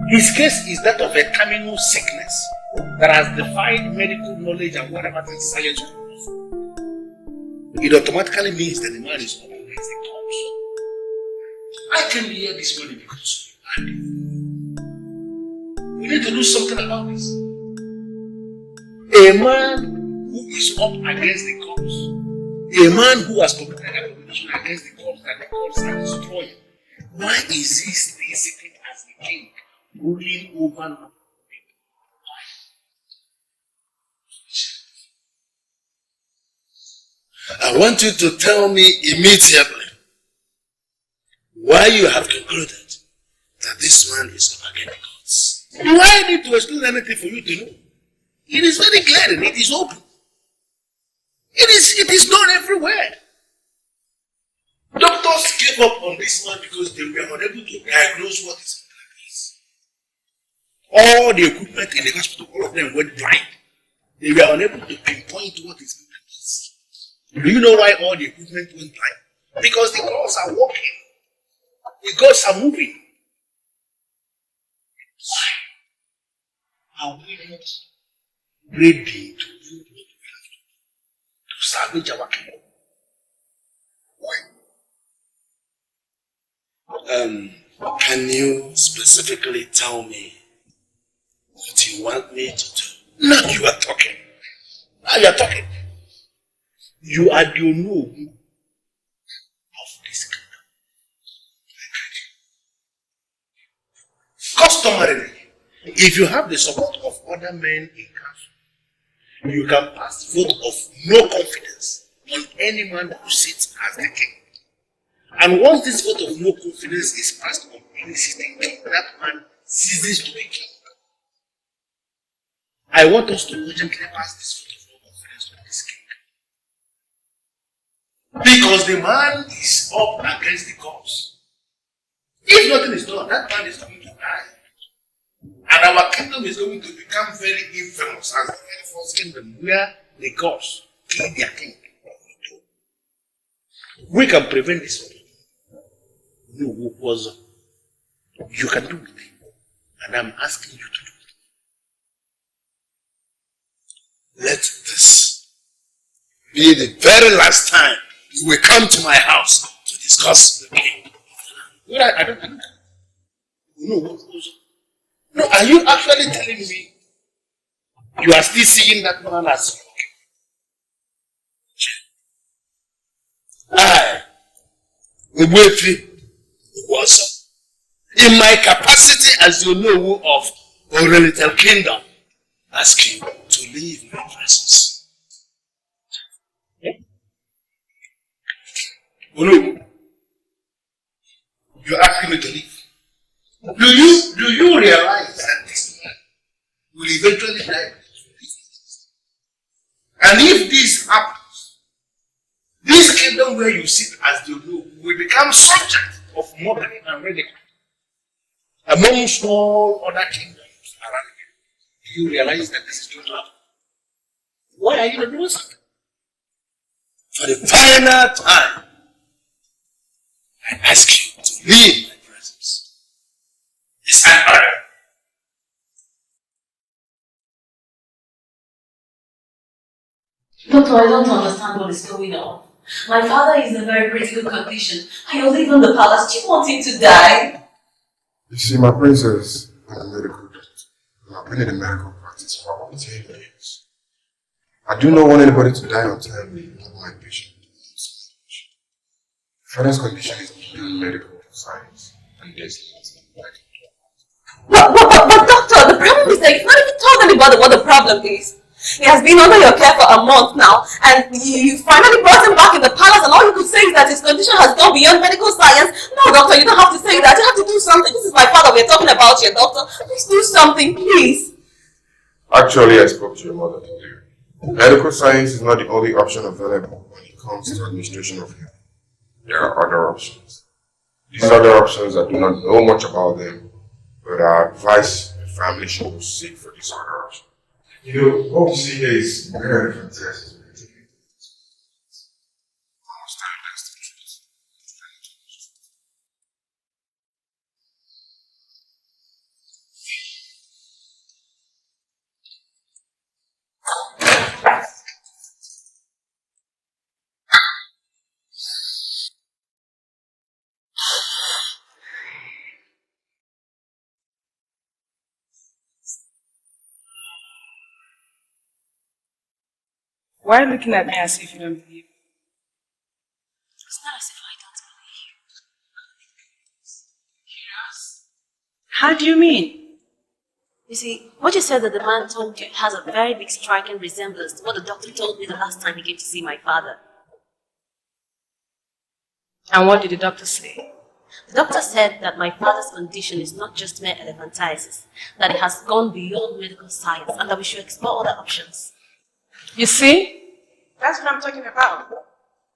His case is that of a terminal sickness that has defied medical knowledge and whatever the science knows. It automatically means that the man is up against the cause. I came here this morning because we need to do something about this. A man who is up against the cause, a man who has committed an abomination against the cause that the cause are destroying. Why is he still sitting as the king? Ruling over people. I want you to tell me immediately why you have concluded that this man is up against the gods. Do I need to explain anything for you to know? It is very clear and it is open. It is known everywhere. Doctors gave up on this man because they were unable to diagnose what is. All the equipment in the hospital, all of them went blind. They were unable to pinpoint what is is. Do you know why all the equipment went blind? Because the gods are working. The gods are moving. Why are we not ready to do what we have to salvage our kingdom? Why? Can you specifically tell me what you want me to do? Now you are talking. Now you are talking. You are the Onowu of this kingdom. Customarily, if you have the support of other men in council, you can pass the vote of no confidence on any man who sits as the king. And once this vote of no confidence is passed on any sitting king, that man ceases to be king. I want us to urgently pass this vote of no confidence on this king. Because the man is up against the cause. If nothing is done, that man is going to die. And our kingdom is going to become very infamous as the very first kingdom where the gods kill their king. We can prevent this. You can do it. And I'm asking you to do it. Let this be the very last time you will come to my house to discuss the king. I don't know. No, what goes on? No, are you actually telling me you are still seeing that man as your king? I Uwefi, Uwasa, in my capacity as the Onowu of Oriental Kingdom, ask you to leave my presence. Onowu, you're asking me to leave. Do you realize that this man will eventually die? And if this happens, this kingdom where you sit as the Onowu will become subject of mockery and ridicule amongst all other kingdoms around you. Do you realize that this is going to happen? Why are you not doing something? For the final time, I ask you to leave my presence. It's an honor. Doctor, I don't understand what is going on. My father is in a very critical condition. I will leave in the palace. Do you want him to die? You see, my princess, I'm a medical doctor. I've been in the medical practice for about 10 years. I do not want anybody to die untimely, not my patient. Father's condition is beyond medical science, and there's nothing I can do. But doctor, the problem is that you've not even told anybody what the problem is. He has been under your care for a month now, and you finally brought him back in the palace, and all you could say is that his condition has gone beyond medical science. No, doctor, you don't have to say that. You have to do something. This is my father we're talking about here, doctor. Please do something, please. Actually, I spoke to your mother today. Medical science is not the only option available when it comes to administration of health. There are other options. These other options, I do not know much about them, but I advise the family should seek for these other options. You know, what we see here is very fantastic. Why are you looking at me as if you don't believe? It's not as if I don't believe you. Yes. How do you mean? You see, what you said that the man told you has a very big striking resemblance to what the doctor told me the last time he came to see my father. And what did the doctor say? The doctor said that my father's condition is not just mere elephantiasis, that it has gone beyond medical science, and that we should explore other options. You see? That's what I'm talking about.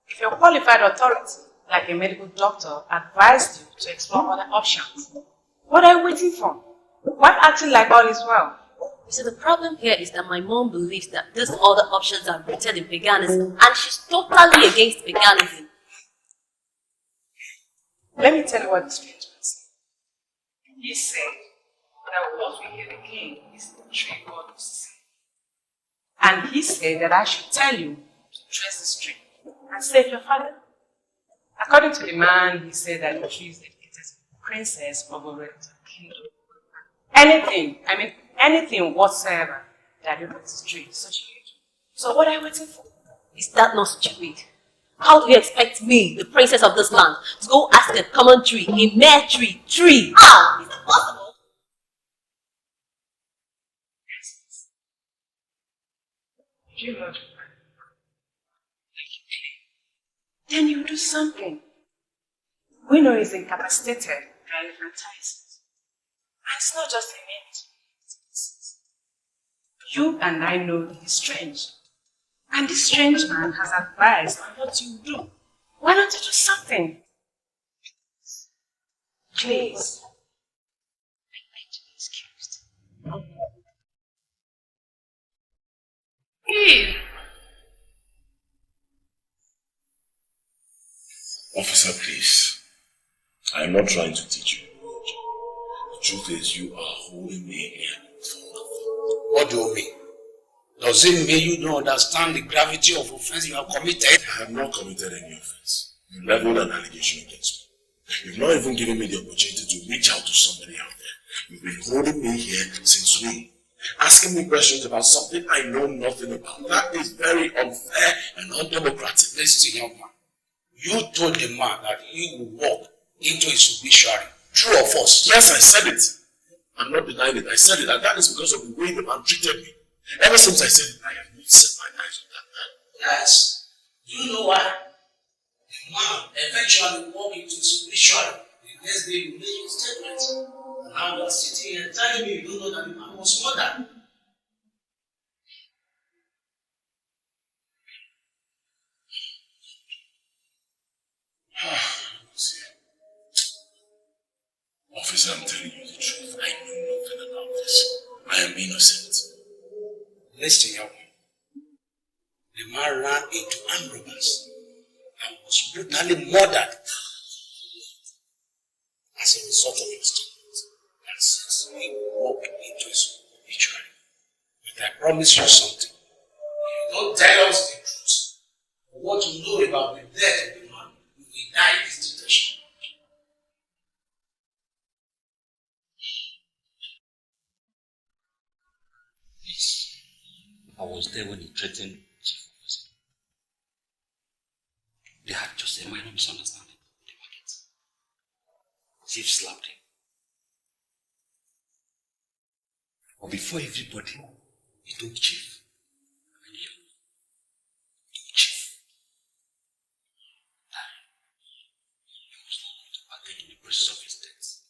If your qualified authority, like a medical doctor, advised you to explore other options, what are you waiting for? Why acting like all is well? You see, the problem here is that my mom believes that these other options are rooted in paganism, and she's totally against paganism. Let me tell you what the strange man said. He said that what we hear the king is the tree God was saying. And he said that I should tell you to trace this tree and save your father. According to the man, he said that the tree is dedicated to the princess of Oriental Kingdom. Anything whatsoever that relates to tree is such a huge. So what are you waiting for? Is that not stupid? How do you expect me, the princess of this land, to go ask a common tree, a mere tree? How? Is it possible? You know, then you do something. We know he's incapacitated by elephantiasis. And it's not just a minute. You and I know he's strange. And this strange man has advised on what you do. Why don't you do something? Please. I beg to be excused. Please. Officer, please. I am not trying to teach you. The truth is, you are holding me here for nothing. What do you mean? Does it mean you don't understand the gravity of offense you have committed? I have not committed any offense. You leveled an allegation against me. You've not even given me the opportunity to reach out to somebody out there. You've been holding me here since noon, asking me questions about something I know nothing about. That is very unfair and undemocratic. Listen, young man. You told the man that he would walk into his obituary. True or false? Yes, I said it. I'm not denying it. I said it, and that is because of the way the man treated me. Ever since I said it, I have not set my eyes on that man. Yes. Do you know why? The man eventually walked into his obituary. The next day you made your statement. And now you are sitting here telling me you don't know that the man was murdered. Officer, I'm telling you the truth. I know nothing about this. I am innocent. Listen, young man. The man ran into armed robbers and was brutally murdered as a result of his statement. And since he walked into his obituary. But I promise you something. If you don't tell us the truth, what you know about the death of the man, you will die in this detention. I was there when he threatened Chief Officer. They had just a minor misunderstanding in the market. Chief slapped him. But before everybody, he told Chief, Chief, that he was not going to partake in the process of his death,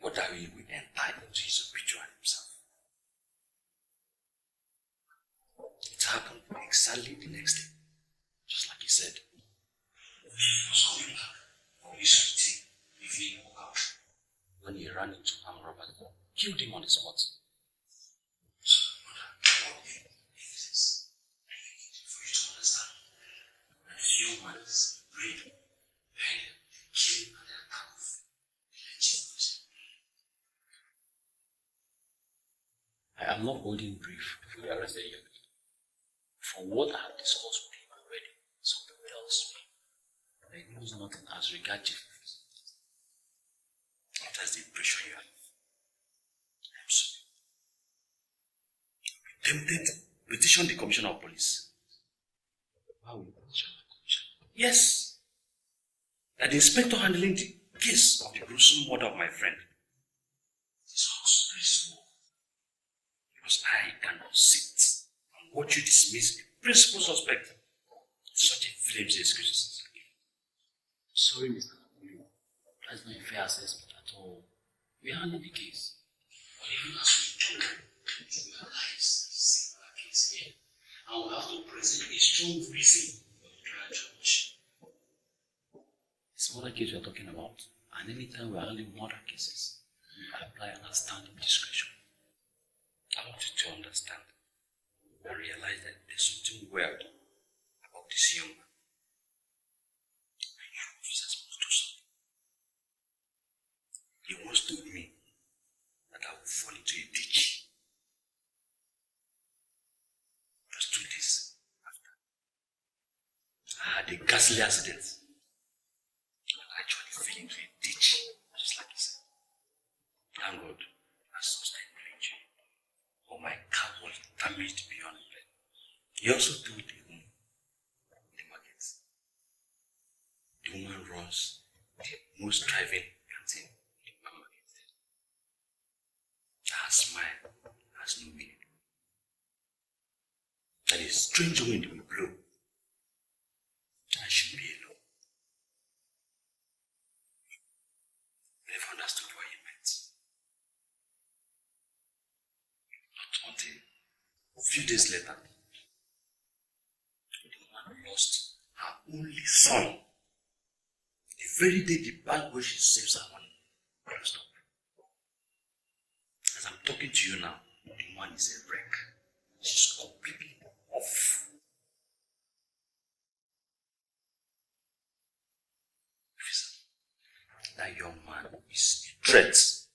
but that he will enter into his obituary himself. It happened exactly the next day, just like he said. He was coming back from his meeting evening walkout when he ran into armed robbers, killed him on the spot. For you to understand, that the humans brain behind them, killing and their attack of legitimacy. I am not holding brief before the arrested young. From what I have discussed with him already, something tells me that he knows nothing as regards Chief. That's the impression you have. I'm sorry. You'll be tempted to petition the Commissioner of Police. Why will you petition the Commissioner? Yes. That the inspector handling the case of the gruesome murder of my friend is also very small. Because I cannot sit and watch you dismiss the principal suspect with such a flimsy excuses. Sorry, Mr. Napoleon. That's not a fair assessment at all. We handled the case. But even as we do, we analyze the similar case here. And we have to present a strong reason for the trial judge. This murder case we are talking about, and anytime we are handling murder cases, we apply understanding discretion. I want you to understand and realize that there's something weird about this young man. And you officers must do something. He once told me that I would fall into a ditch. Just 2 days after, I had a ghastly accident. I actually fell into a ditch, just like he said. Thank God, I sustained no injury. But my car was damaged beyond repair. He also told the woman in the market. The woman runs the most thriving canteen in the market. Her smile has no meaning. That a strange wind will blow, and she'll be alone. I never understood what he meant. Not until a few days later, the woman lost her only son. The very day the bank where she saves her money closed up. As I'm talking to you now, the woman is a wreck. She's completely off. That young man is a threat. So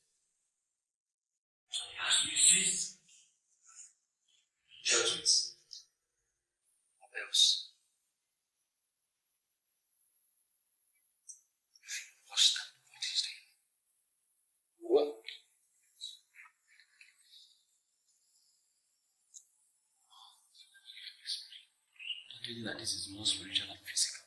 he has to be seized, dealt with, or else. What's that? What is doing? What? Don't tell you that this is more spiritual than physical.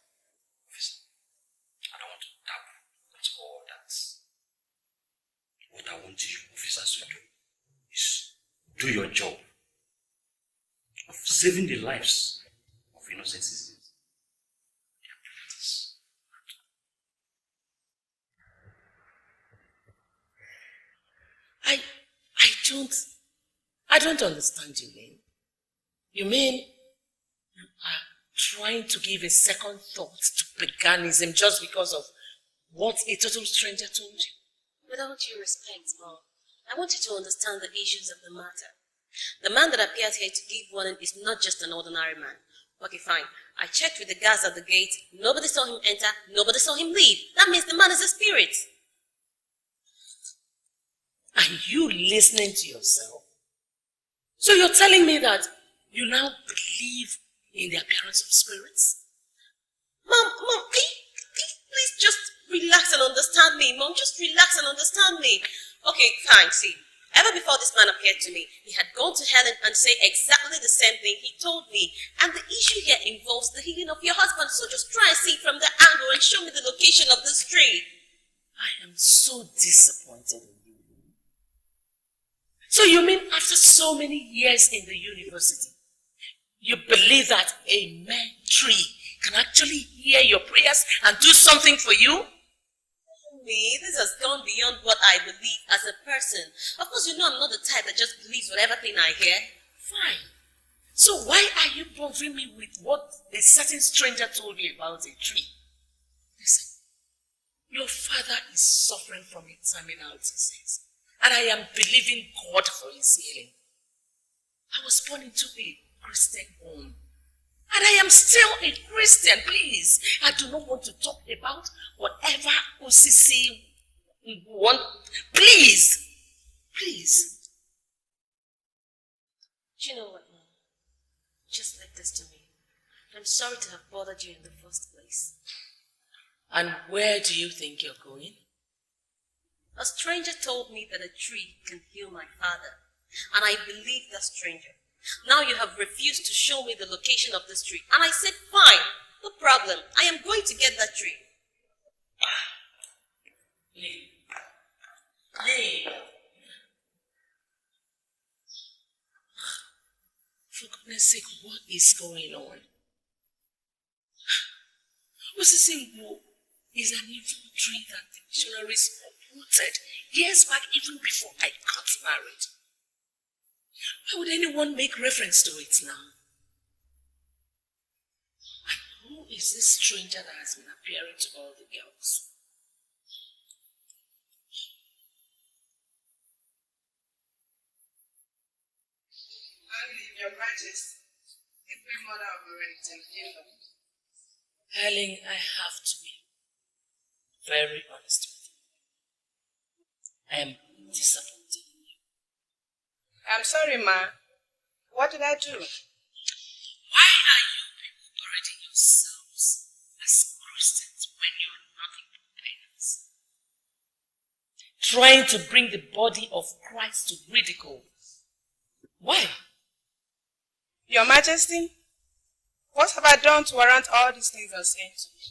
want you officers to do is do your job of saving the lives of innocent citizens. I don't understand you, Lynn. You mean you are trying to give a second thought to paganism just because of what a total stranger told you? Without due respect, Mom, I want you to understand the issues of the matter. The man that appeared here to give warning is not just an ordinary man. Okay, fine. I checked with the guards at the gate. Nobody saw him enter. Nobody saw him leave. That means the man is a spirit. Are you listening to yourself? So you're telling me that you now believe in the appearance of spirits? Mom, please just relax and understand me. Mom, just relax and understand me. Okay, fine, see. Ever before this man appeared to me, he had gone to Helen and said exactly the same thing he told me. And the issue here involves the healing of your husband, so just try and see it from the angle and show me the location of this tree. I am so disappointed in you. So you mean after so many years in the university, you believe that a mere tree can actually hear your prayers and do something for you? Me, this has gone beyond what I believe as a person. Of course, you know I'm not the type that just believes whatever thing I hear. Fine. So why are you bothering me with what a certain stranger told you about a tree? Listen, your father is suffering from a terminal disease, and I am believing God for his healing. I was born into a Christian home, and I am still a Christian. Please, I do not want to talk about whatever OCC want. Please. Do you know what, Mom? Just leave this to me. I'm sorry to have bothered you in the first place. And where do you think you're going? A stranger told me that a tree can heal my father, and I believed that stranger. Now you have refused to show me the location of this tree, and I said, fine, no problem. I am going to get that tree. Lee. For goodness sake, what is going on? Osisiwo is an evil tree that the missionaries uprooted years back, even before I got married. Why would anyone make reference to it now? And who is this stranger that has been appearing to all the girls? Your Majesty, the Queen Mother of the Wellington Kingdom. Helen, I have to be very honest with you. I am disappointed in you. I'm sorry, Ma. What did I do? Why are you people parading yourselves as Christians when you're nothing but pagans? Trying to bring the body of Christ to ridicule. Why? Your Majesty, what have I done to warrant all these things you're saying to me?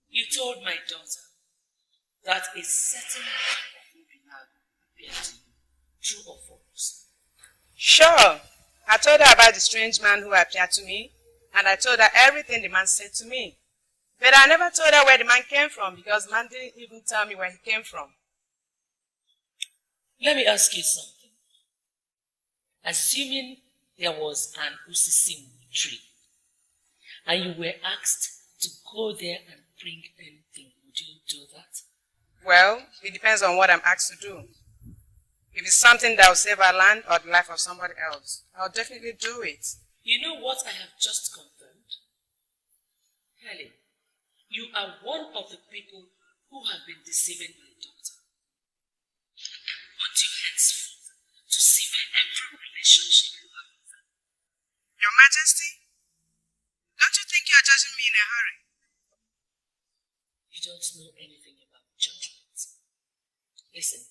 You told my daughter that a certain man of Ubinag appeared to you, true or false? Sure. I told her about the strange man who appeared to me, and I told her everything the man said to me. But I never told her where the man came from, because the man didn't even tell me where he came from. Let me ask you something. Assuming there was an Usisim tree, and you were asked to go there and bring anything, would you do that? Well, it depends on what I'm asked to do. If it's something that will save our land or the life of somebody else, I'll definitely do it. You know what I have just confirmed? Helen, you are one of the people who have been deceiving my daughter. I want you henceforth to sever every relationship you have with her. Your Majesty, don't you think you're judging me in a hurry? You don't know anything about judgment. Listen,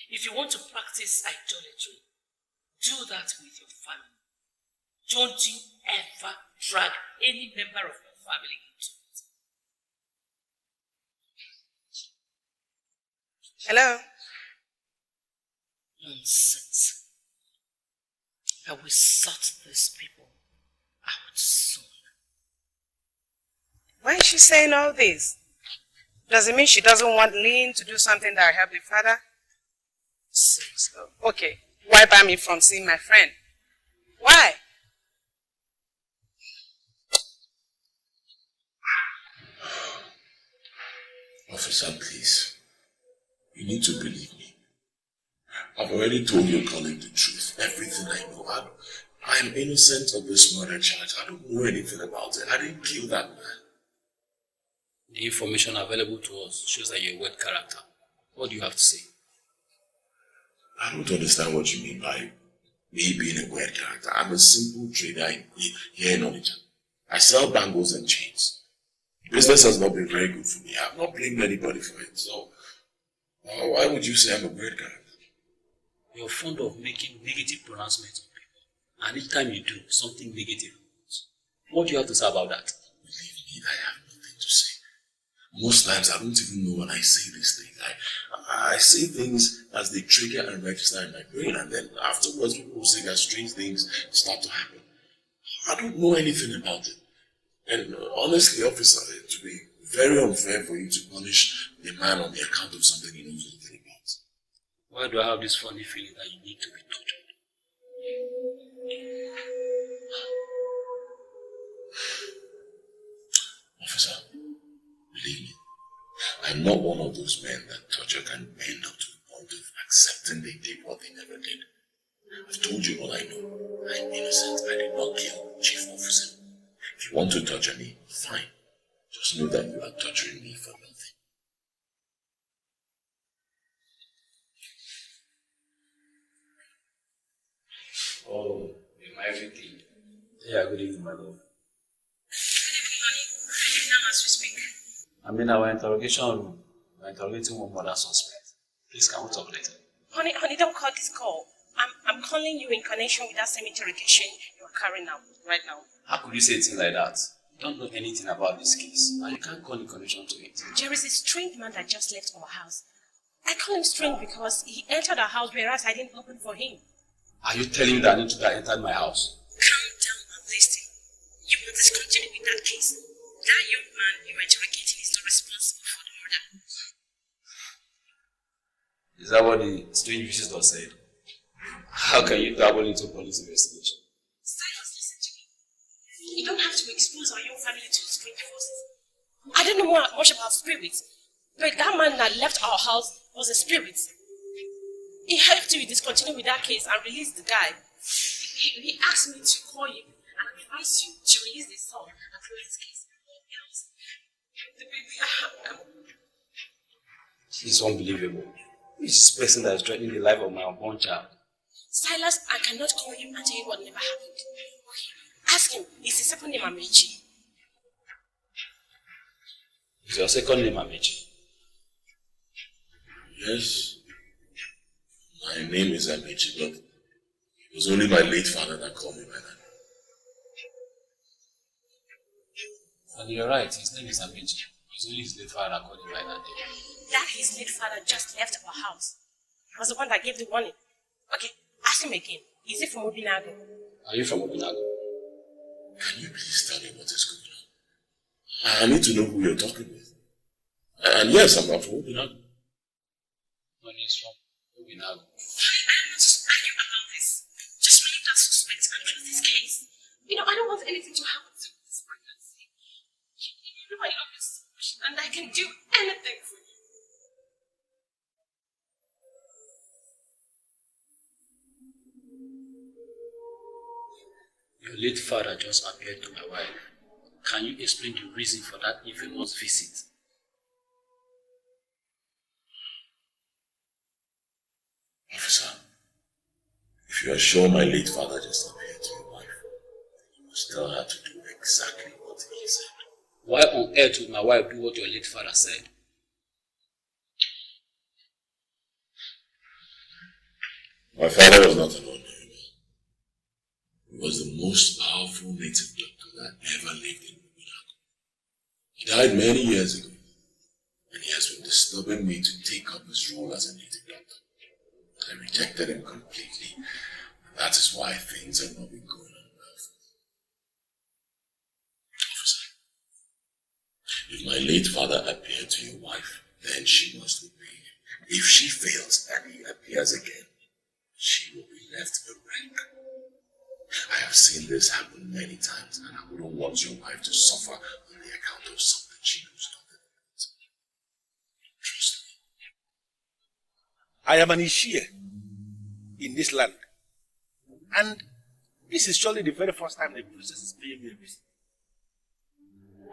if you want to practice idolatry, do that with your family. Don't you ever drag any member of your family into it. Hello? Nonsense. I will sort these people out soon. Why is she saying all this? Does it mean she doesn't want Lynn to do something that will help the father? Okay, why ban me from seeing my friend? Why? Officer, please. You need to believe me. I've already told your colleague the truth, everything I know. I am innocent of this murder charge. I don't know anything about it. I didn't kill that man. The information available to us shows that you're a weird character. What do you have to say? I don't understand what you mean by me being a weird character. I'm a simple trader here in Onitsha. I sell bangles and chains. Business has not been very good for me. I've not blamed anybody for it. So, why would you say I'm a weird character? You're fond of making negative pronouncements on people. And each time you do, something negative happens. What do you have to say about that? Believe me, I have nothing to say. Most times, I don't even know when I say these things. I say things as they trigger and register in my brain, and then afterwards, people will say that strange things start to happen. I don't know anything about it. And honestly, officer, it would be very unfair for you to punish a man on the account of something he knows nothing about. Why do I have this funny feeling that you need to be tortured? Officer, believe me, I'm not one of those men that torture can bend up to the point of accepting they did what they never did. I've told you all I know. I'm innocent. I did not kill Chief Officer. If you want to torture me, fine. Just know that you are torturing me for nothing. Oh, you're my everything. Yeah, good evening, my love. Good evening, honey. Good evening, as we speak. I'm in our interrogation room. We're interrogating one murder suspect. Please, can we talk later? Honey, don't call this call. I'm calling you in connection with that same interrogation you're carrying out right now. How could you say a thing like that? You don't know anything about this case, and you can't call in connection to it. There is a strange man that just left our house. I call him strange because he entered our house whereas I didn't open for him. Are you telling me that intruder entered my house? Calm down and listen. You will discontinue with that case. That young man you were interrogating is not responsible for the murder. Is that what the strange visitor said? How can you dabble into police investigation? Silas, listen to me. You don't have to expose our young family to strange forces. I don't know much about spirits, but that man that left our house was a spirit. He helped you discontinue with that case and release the guy. He asked me to call you and advise you to release the son and close this case. The baby, It's unbelievable. This person that is threatening the life of my unborn child. Silas, I cannot call him and tell you what never happened. Okay. Ask him. Is his second name Amechi? Is your second name Amechi? Yes. My name is Amechi, but it was only my late father that called me by that. And you're right, his name is Amechi. It's only his late father that called him by that name. That his late father just left our house. He was the one that gave the warning. Okay, ask him again. Is he from Obinago? Are you from Obinago? Can you please tell me what is going on? I need to know who you're talking with. And yes, I'm not from Obinago. No, he's from Obinago. I don't want to argue about this. Just release that suspect and close this case. You know, I don't want anything to happen to this pregnancy. You know I love you so much and I can do anything for you. Your late father just appeared to my wife. Can you explain the reason for that infamous visit? Officer, if you are sure my late father just appeared to your wife, you must tell her to do exactly what he said. Why on earth would my wife do what your late father said? My father was not an ordinary man. He was the most powerful native doctor that ever lived in Obinago. He died many years ago, and he has been disturbing me to take up his role as a native doctor. I rejected him completely. That is why things have not been going on well. Officer, if my late father appeared to your wife, then she must obey him. If she fails and he appears again, she will be left bereft. I have seen this happen many times, and I wouldn't want your wife to suffer on the account of something she knows nothing about. Trust me. I am an Ishia in this land. And this is surely the very first time the princess is paying me a visit.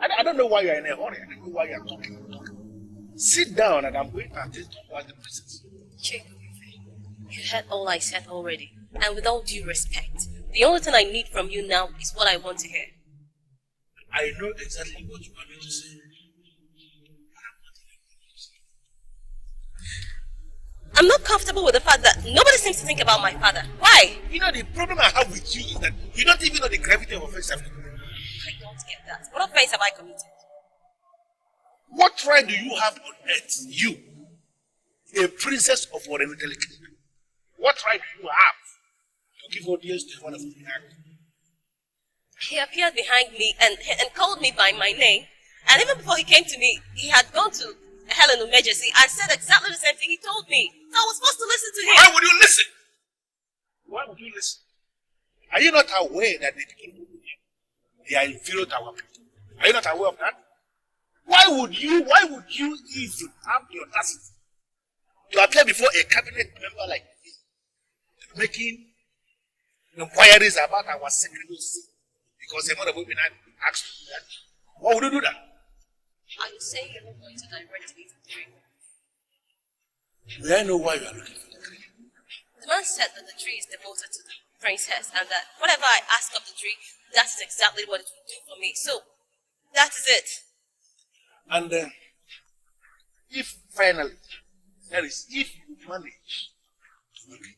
I don't know why you are in a hurry. I don't know why you are talking. Sit down and I'm going to attend to the princess. You heard all I said already. And with all due respect, the only thing I need from you now is what I want to hear. I know exactly what you want me to say. I'm not comfortable with the fact that nobody seems to think about my father. Why? You know, the problem I have with you is that you don't even know the gravity of offense I've committed. I don't get that. What offense have I committed? What right do you have on earth, you, a princess of Oriental Kingdom? What right do you have to give audience to one of the act? He appeared behind me and called me by my name. And even before he came to me, he had gone to Helen emergency and said exactly the same thing he told me. So I was supposed to listen to him. Why would you listen? Why would you listen? Are you not aware that the people who believe they are inferior to our people? Are you not aware of that? Why would you even have the audacity to appear before a cabinet member like this, making inquiries about our secretaries because a mother of women had asked to do that? Why would you do that? Are you saying you're not going to direct me to the tree? May I know why you are looking for the tree? The man said that the tree is devoted to the princess and that whatever I ask of the tree, that is exactly what it will do for me. So, that is it. And if finally, that is, if you manage to make it,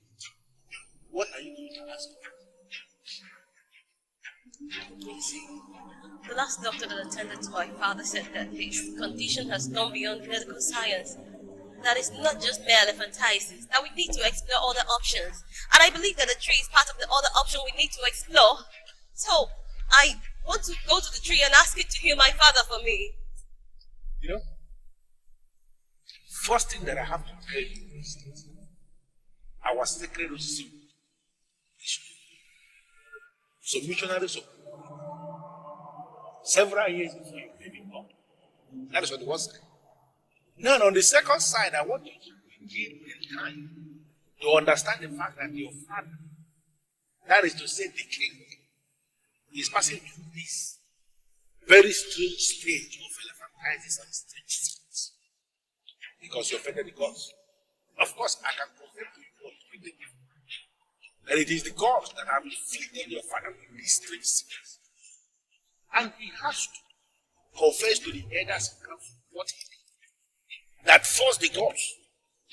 what are you going to ask for? You see, the last doctor that attended to my father said that his condition has gone beyond medical science. That it's not just mere elephantiasis, that we need to explore other options. And I believe that the tree is part of the other option we need to explore. So, I want to go to the tree and ask it to heal my father for me. You know, first thing that I have to tell you is that our sacred rosary is so missionaries of several years before you may be born. That is what the word said. Now, on the second side, I want you to begin in time to understand the fact that your father, that is to say, the king, is passing through this very strange stage of elephantiasis and strange things because you offended the gods. Of course, I can confirm to you that it is the gods that have inflicted your father with these strange sickness. And he has to confess to the elders and council what he did that forced the gods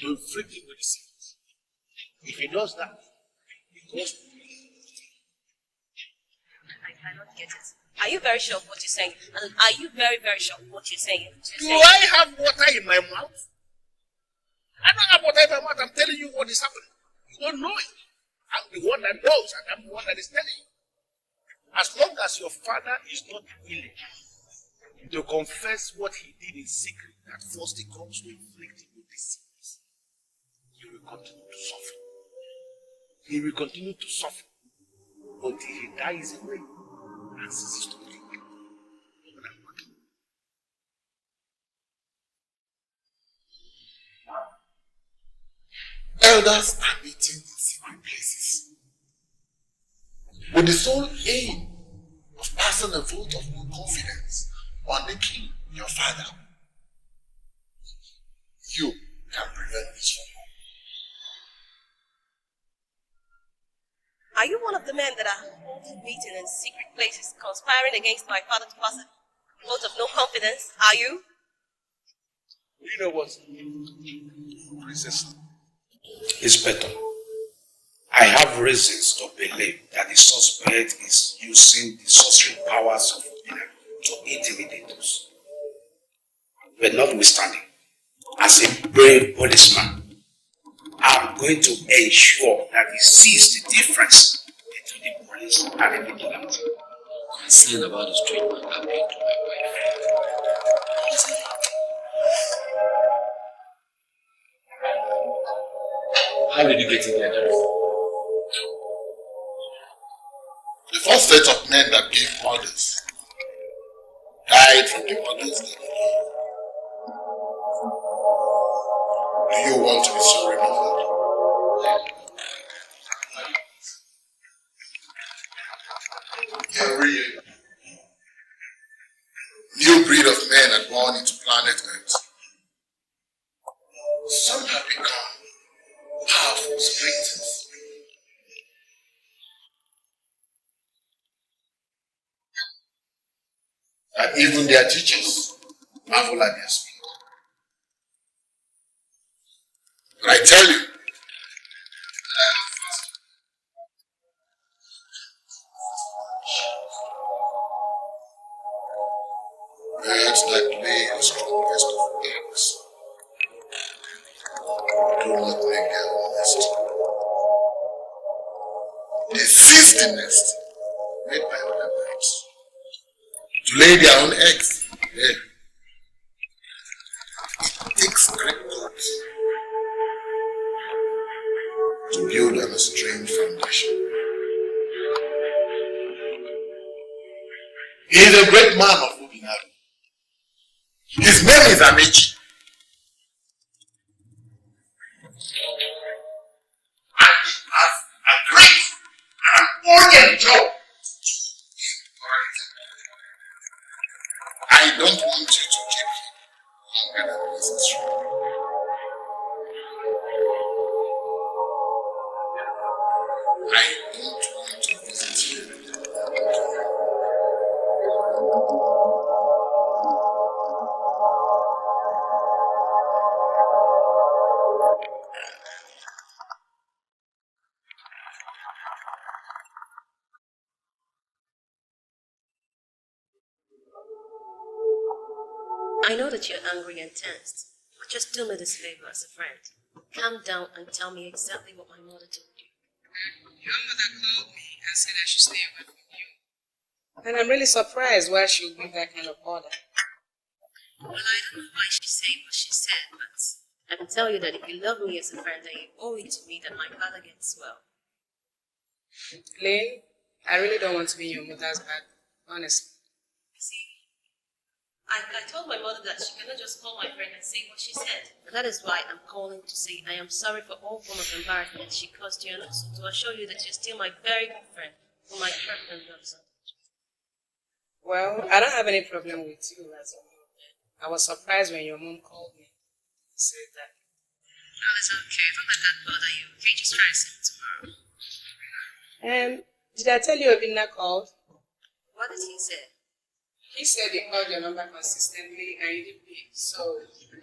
to inflict him with the sickness. If he does that, the gods will be. I cannot get it. Are you very sure of what you're saying? And are you very, very sure of what you're saying? Do I have water in my mouth? I don't have water in my mouth. I'm telling you what is happening. You don't know it. I'm the one that knows, and I'm the one that is telling you. As long as your father is not willing to confess what he did in secret, that forced the gods to inflict him with this sickness, he will continue to suffer. He will continue to suffer until he dies away and ceases to think. Elders are meeting in secret places with the sole aim of passing a vote of no confidence on the king, your father. You can prevent this from happening. Are you one of the men that are holding meetings in secret places, conspiring against my father to pass a vote of no confidence? Are you? You know what? Princess. Inspector, I have reasons to believe that the suspect is using the sorcery powers of Obina to intimidate us. But notwithstanding, as a brave policeman, I'm going to ensure that he sees the difference between the police and the vigilante. Concerned about the treatment happening to my wife. How did you get in there, Derek? The first set of men that gave orders died from the orders they gave. Do you want to be sorry, my father? Every new breed of men are born into planet Earth. Some have become powerful sprinters. And even their teachers marvel at their speed. But I tell you, birds that lay the strongest of eggs do not make their own nest. They seize the nest made by other birds to lay their own eggs there. It takes great guts to build on a strange foundation. He is a great man of Ubinaru. His name is Amici. And he has a great and urgent job. I don't want you to keep him longer than necessary. I don't want to visit you. I know that you're angry and tensed, but just do me this favor as a friend. Calm down and tell me exactly what my mother told you. Your mother called me and said I should stay away from you. And I'm really surprised why she would give that kind of order. Well, I don't know why she said what she said, but I can tell you that if you love me as a friend, then you owe it to me that my father gets well. Lynn, I really don't want to be your mother's bad, honestly. See, I told my mother that she cannot just call my friend and say what she said. And that is why I'm calling to say I am sorry for all form of embarrassment she caused you, and also to assure you that you're still my very good friend, whom I trust and love so much. Well, I don't have any problem with you as well. I was surprised when your mom called me and said that. No, it's okay. Don't let that bother you. Okay, just try to see me tomorrow. Did I tell you Obinna called? What did he say? He said he called your number consistently and you didn't pick, so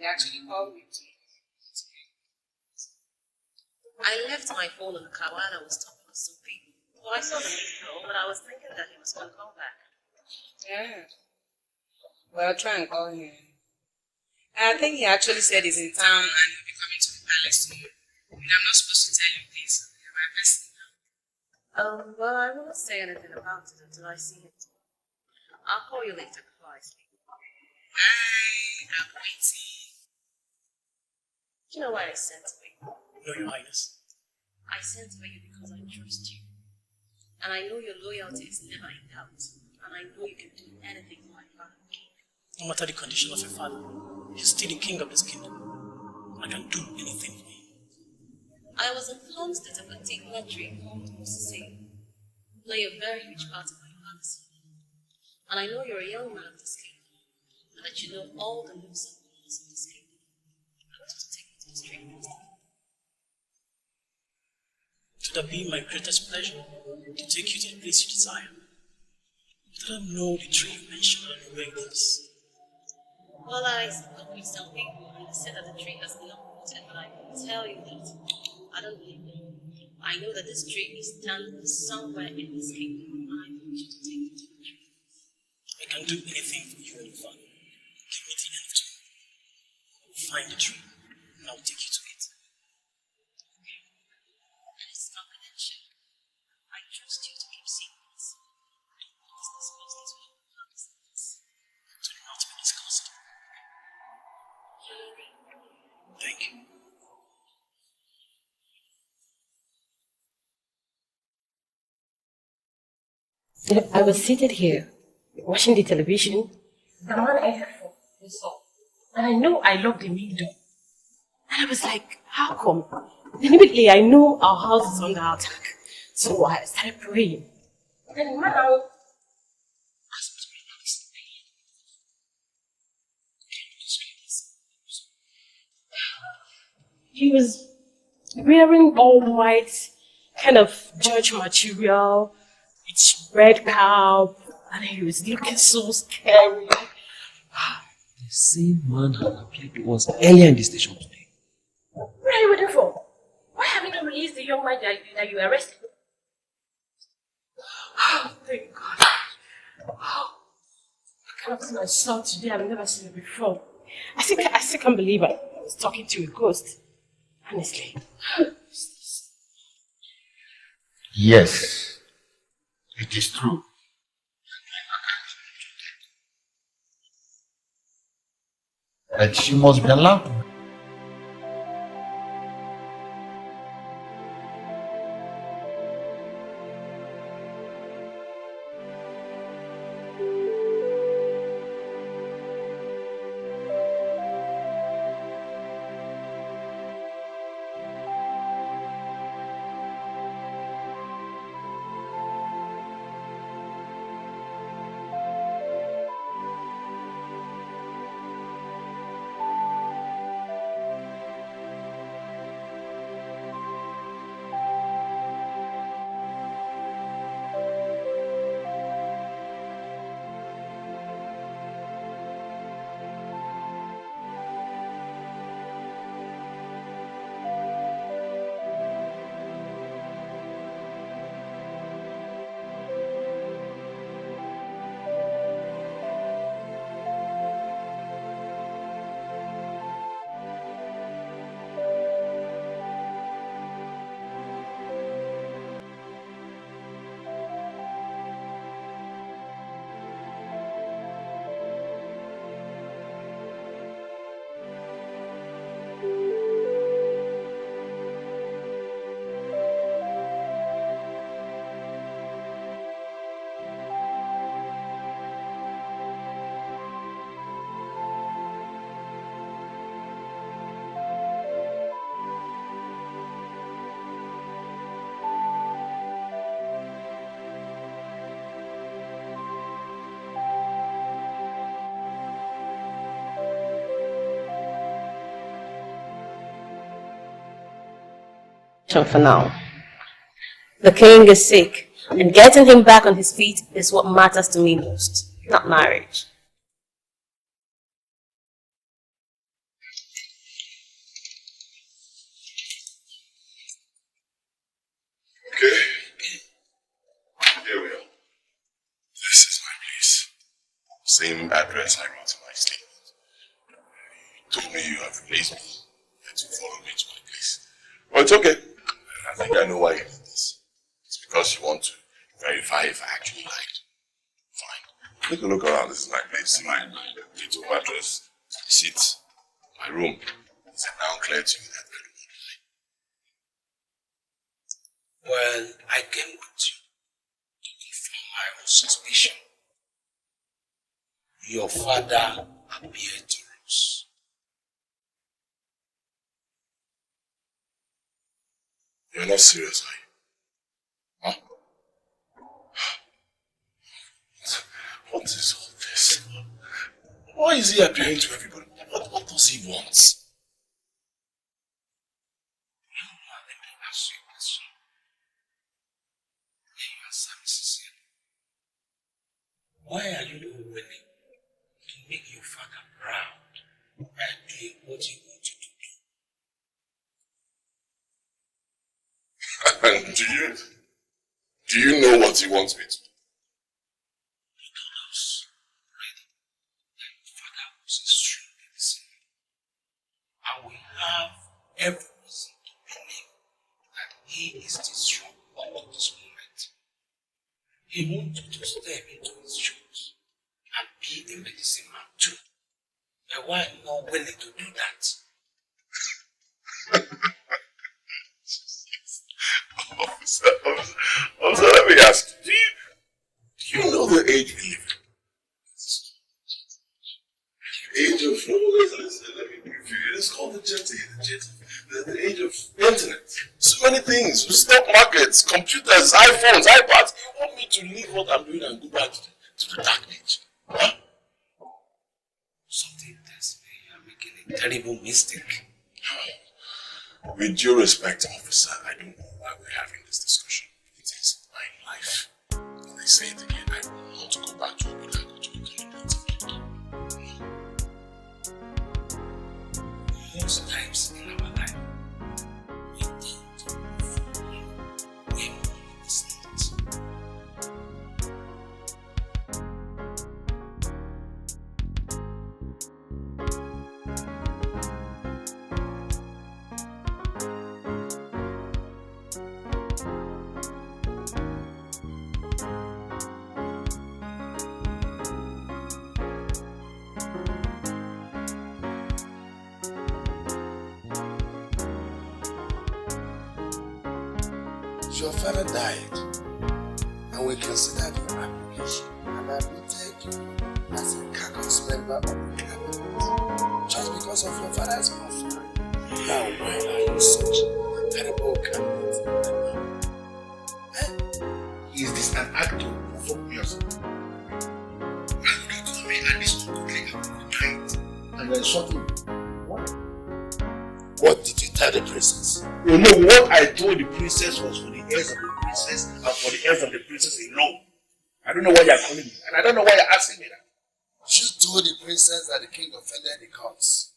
he actually called me too. I left my phone in the car while I was talking to some people. Well, I saw the call, but I was thinking that he was going to call back. Yeah. Well, try and call him. I think he actually said he's in town and he'll be coming to the palace tomorrow. And I'm not supposed to tell you this. You're my person now. Well, I won't say anything about it until I see him tomorrow. I'll call you later before I sleep. Bye. I'm waiting. Do you know why I sent for you? No, Your Highness. I sent for you because I trust you. And I know your loyalty is never in doubt. And I know you can do anything for my father. No matter the condition of your father, he's still the king of this kingdom. I can do anything for him. I was informed that a particular tree called Mosese play a very huge part in my father's life. And I know you're a young man of this kingdom, and that you know all the nooks and corners of this kingdom. I want you to take me to this tree first. It would be my greatest pleasure to take you to the place you desire. But I don't know the tree you mentioned and where it is. Well, I spoke with some people and they said that the tree has been uprooted, but I can tell you that I don't believe them. I know that this tree is standing somewhere in this kingdom, and I want you to take me to the tree. I can do anything for you and your family. Give me the end to find the tree, and I will take you to it. Okay. I was seated here, watching the television. The man entered from the door. And I know I locked the main door. And I was like, how come? Then immediately I know our house is under attack. So I started praying. Then the man out. He was wearing all white, kind of church material, with red cap, and he was looking so scary. The same man had appeared to us earlier in the station today. What are you waiting for? Why haven't you released the young man that you arrested? Oh, thank God. Oh, I kind of thing I saw today, I've never seen it before. I still can't believe I was talking to a ghost. Honestly. Yes, it is true. But she must be allowed. For now. The king is sick, and getting him back on his feet is what matters to me most, not marriage. Okay. Here we are. This is my place. Same address I wrote in my statement. You told me you have replaced me, that you followed me to my place. Well, it's okay. I think I know why you did this. It's because you want to verify if I actually lied. Fine. Take a look around. This is my place. My little mattress, my seats, my room. Is it now clear to you that I don't lie? Well, I came with you to confirm my own suspicion. Your father appeared to us. You're not serious, are you? Huh? What is all this? Why is he appearing to everybody? What does he want? Let me ask you a question. You answer me sincerely. Why are you not willing to make your father proud by doing what you want to do? And do you know what he wants me to do? He told us already that your father was extremely listening. And we have every reason to believe that he is the strong power of this moment. He wants you to step into his shoes and be a medicine man too. But why are you not willing to do that? Officer, let me ask you, age we live in. Age of, let me brief you. It's called the age of internet. So many things, stock markets, computers, iPhones, iPads. You want me to leave what I'm doing and go back to the dark age? Huh? Something tells me you're making a terrible mistake. With due respect, officer, I don't know why we're having this discussion. It is my life. And I say it again, I will not go back to a language to become most times in our life, we don't follow when we understand. Your father died, and we considered your application and admitted you as a caucus member of the cabinet just because of your father's conflict. Now, why are you such a terrible candidate? Is this an act to provoke me or something? Why would you tell me and this ungodly night and then insult me? What did you tell the princess? You know, what I told the princess was for the heirs of the princess and for the heirs of the princess alone. I don't know why you're calling me, and I don't know why you're asking me that. You told the princess that the king offended the gods,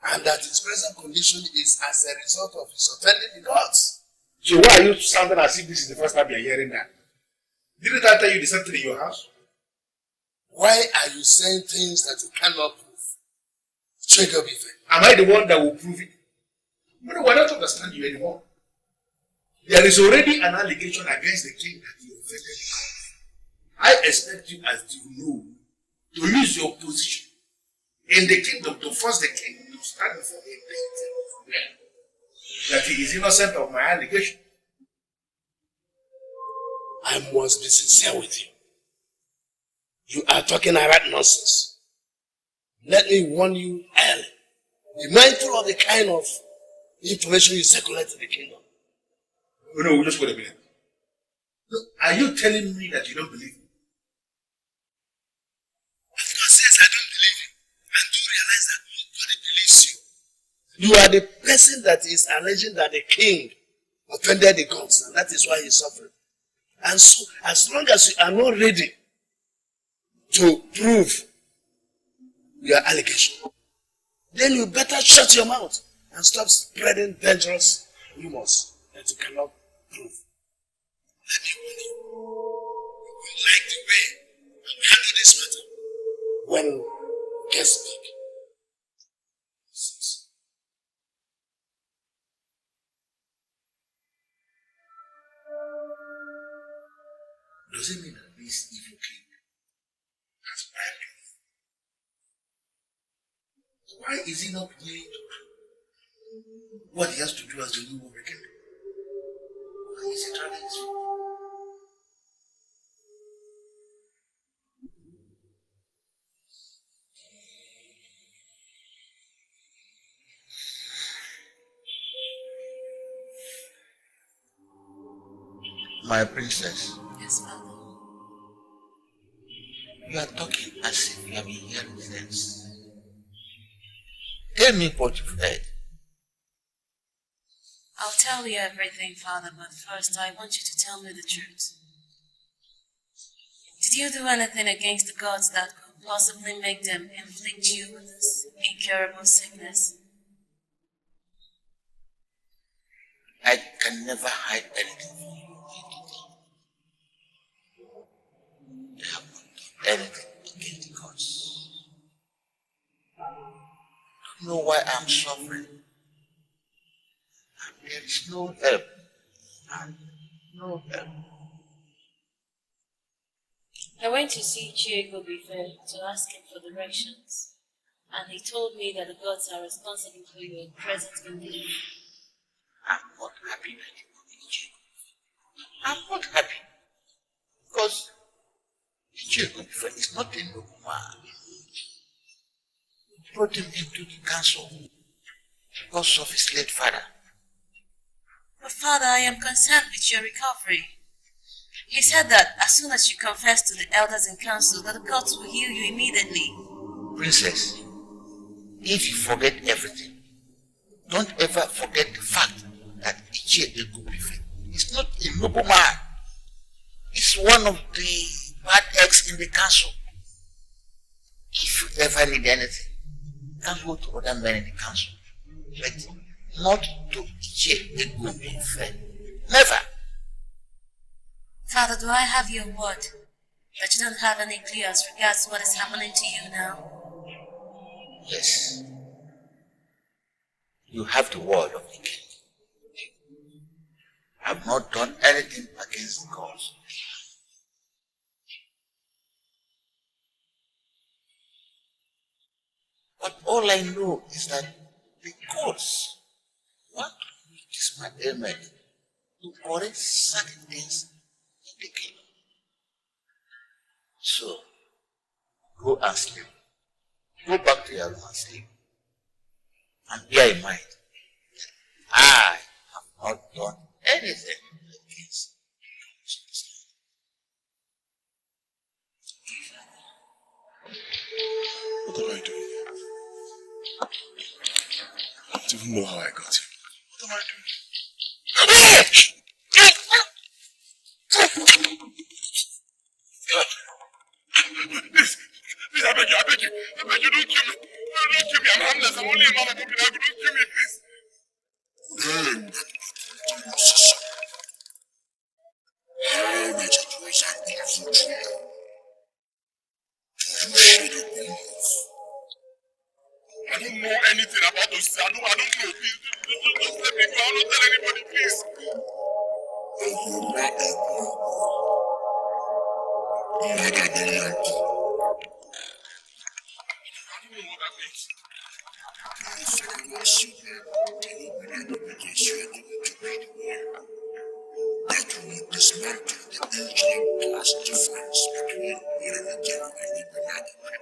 and that his present condition is as a result of his offending the gods. So why are you sounding as if this is the first time you're hearing that? Didn't I tell you the same thing in your house? Why are you saying things that you cannot prove? Trigger Bife. Am I the one that will prove it? No, I don't understand you anymore. There is already an allegation against the king that he offended God. I expect you, as you know, to use your position in the kingdom to force the king to stand before a deity that he is innocent of my allegation. I must be sincere with you. You are talking about nonsense. Let me warn you early. Be mindful of the kind of information you circulate in the kingdom. Oh, no, just wait a minute. Look, are you telling me that you don't believe me? Of course, yes, I don't believe you. And do realize that nobody believes you. You are the person that is alleging that the king offended the gods, and that is why he's suffering. And so, as long as you are not ready to prove your allegation, then you better shut your mouth and stop spreading dangerous rumors that you cannot prove. Let me warn you. You will like the way I handle this matter when you get speak. Does it mean that this evil king has bribed you? Why is he not willing to do what he has to do as the new world king? Why is he trying his feet? My princess, Yes, Father. you are talking as if you have been hearing things. Tell me what you've heard. I'll tell you everything, Father, but first I want you to tell me the truth. Did you do anything against the gods that could possibly make them inflict you with this incurable sickness? I can never hide anything from you. I have not done anything against the gods. I don't know why I'm suffering. And there is no help. And no help. I went to see Chiego before to ask him for directions, and he told me that the gods are responsible for your present condition. I'm not happy that you are in jail. I'm not happy. Because the Jacob is not a noble man. We brought him into the council because of his late father. But Father, I am concerned with your recovery. He said that as soon as you confess to the elders in council, that the gods will heal you immediately. Princess, if you forget everything, don't ever forget the fact that Ichie is not a noble man. He's one of the bad eggs in the council. If you ever need anything, you can go to other men in the council. But not to Ichie. Never. Father, do I have your word that you don't have any clue as regards what is happening to you now? Yes. You have the word of the king. I have not done anything against the gods. But all I know is that the gods want to use this my ailment to correct certain things in the kingdom. So, go and sleep. Go back to your room and sleep. And bear in mind, I have not done anything against Jesus. What am I doing here? I don't even know how I got here. What am I doing? Please, I beg you, don't kill me. Don't kill me, I'm harmless, I'm only a man of God, don't kill me, please. I don't know anything about those. I don't know, please. Just let me go, I'll not tell anybody, please. That will dismantle the ancient class difference between Nigerian and Libyan people.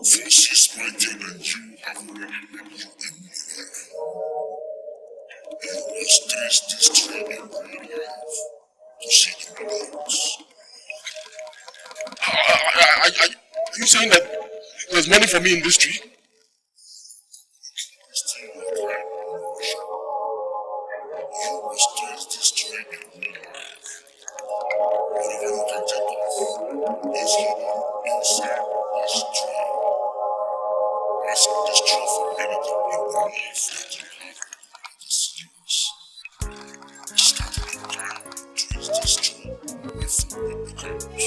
Forces pointing at you have already made you immune. You must trace this trail in real life to see the results. Are you saying that there's money for me in this tree? Still not right, you must trace this trail in real life. Whatever you can take off is hidden inside this tree. Ask this tree for anything in life that you have in this universe. Start to climb, trace this tree before it becomes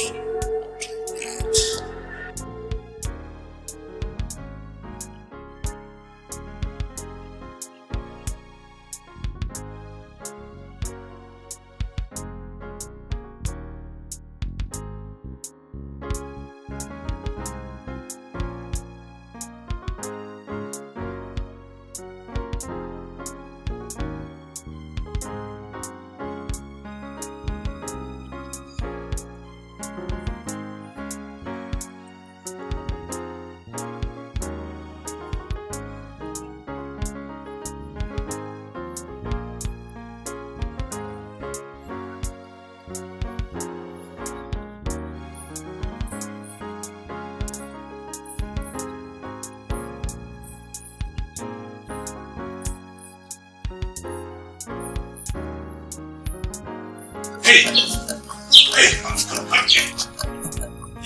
too late.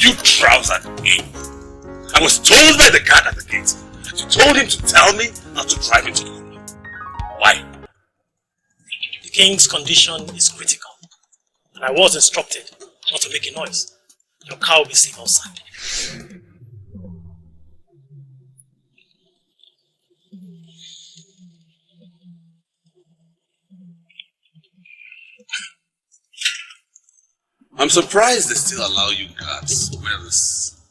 You trousered ape. I was told by the guard at the gate that you told him to tell me not to drive into the home. Why? The king's condition is critical, and I was instructed not to make a noise. Your car will be safe outside. I'm surprised they still allow you guards to wear this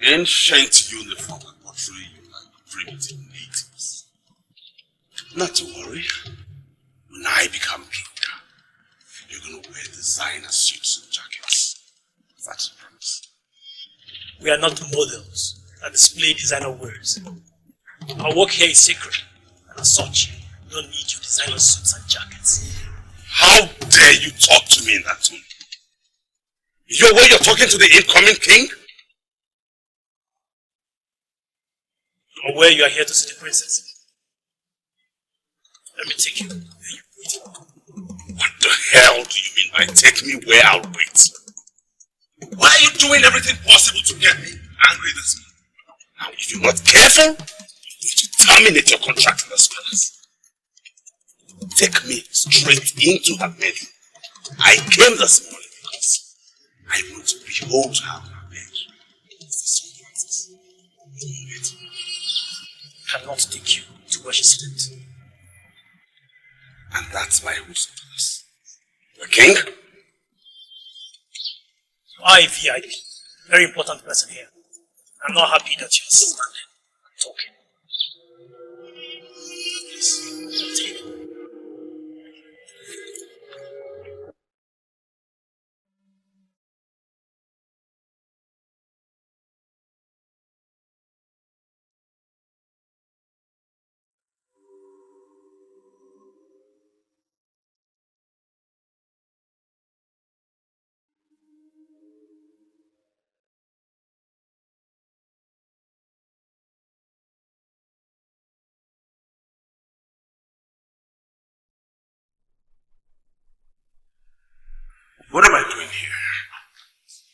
ancient uniform and portray you like primitive natives. Not to worry. When I become king, you're gonna wear designer suits and jackets. That's a promise. We are not models that display designer wares. Our work here is sacred, and as such, we don't need your designer suits and jackets. How dare you talk to me in that tone? Is your way you're talking to the incoming king? Or where you are here to see the princess. Let me take you where you wait. What the hell do you mean by take me where I'll wait? Why are you doing everything possible to get me angry this morning? Now, if you're not careful, you're going to terminate your contract in this palace. Take me straight into her bedroom. I came this morning because I want to behold her on her bed. I cannot take you to where she slept. And that's why who's in this? The king? I, VIP, very important person here. I'm not happy that you're standing and talking. Please, take it. What am I doing here?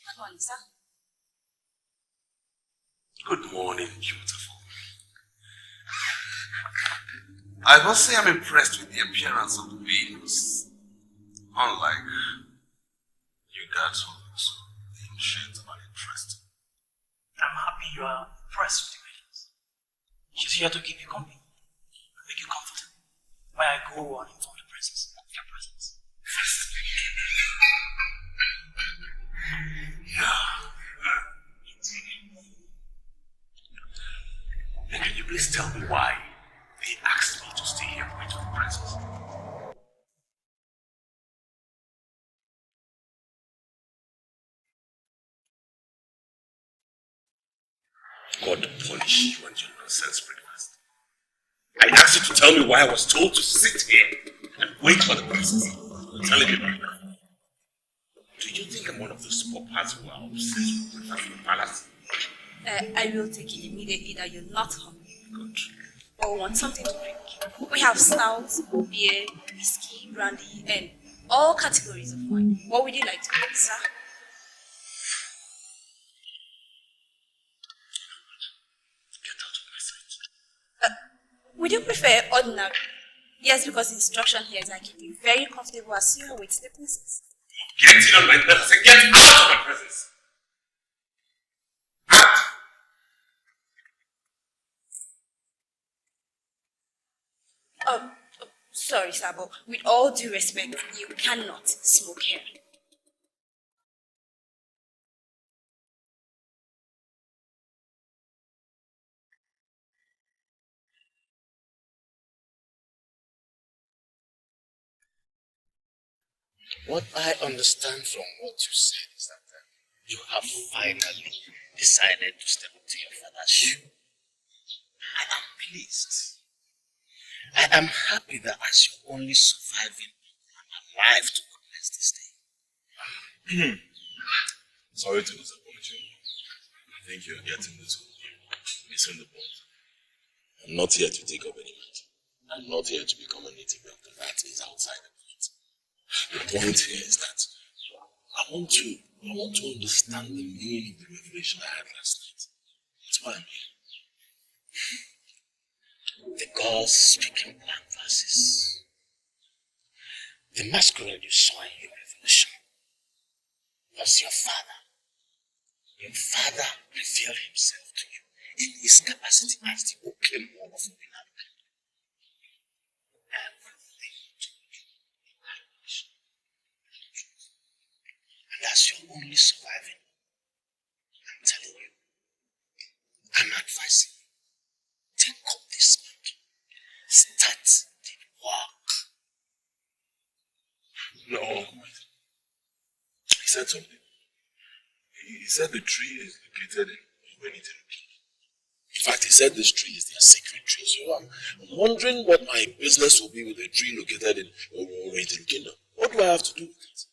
Good morning, sir. Good morning, beautiful. I must say I'm impressed with the appearance of the Venus. Unlike you guys who look so ancient and uninteresting. I'm happy you are impressed with the ladies. She's here to keep you company and make you comfortable while I go and inform the princess of your presence. And can you please tell me why they asked me to stay here and wait for the princess? God punish you and your nonsense breakfast. I asked you to tell me why I was told to sit here and wait for the princess. You're telling me right now. Do you think I'm one of those paupers who are obsessed with breakfast in the palace? I will take it immediately that you're not hungry. Good. Or want something to drink. We have stouts, beer, whiskey, brandy, and all categories of wine. What would you like to drink, sir? Get out of my sight. Would you prefer ordinary? Yes, because the instruction here is I keep you very comfortable as you are with the princess. Get in on my nerves. I said get out of my presence. Out! Sorry, Sabo. With all due respect, you cannot smoke here. What I understand from what you said is that you have finally decided to step into your father's shoe. I am pleased. I am happy that as your only surviving, I'm alive to witness this day. Sorry to disappoint you. I think you're getting this whole missing the point. I'm not here to take up any matter. I'm not here to become a native doctor. That is outside the point. The point here is that I want to understand the meaning of the revelation I had last night. That's why I'm here. The gods speaking blank verses. The masquerade you saw in your revelation was your father. Your father revealed himself to you in his capacity as the Okem of Ominado. Everything to you in that revelation. And as your only surviving, I'm telling you, I'm advising you, take up this mantle, start the work. No, he said something. He said the tree is located in Unraveling. In fact, he said this tree is their sacred tree. So I'm wondering what my business will be with a tree located in Unraveling Kingdom. What do I have to do with it?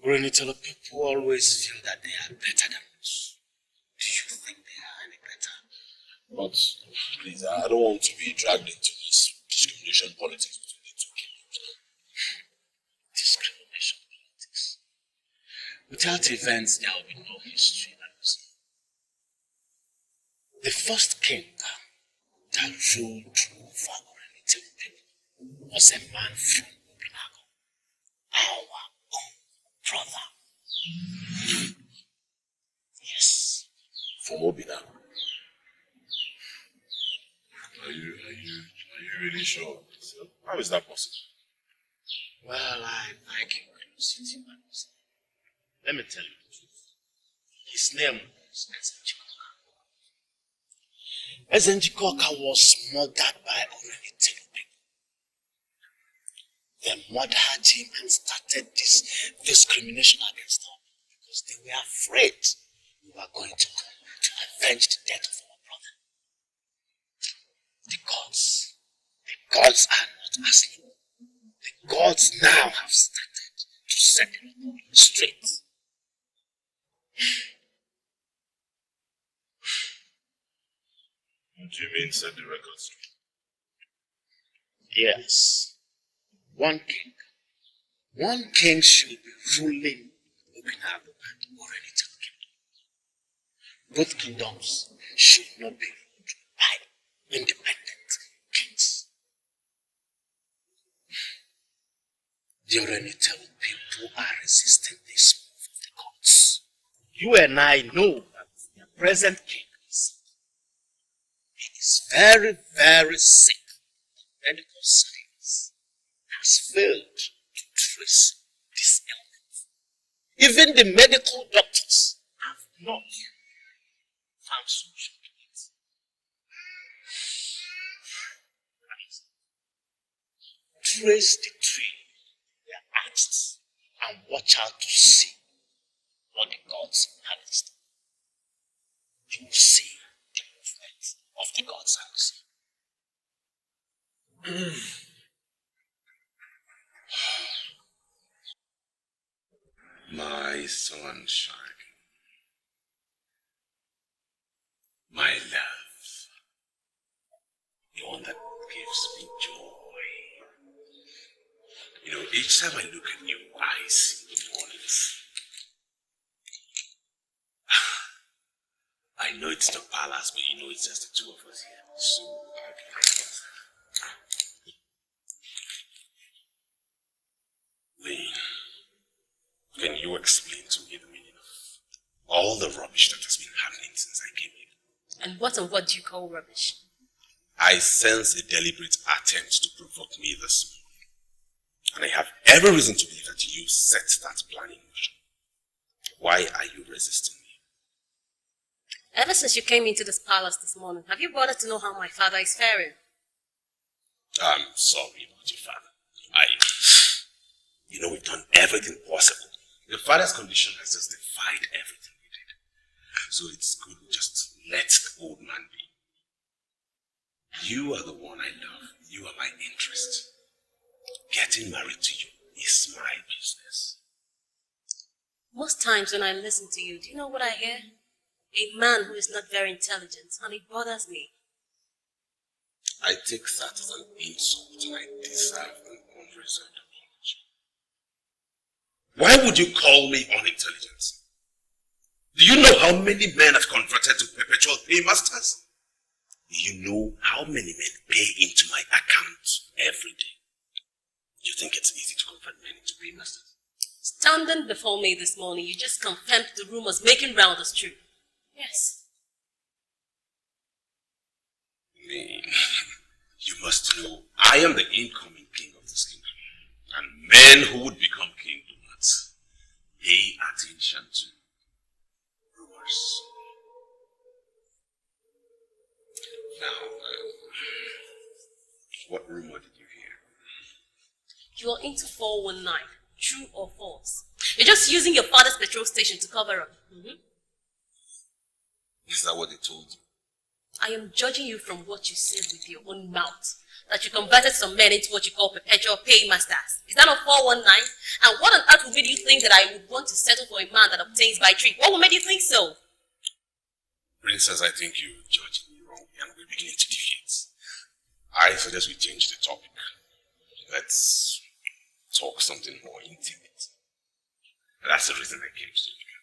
Urenitelo people always feel that they are better than us. Do you think they are any better? But please, I don't want to be dragged into this discrimination politics between the two kingdoms. Discrimination politics. Without events, there will be no history. The first king that ruled over Urenitelo people was a man from Obinago, our own brother. Yes. From Obinago. Are you really sure? How is that possible? Well, I like your curiosity, man. Let me tell you the truth. His name was Ezenjikoka. Ezenjikoka was murdered by Urenitelo people. They murdered him and started this discrimination against us because they were afraid we were going to avenge the death of our brother. The gods are not asleep. The gods now have started to set the record straight. What do you mean set the record straight? Yes. One king should be ruling Obinago and Urenitelo kingdom. Both kingdoms should not be ruled by independent kings. The Urenitelo people are resisting this move of the gods. You and I know that the present king is very, very sick. Medical science has failed to trace this ailment. Even the medical doctors have not found solution to it. Trace the tree, their axes, and watch out to see what the gods harvest. You will see the movement of the gods house. My sunshine. My love. The one that gives me joy. You know, each time I look at you, I see the mornings. I know it's the palace, but you know it's just the two of us here. So Lee, can you explain to me the meaning of all the rubbish that has been happening since I came in? And what do you call rubbish? I sense a deliberate attempt to provoke me this morning. And I have every reason to believe that you set that plan in motion. Why are you resisting me? Ever since you came into this palace this morning, have you bothered to know how my father is faring? I'm sorry about your father. You know, we've done everything possible. Your father's condition has just defied everything we did. So it's good we just let the old man be. You are the one I love. You are my interest. Getting married to you is my business. Most times when I listen to you, do you know what I hear? A man who is not very intelligent, and it bothers me. I take that as an insult and I deserve an unreserved apology. Why would you call me unintelligent? Do you know how many men have converted to perpetual paymasters? Do you know how many men pay into my account every day? You think it's easy to convert men into paymasters? Standing before me this morning, you just confirmed the rumors making round as true. Yes. You must know, I am the incoming king of this kingdom. And men who would become king do not pay attention to rumors. Now, what rumor did you hear? You are into 419. True or false? You're just using your father's petrol station to cover up. Is that what they told you? I am judging you from what you said with your own mouth. That you converted some men into what you call perpetual paymasters. Is that not 419? And what on earth would make you think that I would want to settle for a man that obtains by trick? What would make you think so? Princess, I think you're judging me wrong and we're beginning to deviate. I suggest we change the topic. Let's talk something more intimate. That's the reason I came to you.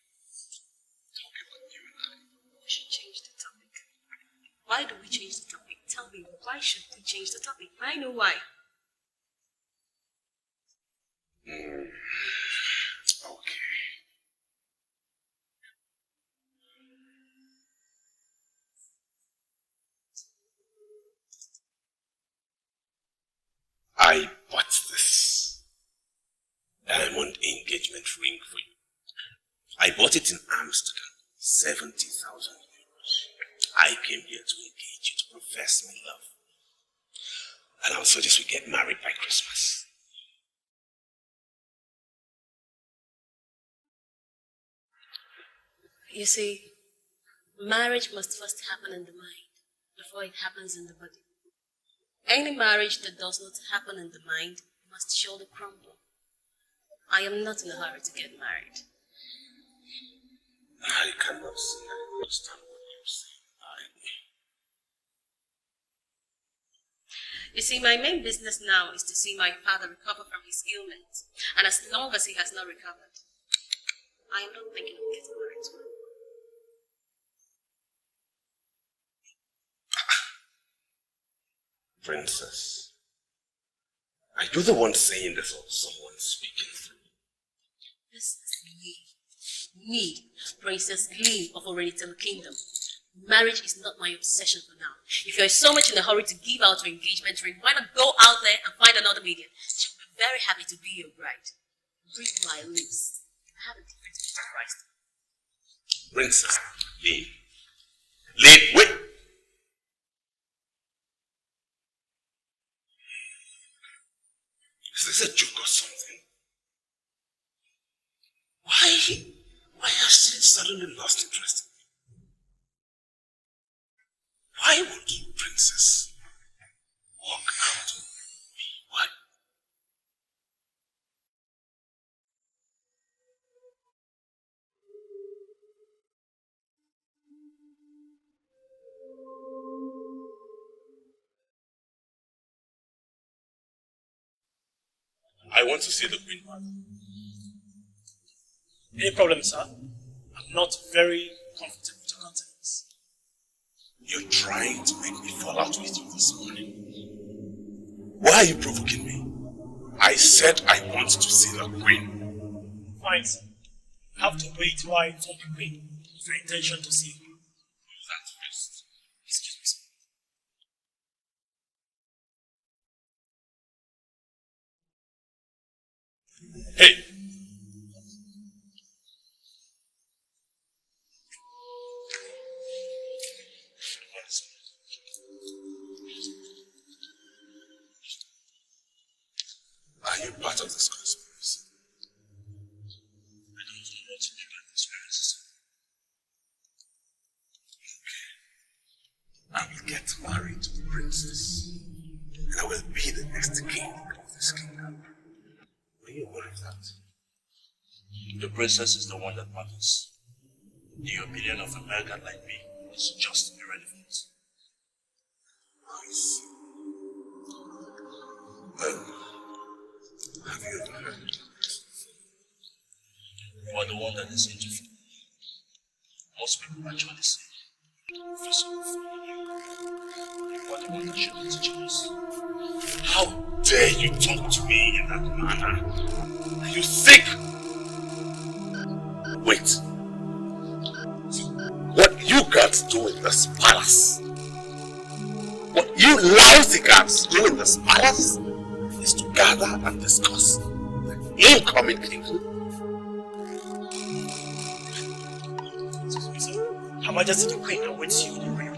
Talk about you and I. We should change the topic. Why do we change the topic? Tell me, why should we change the topic? I know why. Okay. I bought this diamond engagement ring for you. I bought it in Amsterdam, 70,000 euros. I came here to engage you, to profess my love. And I'll suggest we get married by Christmas. You see, marriage must first happen in the mind before it happens in the body. Any marriage that does not happen in the mind must surely crumble. I am not in a hurry to get married. I cannot say I understand what you're saying. You see, my main business now is to see my father recover from his ailment. And as long as he has not recovered, I am not thinking of getting married to him. Princess, are you the one saying this or someone speaking through? This is me. Me, Princess Lee of Oriental Kingdom. Marriage is not my obsession for now. If you're so much in a hurry to give out your engagement ring, why not go out there and find another medium? She'll be very happy to be your bride. Breathe my lips. I have a different vision of Christ. Princess, Lee. Lee, wait! Is this a joke or something? Why has she suddenly lost interest in me? Why would you, Princess, walk out on me? Why? I want to see the Queen Mother. Any problem, sir? I'm not very comfortable with your contents. You're trying to make me fall out with you this morning. Why are you provoking me? I said I want to see the Queen. Fine, sir. You have to wait while I inform the Queen of your intention to see her. That first. Excuse me, sir. Hey! Are you part of this conspiracy? I don't know what to do about conspiracy. Okay. I will get married to the princess. And I will be the next king of this kingdom. Are you aware of that? The princess is the one that matters. The opinion of a American like me is just irrelevant. I see. Well, have you ever heard of it? You are the one that is into food. Most people actually say, physical food. You are the one that should be teaching us. How dare you talk to me in that manner? Are you sick? Wait. What you guards do in this palace, what you lousy guards do in this palace, is to gather and discuss the incoming king. Her Majesty the Queen awaits you in the room.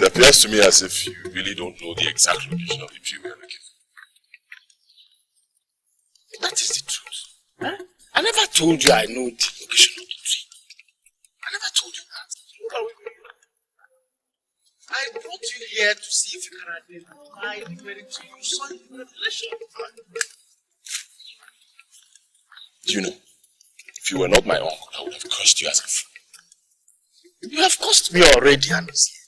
It appears to me as if you really don't know the exact location of the tree we are looking for. That is the truth. Huh? I never told you I know the location of the tree. I never told you that. Look at what I brought you here to see if you can identify the very tree you saw in the revelation. Do you know, if you were not my uncle, I would have cursed you as a fool. You have cursed me already, honestly.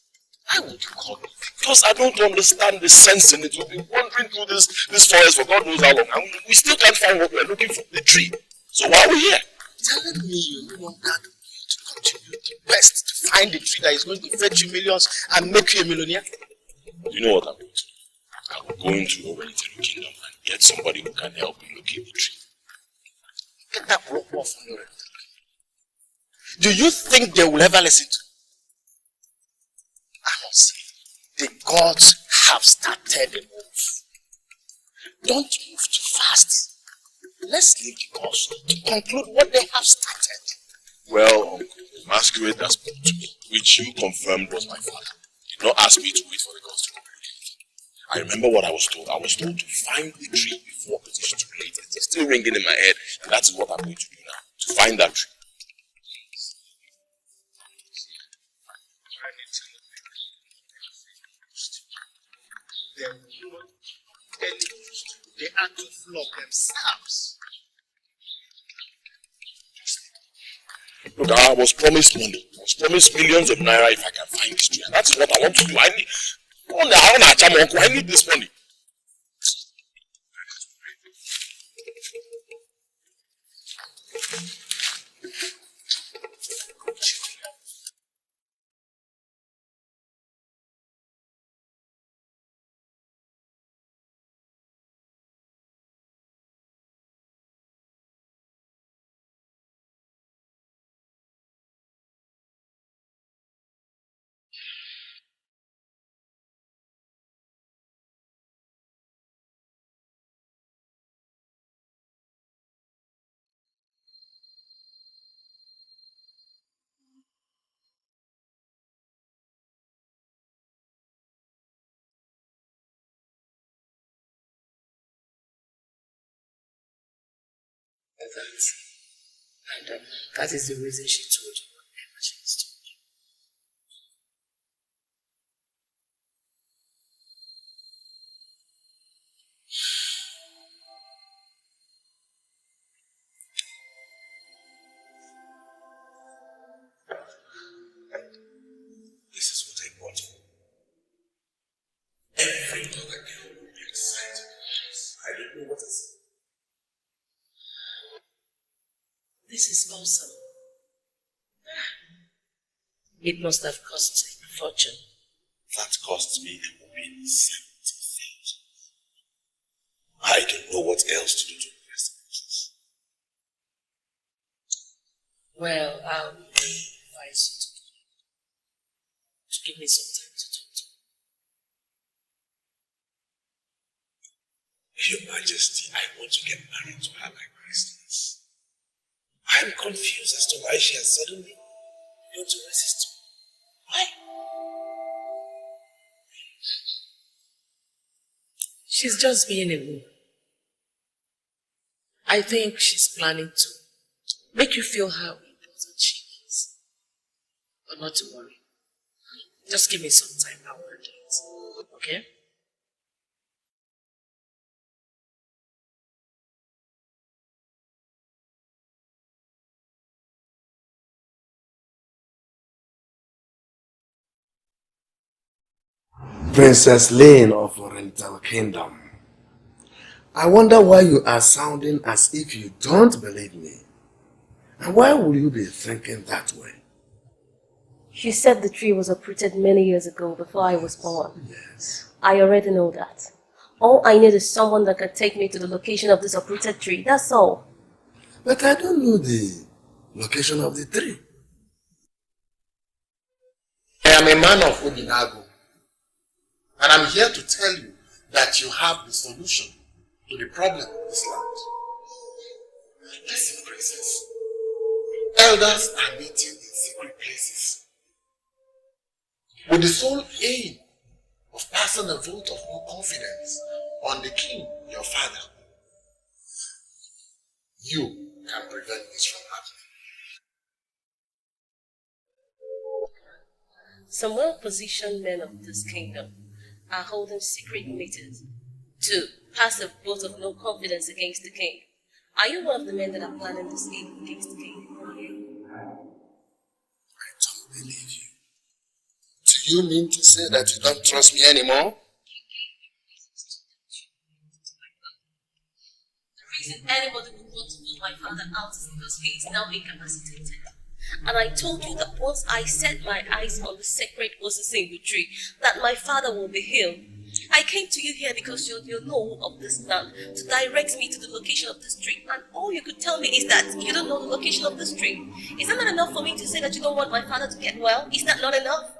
Why would you call me? Because I don't understand the sense in it. We've been wandering through this forest for God knows how long, and we still can't find what we're looking for, the tree. So why are we here? Telling me you want that to continue the best to find the tree that is going to fetch you millions and make you a millionaire? You know what I'm going to do? I will go into your Renitelu kingdom and get somebody who can help me locate the tree. Get that rope off from your Renitelu. Do you think they will ever listen to you? I must say, the gods have started a move. Don't move too fast. Let's leave the gods to conclude what they have started. Well, Uncle, the masquerade that spoke to me, which you confirmed was my father, did not ask me to wait for the gods to conclude anything. I remember what I was told. I was told to find the tree before it is too late. It's still ringing in my head, and that is what I'm going to do now, to find that tree. They are to flog themselves. Look, I was promised money. I was promised millions of naira if I can find this tree. And that is what I want to do. I need this money. That is the reason she told you whatever she has told you. This is what I brought you. Every other girl will be excited. I don't know what to say. This is awesome. It must have cost a fortune. That cost me a whopping 70,000. I don't know what else to do to impress the business. Well, I'll advise you to give me some time to talk to Your Majesty, I want to get married to her by Christmas. I'm confused as to why she has suddenly begun to resist me. Why? She's just being a woman. I think she's planning to make you feel how important she is. But not to worry. Just give me some time, I'll handle it. Okay? Princess Lane of Oriental Kingdom. I wonder why you are sounding as if you don't believe me. And why would you be thinking that way? She said the tree was uprooted many years ago before I was born. Yes. I already know that. All I need is someone that can take me to the location of this uprooted tree, that's all. But I don't know the location of the tree. I am a man of Odinago, and I'm here to tell you that you have the solution to the problem of this land. Listen, princess. Elders are meeting in secret places. with the sole aim of passing a vote of no confidence on the king, your father. You can prevent this from happening. Some well-positioned men of this kingdom are holding secret meetings to pass a vote of no confidence against the king. Are you one of the men that are planning this evil against the king? I don't believe you. Do you mean to say that you don't trust me anymore? The reason anybody would want to put my father out is because he is now incapacitated. And I told you that once I set my eyes on the sacred Osasingu tree, that my father will be healed. I came to you here because you know of this land to direct me to the location of this tree. And all you could tell me is that you don't know the location of this tree. Is that not enough for me to say that you don't want my father to get well? Is that not enough?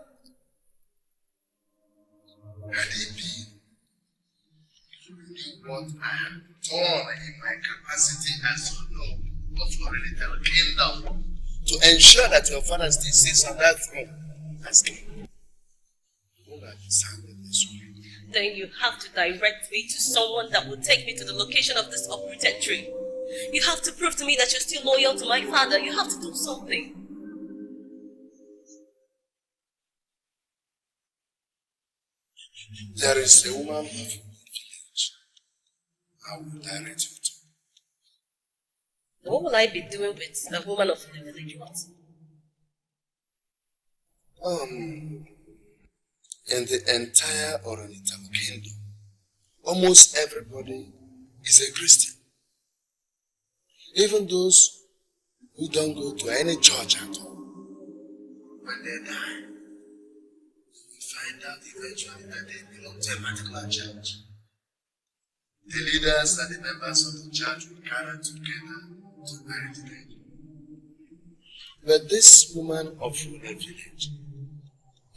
What I have done in my capacity as your Lord of your little kingdom to ensure that your father still sits on that throne as king. You know that it sounded this way. Then you have to direct me to someone that will take me to the location of this uprooted tree. You have to prove to me that you're still loyal to my father. You have to do something. There is a woman of the village. I will direct you to. What will I be doing with the woman of the village? What? In the entire Oriental kingdom, almost everybody is a Christian. Even those who don't go to any church at all. When they die, you find out eventually that they belong to a particular church. The leaders and the members of the church will gather together to bury the dead. But this woman of the village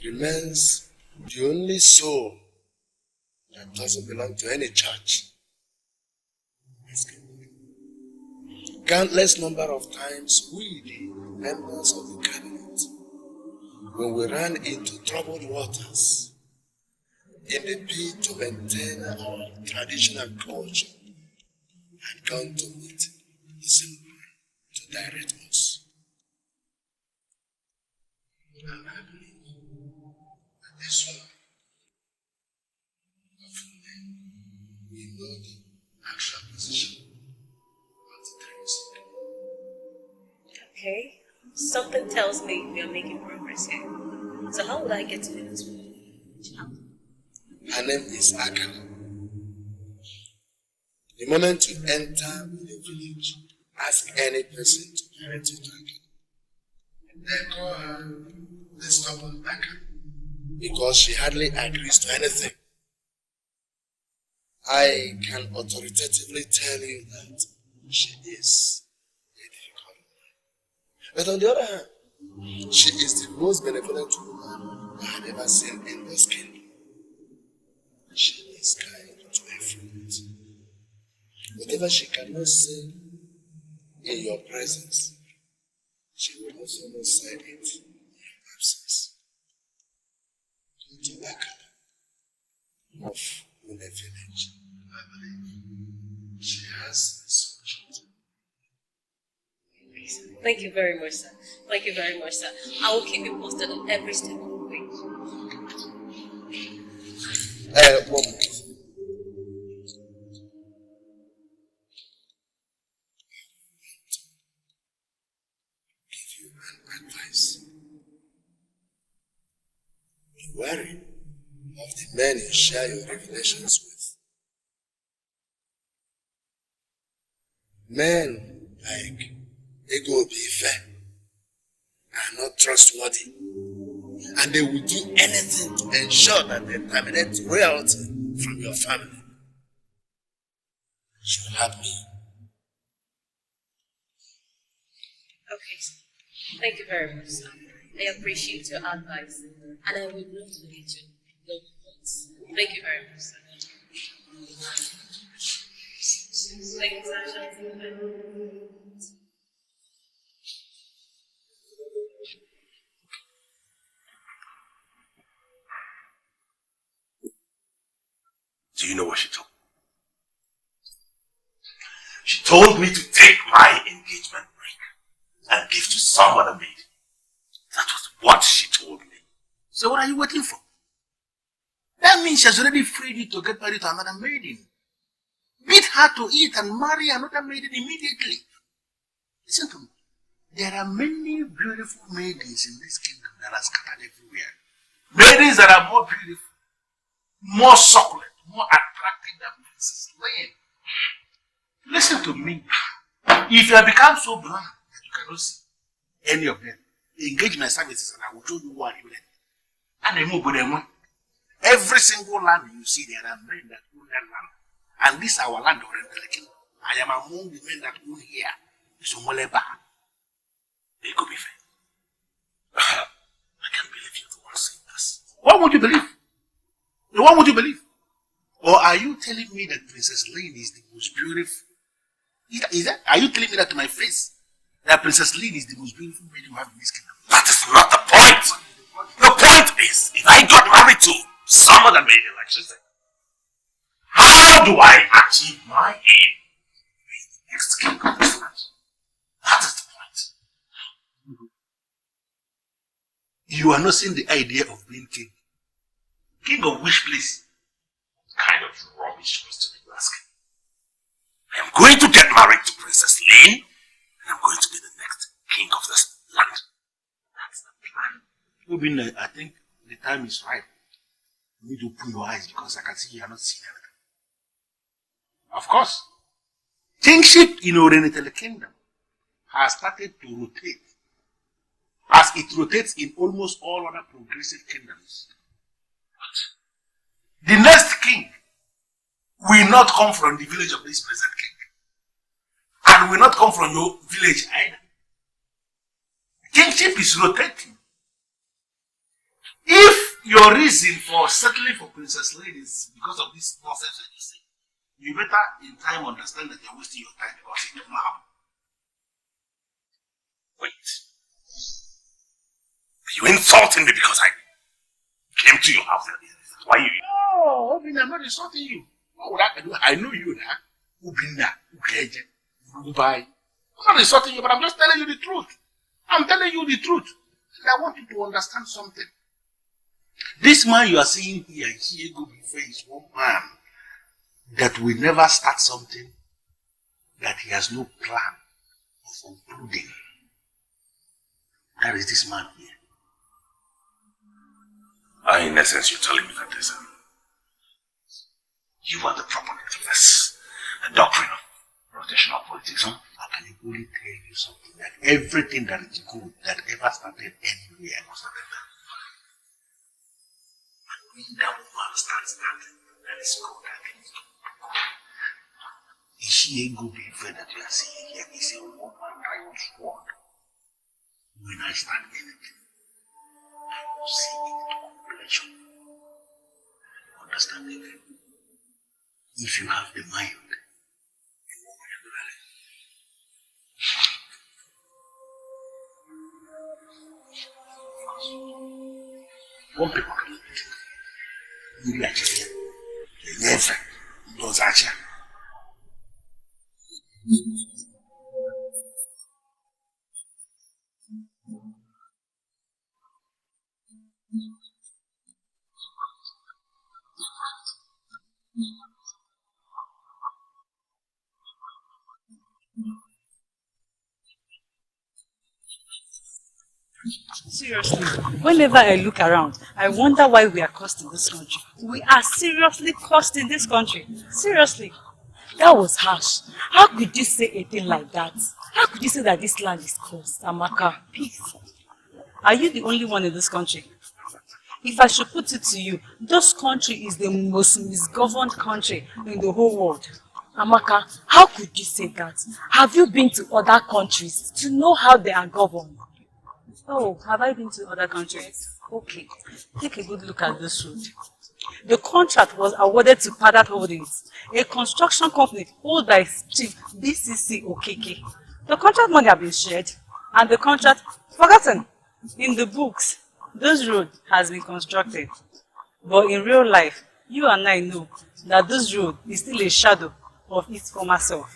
remains the only soul that doesn't belong to any church. Countless number of times we, the members of the cabinet, when we ran into troubled waters in the bid to maintain our traditional culture, had gone to meet the same man to direct us. And I believe that this one we know the actual position of the dreams. Okay. Something tells me we are making progress here. So how would I get to this woman? Her name is Akala. The moment you enter the village, ask any person to direct you to Akala. They call her the stubborn Akala because she hardly agrees to anything. I can authoritatively tell you that she is a difficult woman. But on the other hand, she is the most benevolent woman I had ever seen in this kingdom. She is kind to her friends. Whatever she cannot say in your presence, she will also not say it in your absence. Go to Akala of Une village. I believe she has a solution. Thank you very much, sir. Thank you very much, sir. I will keep you posted on every step of the way. One more. Give you an advice. Be wary of the men you share your revelations with. Men like Ego Bife are not trustworthy, and they will do anything to ensure that they terminate royalty from your family. You should help me. Okay, sir. Thank you very much, sir. I appreciate your advice, and I would love to get you no points. Thank you very much, sir. Thank you, sir. Do you know what she told me? She told me to take my engagement ring and give to some other maid. That was what she told me. So what are you waiting for? That means she has already freed you to get married to another maiden. Beat her to it and marry another maiden immediately. Listen to me. There are many beautiful maidens in this kingdom that are scattered everywhere. Maidens that are more beautiful, more succulent, more attractive than Princess Lane. Listen to me. If you have become so blind that you cannot see any of them, engage my services and I will show you what you need. And they move with them. Every single land you see, there are men that own that land. And this is our land of Kingdom. I am among the men that own here. So Moleba. They could be fair. I can't believe you the one saying this. What would you believe? What would you believe? Or are you telling me that Princess Lane is the most beautiful? Is that? Are you telling me that to my face? That Princess Lane is the most beautiful maiden you have in this kingdom? That is not the point. The point is, if I got married to some other maiden, like she said, how do I achieve my aim? Be the next king of this land. That is the point. You are not seeing the idea of being king. King of which place? What kind of rubbish question are you asking? I am going to get married to Princess Lane, and I'm going to be the next king of this land. That's the plan. Obinna, I think the time is right. You need to open your eyes because I can see you are not seeing anything. Of course, kingship in Oriental Kingdom has started to rotate as it rotates in almost all other progressive kingdoms. The next king will not come from the village of this present king and will not come from your village either. Kingship is rotating. If your reason for settling for Princess Lane is because of this nonsense that you say, you better in time understand that you're wasting your time because it will not happen. Wait. Are you insulting me because I came to your house? Why you? No, Obinna, I'm not insulting you. What would I do? I know you now. Obinna, Ukeje, Urubai. I'm not insulting you, but I'm just telling you the truth. I'm telling you the truth. And I want you to understand something. This man you are seeing here, Hiego Bife, is one man that will never start something that he has no plan of concluding. That is this man here. In essence, you're telling me that there's you are the proponent of this, the doctrine of rotational politics, huh? I can only tell you something, that everything that is good that ever started anywhere must have been done. And when that woman starts starting, that is good, that is good. She ain't good before that you are seeing here. Is a woman trying to sword. When I start anything, I will see it to completion. Understand it? If you have the mind, you won't regularly. One people can do it. You like it. You never. Those are you. Seriously, whenever I look around, I wonder why we are cursed in this country. We are seriously cursed in this country. Seriously. That was harsh. How could you say a thing like that? How could you say that this land is cursed? Amaka, peace. Are you the only one in this country? If I should put it to you, this country is the most misgoverned country in the whole world. Amaka, how could you say that? Have you been to other countries to know how they are governed? Oh, have I been to other countries? Okay, take a good look at this road. The contract was awarded to Padat Holdings, a construction company owned by Chief BCC Okeke. The contract money has been shared and the contract forgotten. In the books, this road has been constructed. But in real life, you and I know that this road is still a shadow of its former self.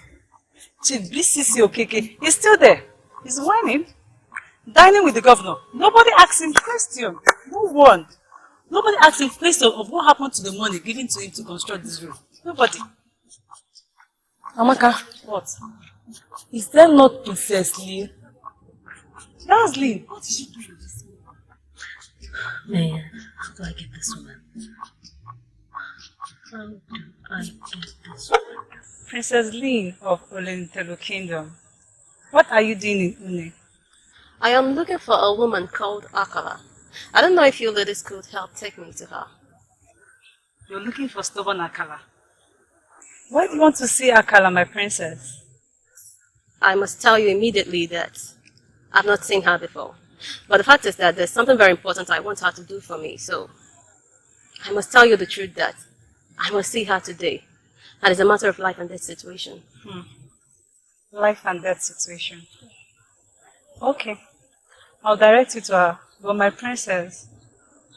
Chief BCC Okeke is still there. He's whining, dining with the governor. Nobody asks him question. No one. Nobody asks him question of what happened to the money given to him to construct this road. Nobody. Amaka, What? is there not Princess Lee? That's Lee. What is she doing? Man, how do I get this woman? How do I get this woman? Princess Lee of Olentelo Kingdom. What are you doing in Une? I am looking for a woman called Akala. I don't know if you ladies could help take me to her. You're looking for stubborn Akala. Why do you want to see Akala, my princess? I must tell you immediately that I've not seen her before. But the fact is that there's something very important I want her to do for me, so I must tell you the truth that I must see her today. And it's a matter of life and death situation. Life and death situation. Okay. I'll direct you to her. But my princess,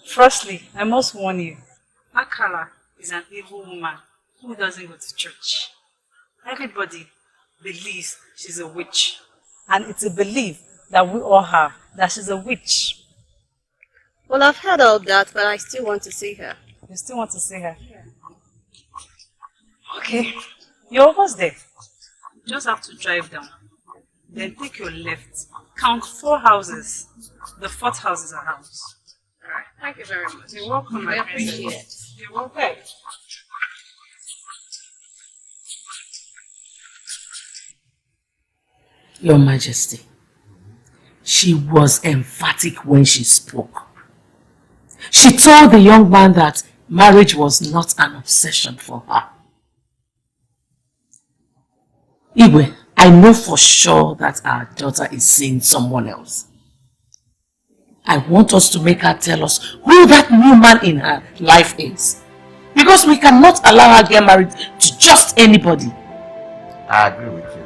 firstly, I must warn you. Akala is an evil woman who doesn't go to church. Everybody believes she's a witch. And it's a belief that we all have, that she's a witch. Well, I've heard all that, but I still want to see her. You still want to see her? Okay. You're almost there. You just have to drive down. Then take your left. Count 4 houses. The 4th house is a house. Alright, thank you very much. You're welcome, my I princess. appreciate it. You're welcome. Your Majesty, she was emphatic when she spoke. She told the young man that marriage was not an obsession for her. Igwe, I know for sure that our daughter is seeing someone else. I want us to make her tell us who that new man in her life is. Because we cannot allow her to get married to just anybody. I agree with you.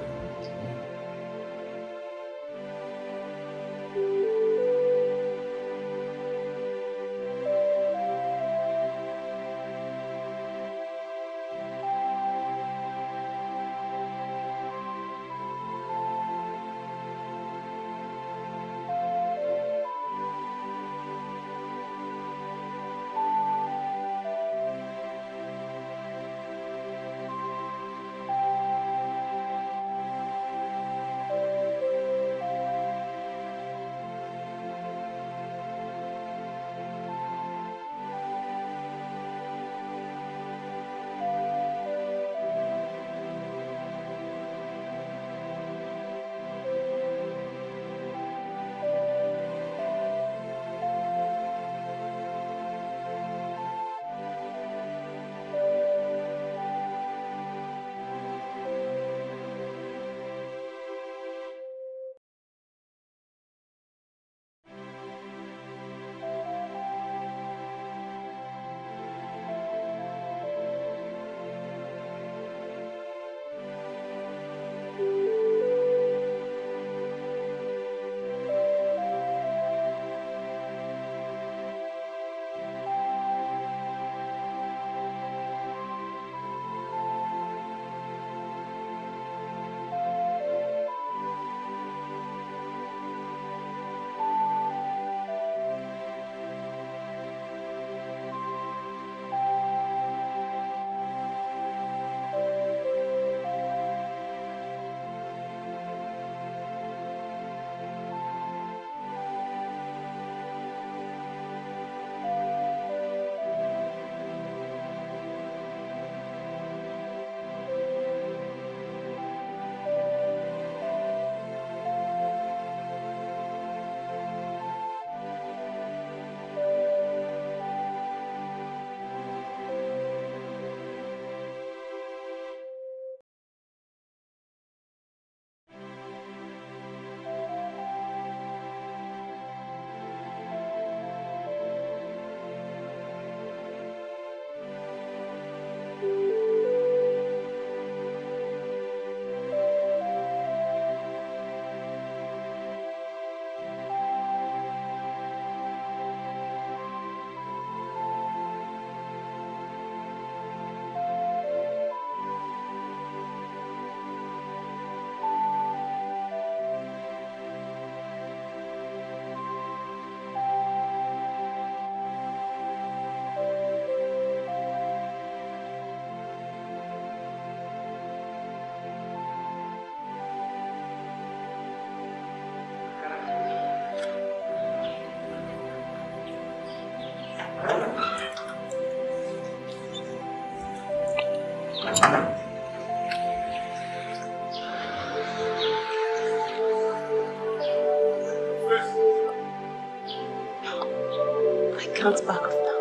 I can't back off now.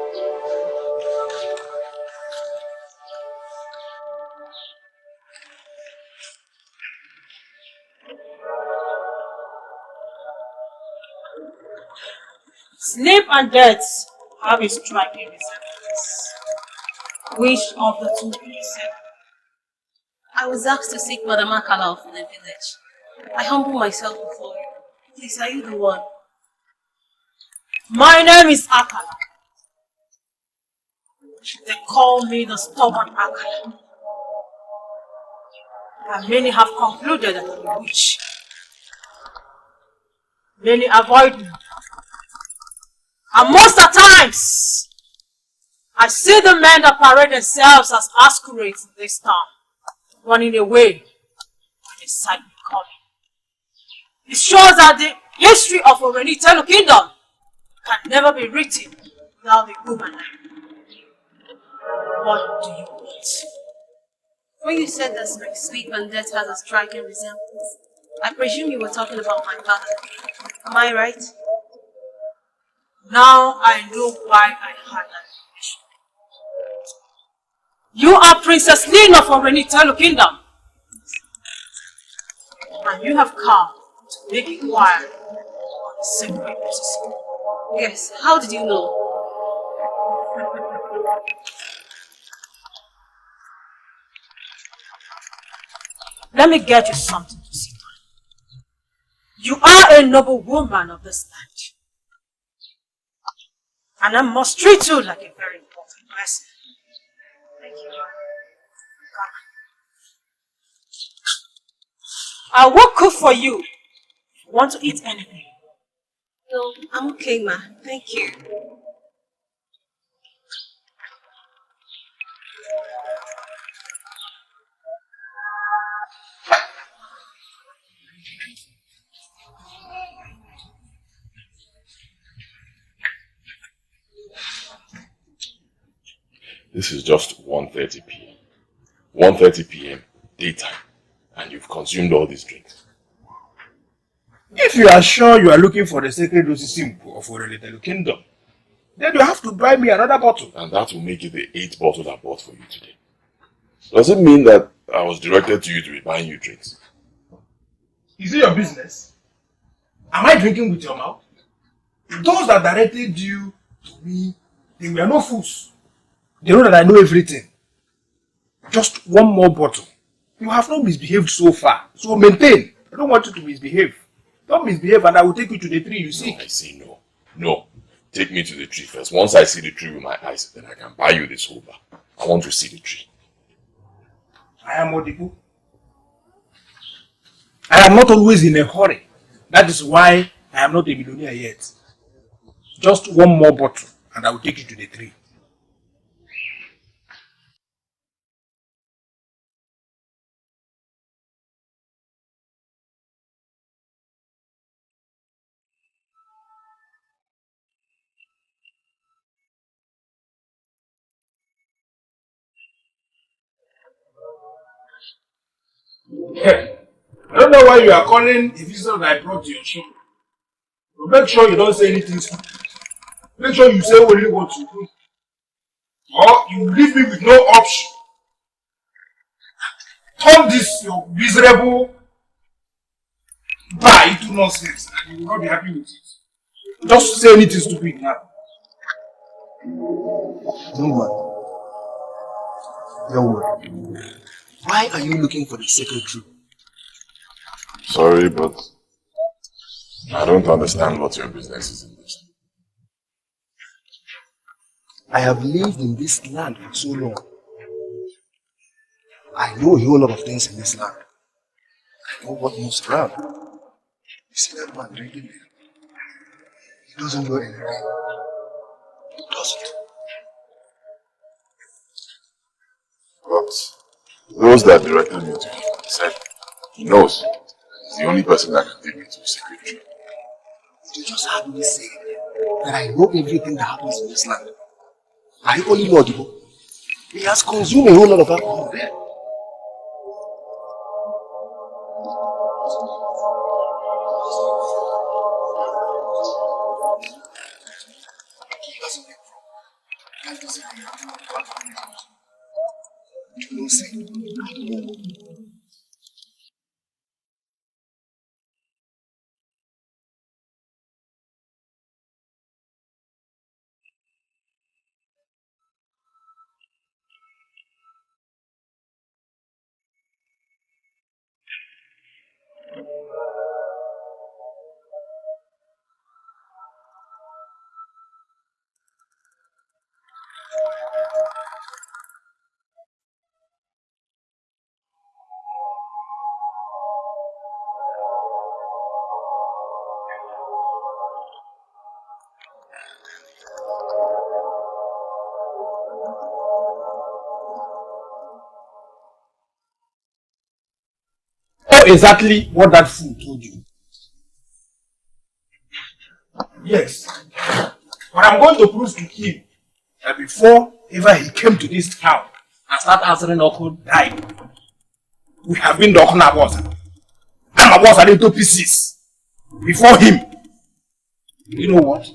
Sleep and death have a striking resemblance. Which of the two will you say? I was asked to seek Madam Akala from the village. I humble myself before you. Please, are you the one? My name is Akala. They call me the stubborn Akala. And many have concluded that I'm a witch. Many avoid me. And most of the times, I see the men that parade themselves as masquerades this time, running away when they sight me coming. It shows that the history of Orenitelu Kingdom can never be written without the human life. What do you want? When you said that sleep and death has a striking resemblance, I presume you were talking about my father. Am I right? Now I know why I had that information. You are Princess Lina of Orenitelu Kingdom. And you have come to make inquiry on the sacred position. Yes, how did you know? Let me get you something to sit on. You are a noble woman of this land. And I must treat you like a very important person. Thank you. I will cook for you if you want to eat anything. No, I'm okay, ma. Thank you. This is just 1:30 p.m. 1:30 p.m. daytime, and you've consumed all these drinks. If you are sure you are looking for the sacred Osisimpo of Orenitelu Kingdom, then you have to buy me another bottle. And that will make it the 8th bottle I bought for you today. Does it mean that I was directed to you to be buying you drinks? Is it your business? Am I drinking with your mouth? Those that directed you to me, they were no fools. They know that I know everything. Just one more bottle. You have not misbehaved so far. So maintain. I don't want you to misbehave. Don't misbehave and I will take you to the tree you seek. No, I say no. No. Take me to the tree first. Once I see the tree with my eyes, then I can buy you this whole bar. I want to see the tree. I am Odibu. I am not always in a hurry. That is why I am not a millionaire yet. Just one more bottle and I will take you to the tree. Hey, I don't know why you are calling a visitor that I brought to your shop. So make sure you don't say anything stupid. Make sure you say only what you do. Or you leave me with no option. Turn this your miserable bar into nonsense and you will not be happy with it. Just say anything stupid now. Don't worry. Don't worry. Why are you looking for the sacred tree? Sorry, but I don't understand what your business is in this. I have lived in this land for so long. I know a whole lot of things in this land. I know what moves around. You see that man drinking there? He doesn't know anything. He doesn't. But those that directed me to him said he knows. He's the only person that can take me to a secret tree. You just heard me say that I know everything that happens in this land. Are you only knowledgeable? He has consumed a whole lot of alcohol there. Give us doesn't make problem. That doesn't mean I'm not confident. You know, see, Know exactly what that fool told you. Yes. But I'm going to prove to him that before ever he came to this town and started answering Oko died, we have been talking about him. I'm about into pieces before him. You know what?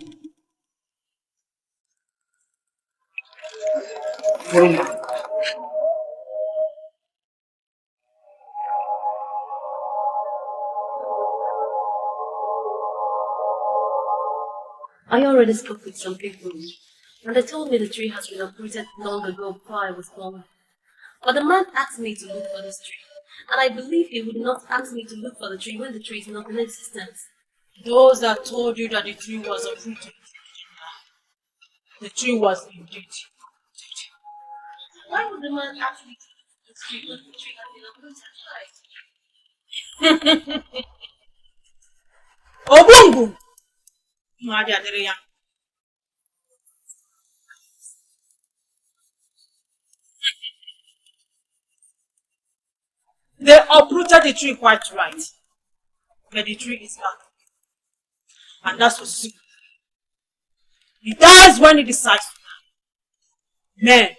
Follow me. I already spoke with some people, and they told me the tree has been uprooted long ago before I was born. But the man asked me to look for this tree, and I believe he would not ask me to look for the tree when the tree is not in existence. Those that told you that the tree was uprooted, the tree was indeed. Why would the man ask me to look for this tree when the tree has been uprooted? Right? Obungu! Madia. They uprooted the tree quite right. But the tree is back. And that's for sure. He dies when he decides to die. Men.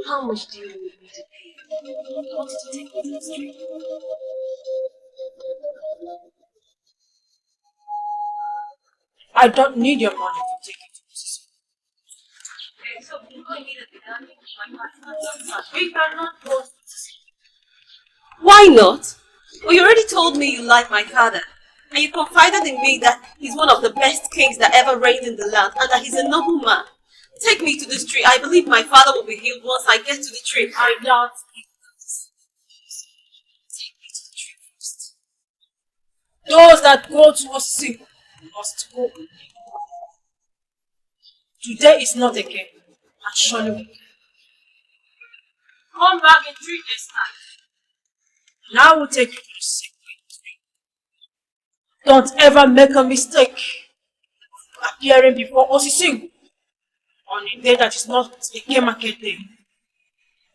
How much do you need me to pay? What did you take me to this tree? I don't need your money to take it to this. So you immediately we cannot go to this. Why not? Well, you already told me you like my father. And you confided in me that he's one of the best kings that ever reigned in the land and that he's a noble man. Take me to this tree. I believe my father will be healed once I get to the tree. I doubt it. Take me to the tree first. Those that go to us sick must go. Today is not again. And surely we can. Come back in 3 days' time. And I will take you to the sick tree. Don't ever make a mistake of appearing before Osising on a day that is not a game market day.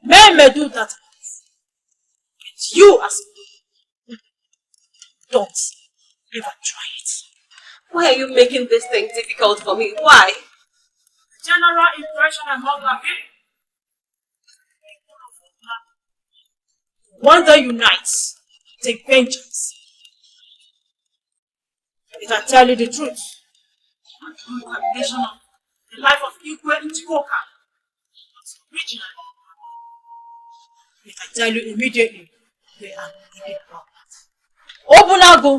Men may do that. But you as a don't ever try it. Why are you making this thing difficult for me? Why? The general impression among our men. One day unites, take vengeance. If I tell you the truth, and through calculation of the life of Igwe Ntikoka, originally, if I tell you immediately, they are wicked about that. Obunago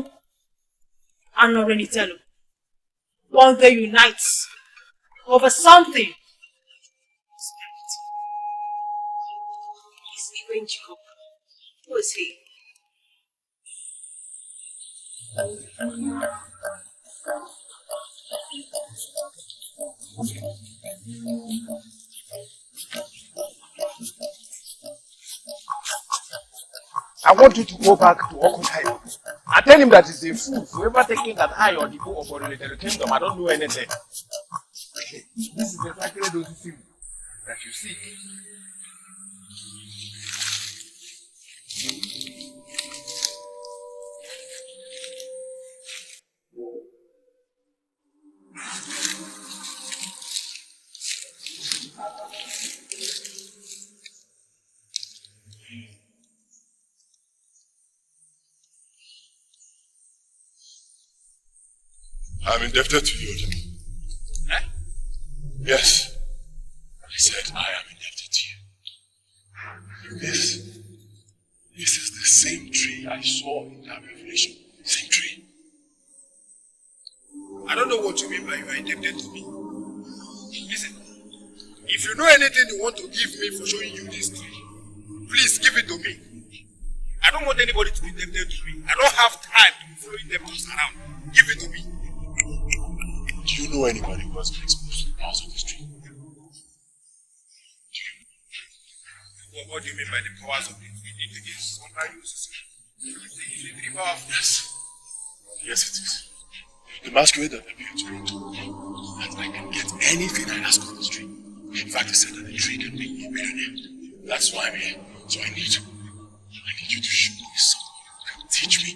and Norenitelo, one day unites over something. He's Igwe Ntikoka. Who is he? I want you to go back to Okutai. I tell him that he's a fool. Whoever taking that eye on the go of the kingdom, I don't know anything. This is the sacred thing that you see. I'm indebted to you, Odin. Eh? Yes. I said I am indebted to you. This is the same tree I saw in that revelation. Same tree. I don't know what you mean by you are indebted to me. Listen, if you know anything you want to give me for showing you this tree, please give it to me. I don't want anybody to be indebted to me. I don't have time to be following them around. Give it to me. Do you know anybody who has been exposed to the powers of this tree? What do you mean by the powers of the tree? It's under use. It's the tree powerful. Yes, it is. The masquerade that appeared to me told me that I can get anything I ask on this tree. In fact, he said that the tree can make me a millionaire. That's why I'm here. So I need you to show me someone who can teach me,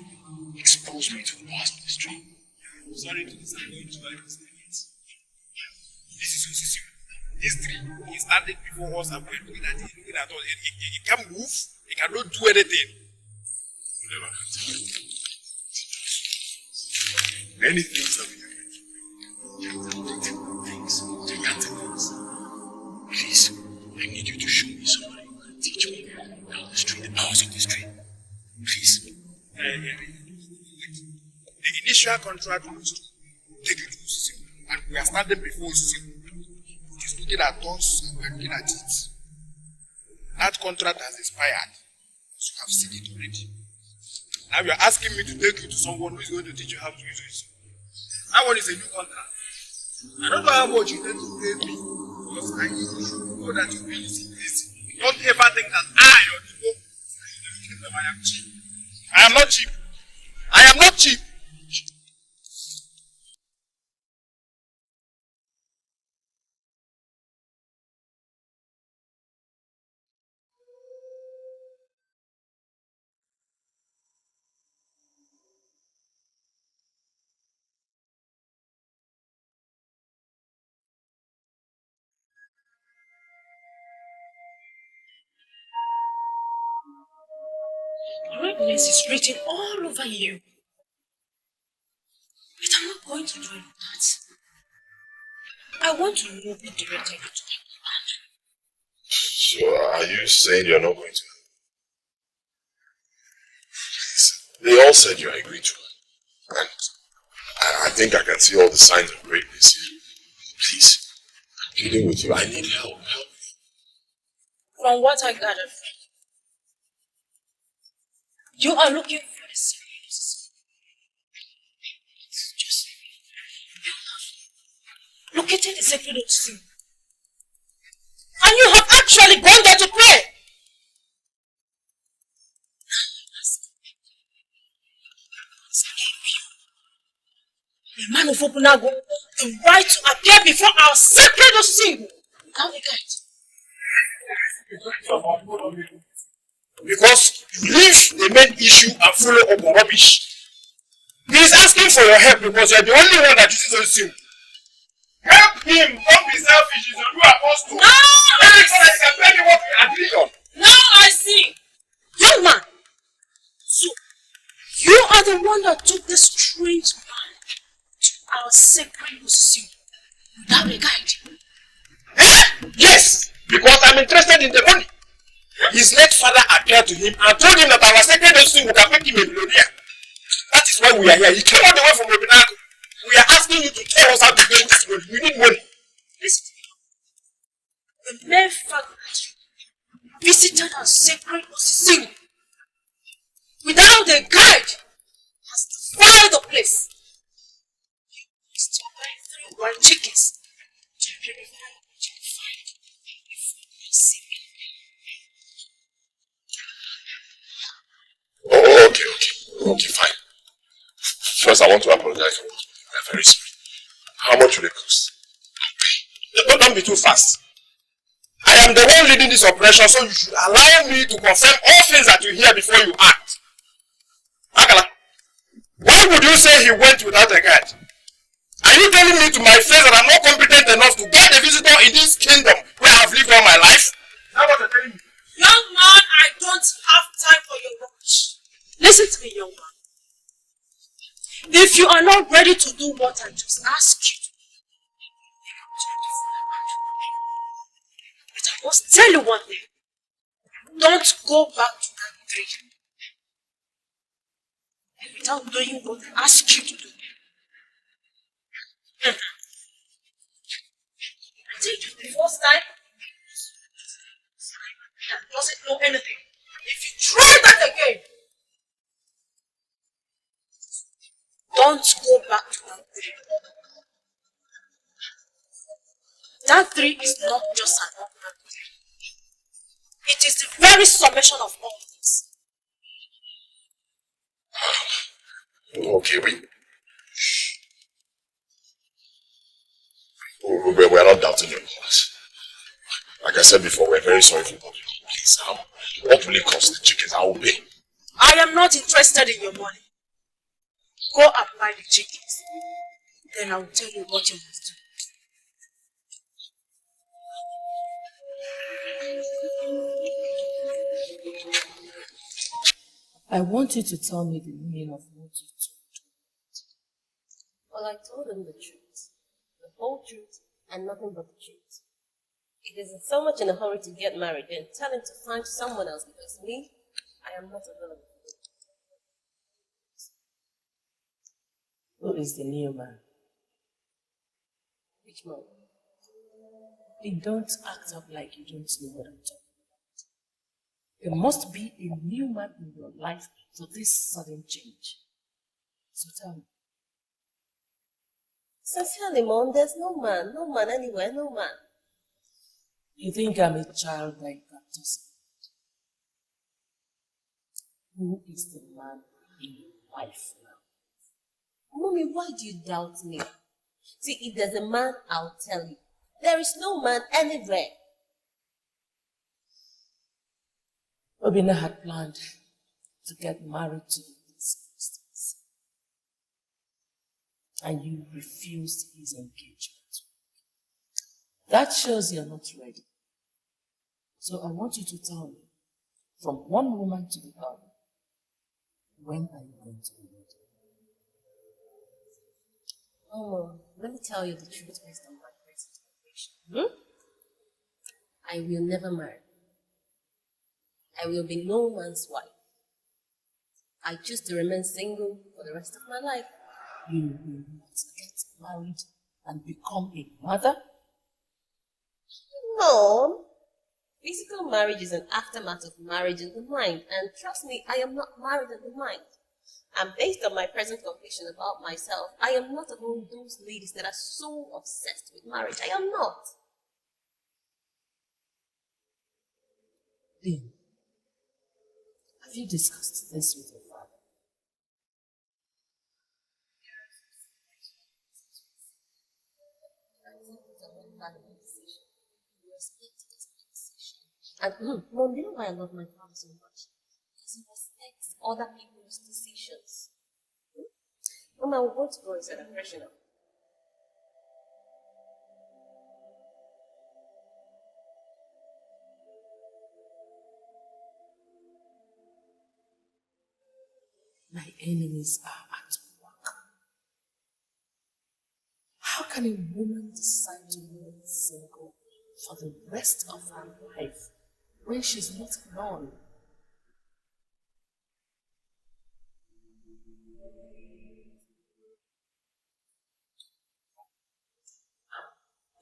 expose me to the powers of this tree. I'm sorry to disappoint you at this minute. This is Osisi. This tree is standing before us and we're looking at it, looking at us. It can't move, it cannot do anything. Never can tell. Many things that we do. Gigantic things. Please, I need you to show me somebody who can teach me about this tree, the powers of this tree. Please. The initial contract was to take it to Osisi, and we are standing before Osisi. It is looking at us and we are looking at it. That contract has expired. So you have seen it already. Now you are asking me to take you to someone who is going to teach you how to use it. That one is a new contract. I don't know how much you need to pay me, because I know that you will use it easy. Don't ever think that I or the book I am cheap. I am not cheap. I am not cheap. Redness is written all over you. But I'm not going to do that. I want to move it directly to my command. So are you saying you're not going to? They all said you agreed to it. And I think I can see all the signs of greatness here. Please, I'm pleading with you. I need help. Help me. From what I gathered, you are looking for the serious. It's just located the sacred of sin. And you have actually gone there to pray. The man of Opunago, the right to appear before our sacred of sin without a guide. Because you leave the main issue and follow up on rubbish. He is asking for your help because you are the only one that uses him. Help him! Don't be selfish. He's a new apostle. No! Maybe so that he can pay me what we agreed on. Now I see. Young man. So, you are the one that took this strange man to our sacred position without a guide. Yes! Because I'm interested in the money. His late father appeared to him and told him that our second destiny would have made him a millionaire. That is why we are here. He came all the way from Obinago. We are asking you to tell us how to get this money. We need money. Listen. The mere fact that you visited our sacred position without a guide has defiled the place. You must buy 3 wild chickens to purify what you find before you see me. Oh, okay, fine. First, I want to apologize for this. I'm very sorry. How much will it cost? Don't be too fast. I am the one leading this operation, so you should allow me to confirm all things that you hear before you act. Akala, why would you say he went without a guide? Are you telling me to my face that I'm not competent enough to guide a visitor in this kingdom where I have lived all my life? That's what you're telling me. Young man, I don't have time for your rubbish. Listen to me, young man. If you are not ready to do what I just asked you to do, but I must tell you one thing. Don't go back to that tree without doing what I asked you to do. I told you the first time that doesn't know anything. If you try that again, don't go back to that tree. That tree is not just an ordinary tree. It is the very summation of all things. Okay, we're not doubting your words. Like I said before, we're very sorry for what you did. Please, what will it cost the chickens? I will pay. I am not interested in your money. Go and buy the chickens. Then I will tell you what you must do. I want you to tell me the meaning of what you told. Well, I told him the truth. The whole truth and nothing but the truth. He isn't so much in a hurry to get married, then tell him to find someone else because me, I am not available. Who is the new man? Which man? Hey, don't act up like you don't know what I'm talking about. There must be a new man in your life for this sudden change. So tell me. Sincerely, Mom, there's no man anywhere, no man. You think I'm a child like that, who is the man in your life now? Mommy, why do you doubt me? See, if there's a man, I'll tell you. There is no man anywhere. Obina had planned to get married to you this Christmas. And you refused his engagement. That shows you're not ready. So I want you to tell me, from one woman to the other, when are you going to be ready? Oh, let me tell you the truth based on my present situation. I will never marry. I will be no man's wife. I choose to remain single for the rest of my life. You will not get married and become a mother? No. Physical marriage is an aftermath of marriage in the mind. And trust me, I am not married in the mind. And based on my present conviction about myself, I am not among those ladies that are so obsessed with marriage. I am not. Then, have you discussed this with your father? And Mom, you know why I love my father so much? Because he respects other people's decisions. Mom, I will go to go instead of freshen up. My enemies are at work. How can a woman decide to remain single for the rest of her life when she's not alone?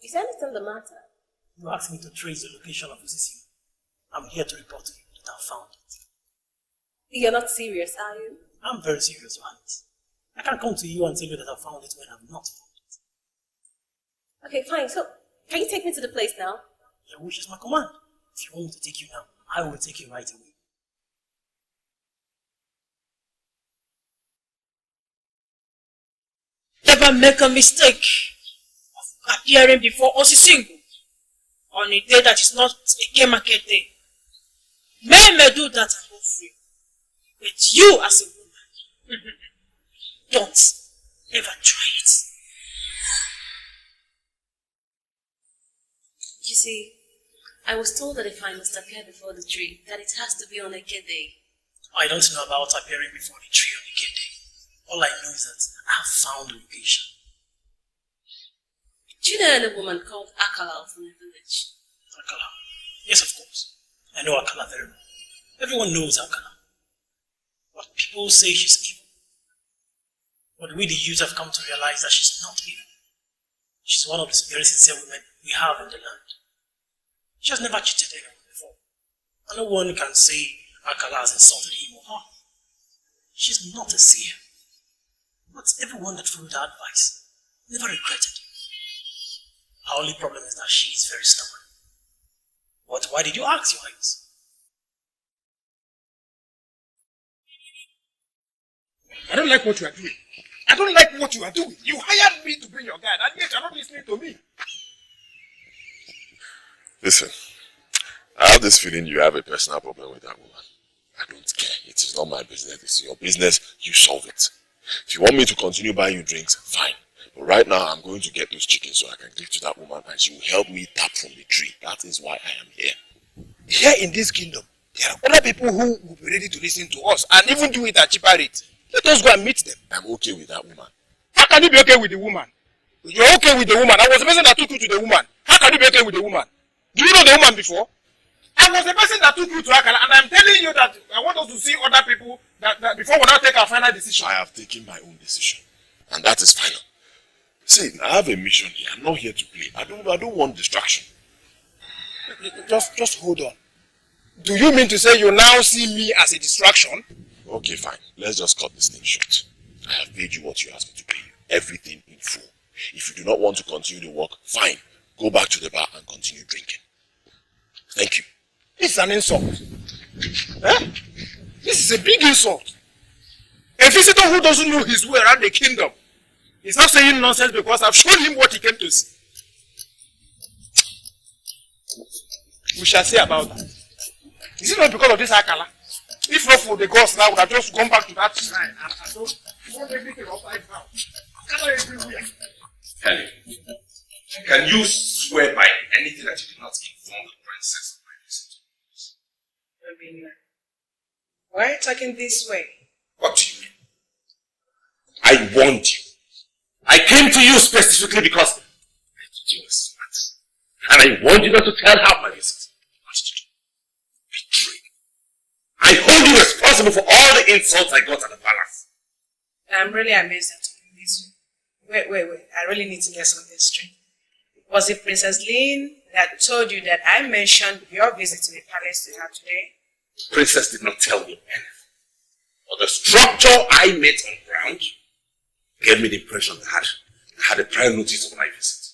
Is anything the matter? You asked me to trace the location of Accusations. I'm here to report to you that I found it. You're not serious, are you? I'm very serious, Johannes. I can't come to you and tell you that I found it when I've not found it. Okay, fine. So, can you take me to the place now? Your wish is my command. If you want me to take you now, I will take you right away. Never make a mistake of appearing before Osisingu on a day that is not a gay market day. Men may do that and go free. But you as a woman, don't ever try it. You see, I was told that if I must appear before the tree, that it has to be on a gay day. I don't know about appearing before the tree on a gay day. All I know is that I have found the location. Do you know any woman called Akala from the village? Akala? Yes, of course. I know Akala very well. Everyone knows Akala. But people say she's evil. But we the youth have come to realize that she's not evil. She's one of the very sincere women we have in the land. She has never cheated anyone before. And no one can say Akala has insulted him or her. She's not a seer. But everyone that followed her advice never regretted. Our only problem is that she is very stubborn. But why did you ask, Your Highness? I don't like what you are doing. I don't like what you are doing. You hired me to bring your guy, and yet you're not listening to me. Listen, I have this feeling you have a personal problem with that woman. I don't care. It is not my business. It's your business. You solve it. If you want me to continue buying you drinks, fine. But right now, I'm going to get those chickens so I can give to that woman and she will help me tap from the tree. That is why I am here. Here in this kingdom, there are other people who will be ready to listen to us and even do it at cheaper rates. Let us go and meet them. I'm okay with that woman. How can you be okay with the woman? You're okay with the woman. I was the person that took you to the woman. How can you be okay with the woman? Do you know the woman before? I was the person that took you to Akala, and I'm telling you that I want us to see other people that before we now take our final decision. I have taken my own decision, and that is final. See, I have a mission here. I'm not here to play. I don't want distraction. Just hold on. Do you mean to say you now see me as a distraction? Okay, fine. Let's just cut this thing short. I have paid you what you asked me to pay you. Everything in full. If you do not want to continue the work, fine. Go back to the bar and continue drinking. Thank you. It's an insult. Eh? This is a big insult. A visitor who doesn't know his way around the kingdom is not saying nonsense because I've shown him what he came to see. We shall see about that. Is it not because of this Akala? If not for the gods now, I would have just gone back to that shrine and I don't want everything upside down. Akala everywhere. Kelly, can you swear by anything that you did not inform the princess of my visit? I mean, why are you talking this way? What do you mean? I warned you. I came to you specifically because I thought you were smart. And I warned you not to tell her of my visit. What did you do? Betray me. I hold you responsible for all the insults I got at the palace. I'm really amazed at talking this way. Wait. I really need to get something straight. Was it Princess Lynn that told you that I mentioned your visit to the palace to her today? The princess did not tell me anything. But the structure I met on ground gave me the impression that I had a prior notice of my visit.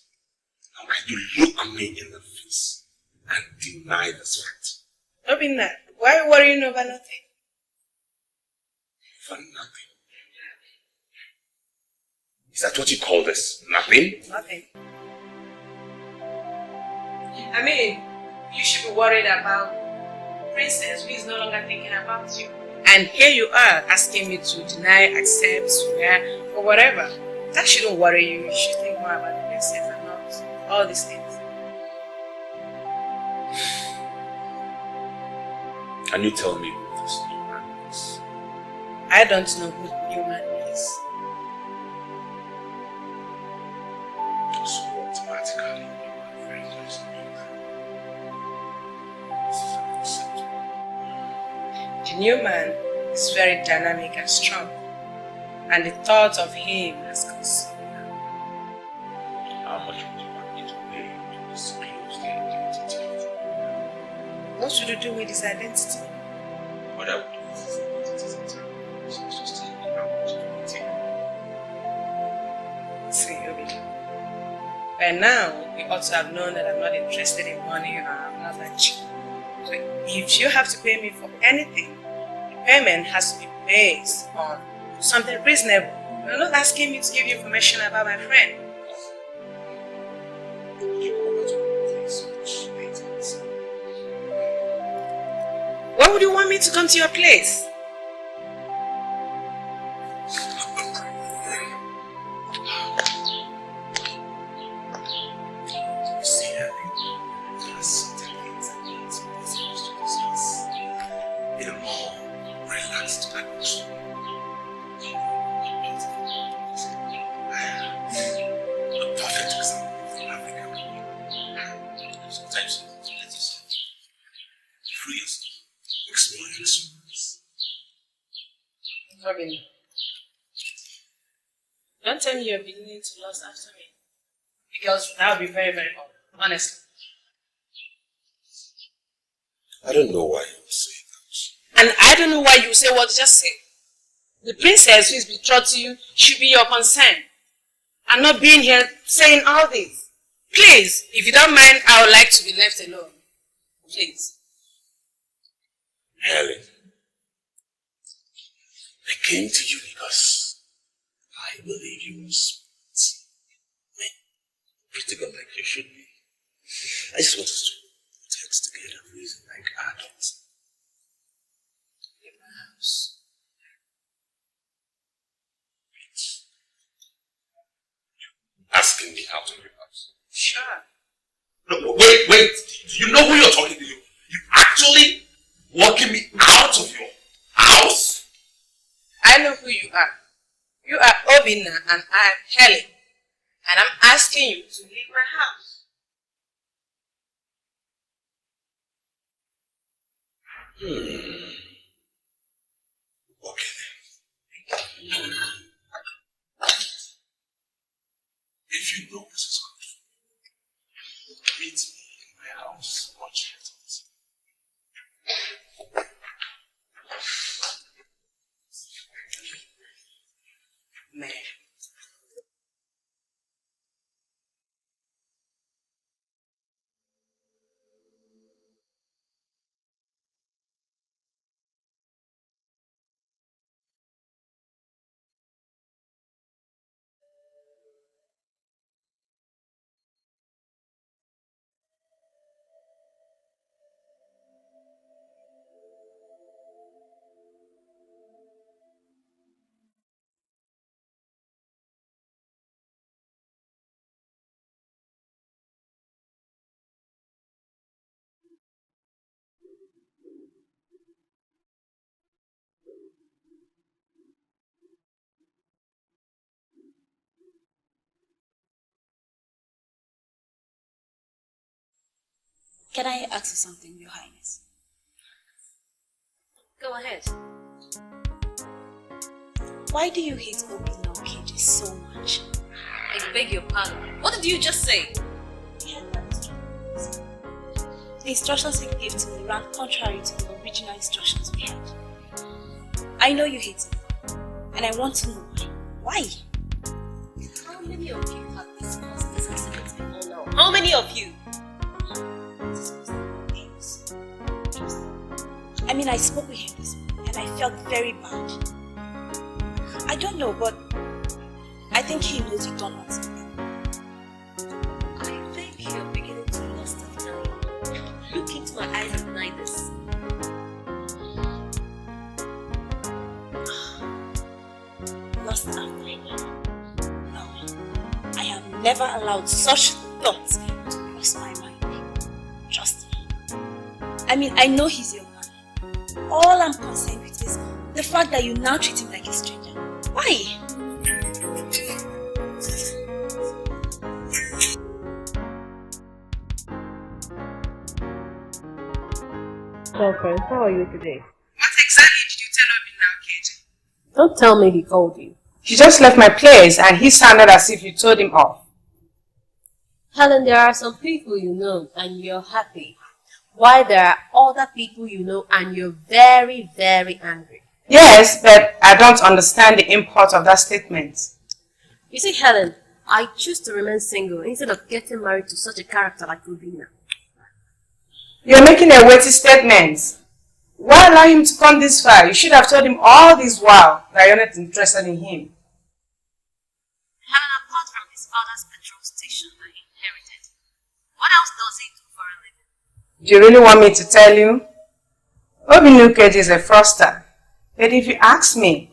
How can you look me in the face and deny this fact? Obinna, why are you worrying over nothing? For nothing. Is that what you call this? Nothing? Nothing. I mean, you should be worried about Princess who is no longer thinking about you. And here you are asking me to deny, accept, swear, or whatever. That shouldn't worry you. You should think more about the Princess and not all these things. Can you tell me who this new man is? I don't know who the new man is. So automatically you are afraid there is a new man. This is unacceptable. The new man is very dynamic and strong, and the thought of him has consumed her. How much would you want me to pay to disclose the identity of the new man? What should you do with his identity? What I would do with his identity is entirely just tell me how much it would take. See, Obi. By now, you ought to have known that I'm not interested in money or I'm not that cheap. So if you have to pay me for anything, the payment has to be based on something reasonable. You're not asking me to give you information about my friend. Why would you want me to come to your place? Robin, don't tell me you're beginning to lust after me. Because that would be very, very odd, honestly. I don't know why you say that. And I don't know why you say what you just said. The princess who is betrothed to you should be your concern. And not being here saying all this. Please, if you don't mind, I would like to be left alone. Please. Helen, I came to you because I believe you were smart. Pretty good like you should be. I just wanted to text together and reason like adults. In my house. Asking me out of your house. Sure. No, wait. Do you know who you're talking to? You actually walking me out of your house? I know who you are. You are Obina and I am Helen. And I'm asking you to leave my house. Okay then. If you know this is good for you, meet me in my house. Watch it. Man. Can I ask you something, Your Highness? Go ahead. Why do you hate Obina Okeji so much? I beg your pardon. What did you just say? The instructions he gave to me ran contrary to the original instructions we had. I know you hate him, and I want to know why. How many of you have discussed this incident before now? How many of you? I mean, I spoke with him this morning, and I felt very bad. I don't know, but I think he knows you don't want something. I think you're beginning to lust after me. Look into my eyes and deny this. Lust after me? No. I have never allowed such thoughts to cross my mind. Trust me. I mean, I know he's your man. All I'm concerned with is the fact that you now treat him like a stranger. Why? Well, friends, how are you today? What exactly did you tell Obina Okeji? Don't tell me he called you. He just left my place and he sounded as if you told him off. Helen, there are some people you know and you're happy. While there are other people you know and you're very, very angry. Yes, but I don't understand the import of that statement. You see, Helen, I choose to remain single instead of getting married to such a character like Rubina. You're making a weighty statement. Why allow him to come this far? You should have told him all this while that you're not interested in him. Helen, apart from his father's petrol station I inherited, what else does he do for a living? Do you really want me to tell you? Obina Okeji is a fraudster. But if you ask me,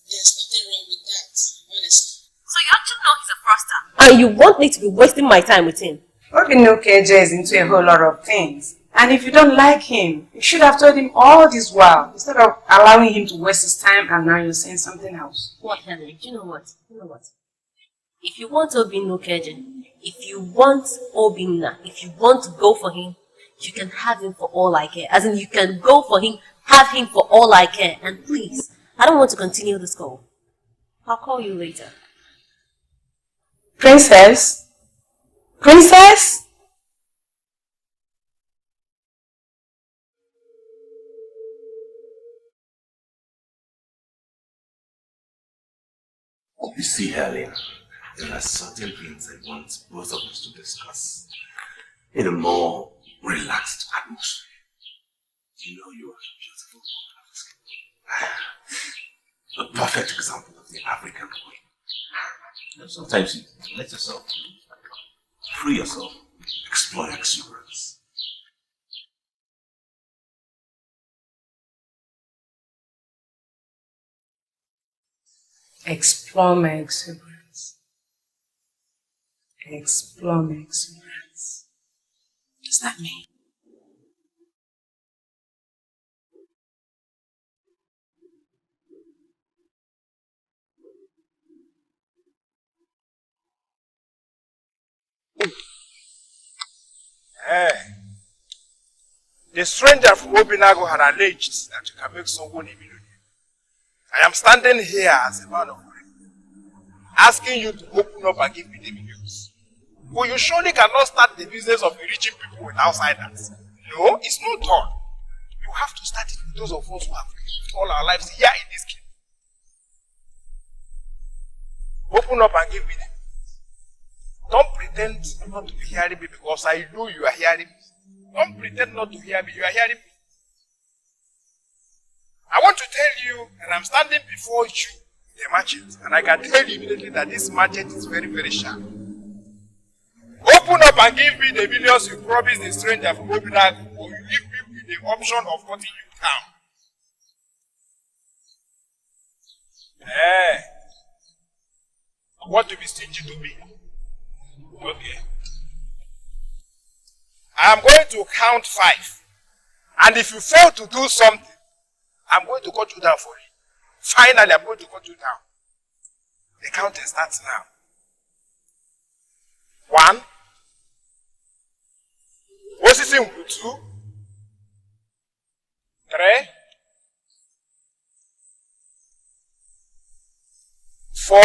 there's nothing wrong with that, honestly. So you actually know he's a fraudster? And you want me to be wasting my time with him? Obina Okeji is into a whole lot of things. And if you don't like him, you should have told him all this while, instead of allowing him to waste his time and now you're saying something else. What, Helen? Do you know what? If you want Obina Okeji, if you want Obina, if you want to go for him, you can have him for all I care. As in, you can go for him, have him for all I care. And please, I don't want to continue this call. I'll call you later. Princess? Princess? You see, Helen, there are certain things I want both of us to discuss in a more relaxed atmosphere. You know you are beautiful. A perfect example of the African queen. Sometimes you let yourself free yourself, explore your exuberance. Explore my exuberance. Explore my exuberance. What does that mean? The stranger from Obinago had alleged that you can make someone a millionaire. I am standing here as a man of faith, asking you to open up and give me the millions. But you surely cannot start the business of enriching people with outsiders. No, it's not done. You have to start it with those of us who have lived all our lives here in this kingdom. Open up and give me them. Don't pretend not to be hearing me because I know you are hearing me. Don't pretend not to hear me. You are hearing me. I want to tell you that I'm standing before you, the merchant, and I can tell you immediately that this merchant is very, very sharp. Open up and give me the millions you promised the stranger from Obinago, or you leave me with the option of cutting you down. Want to be stingy to me? Okay. I'm going to count 5. And if you fail to do something, I'm going to cut you down for it. Finally, I'm going to cut you down. The counting starts now. 1. What's it in? 2. 3. 4.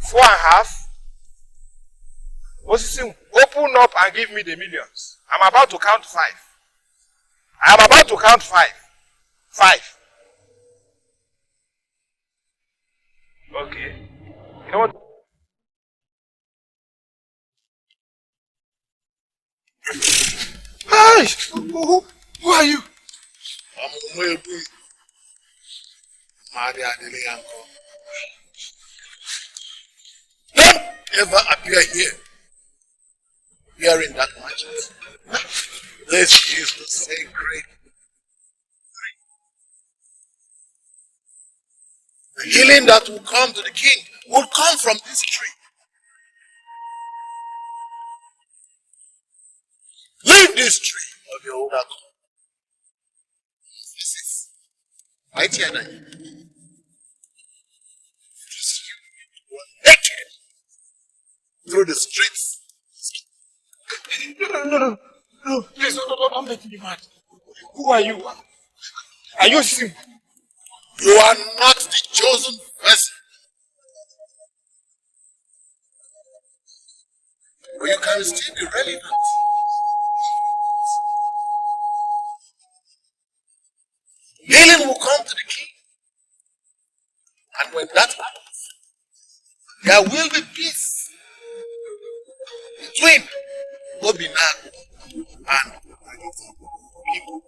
4.5. What's it in? Open up and give me the millions. I'm about to count 5. I'm about to count 5. 5. Okay. You know what? Hi! Who are you? I'm Umwebu. Maria Adelianko. Don't ever appear here wearing that matches. This is the sacred. The healing that will come to the king will come from this tree. Leave this tree of your own accord. This is right here now. You are naked through the streets. No, please don't make me mad. Who are you? Are you Sim? You are not the chosen person. But you can still be relevant. Healing will come to the king. And when that happens, there will be peace between Obinago and people.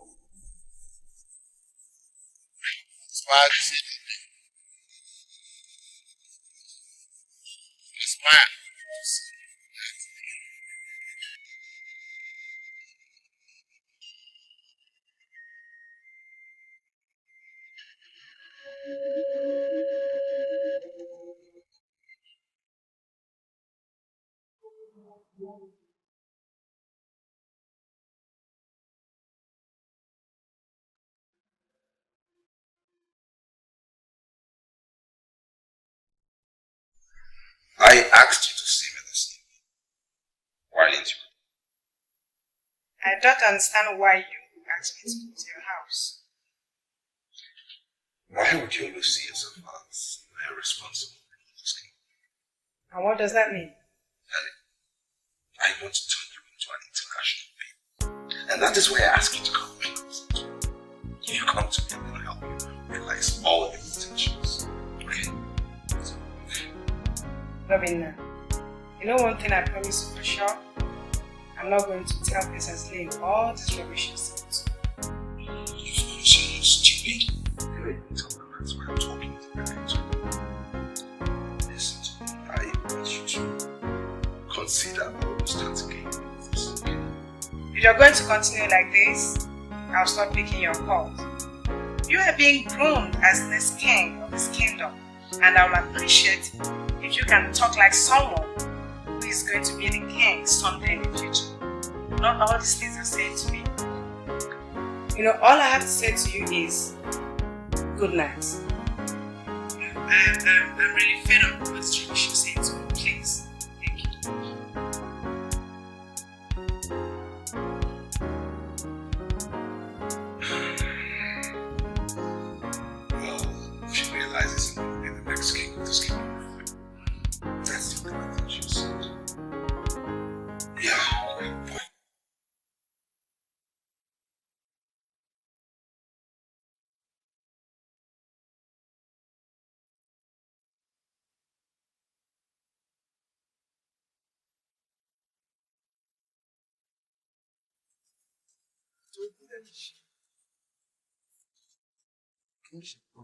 Aspire to see the aspire to see I asked you to see me this evening. Why didn't you? I don't understand why you asked me to come to your house. Why would you always see yourself as irresponsible? And what does that mean? I want to turn you into an international being. And that is why I ask you to come to me. You come to me, I'm going to help you realize all the intentions. Okay? Robin, you know one thing I promise you for sure? I'm not going to tell Princess Lane all this rubbish you said. You say you're stupid? That's why I'm talking to you. Listen to me. I want you to consider all those things. If you're going to continue like this, I'll stop picking your calls. You are being groomed as this king of this kingdom, and I will appreciate if you can talk like someone who is going to be the king someday in the future. Not all these things are saying to me. You know, all I have to say to you is good night. I'm really fed up with what you should say to me, please. Thank you. Well, she realizes I'm going to be the next king of this kingdom. That's the only thing she said. Yeah, okay, fine.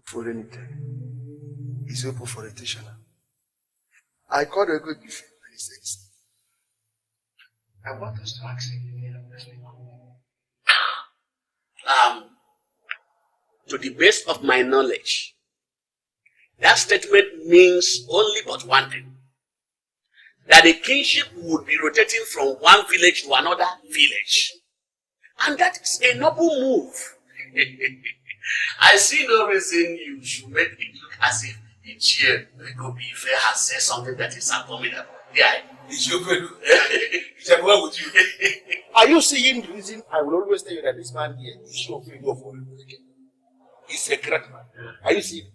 For anything. He's open for rotation. I called a good before and he says, I want us to ask him the name of this people. To the best of my knowledge, that statement means only but one thing. That the kingship would be rotating from one village to another village. And that is a noble move. I see no reason you should make it look as if each year Obife has said something that is abominable. Yeah. It's your good. It's a well with you. Are you seeing the reason I will always tell you that this man here is your friend of all? He's a great man. Are you seeing?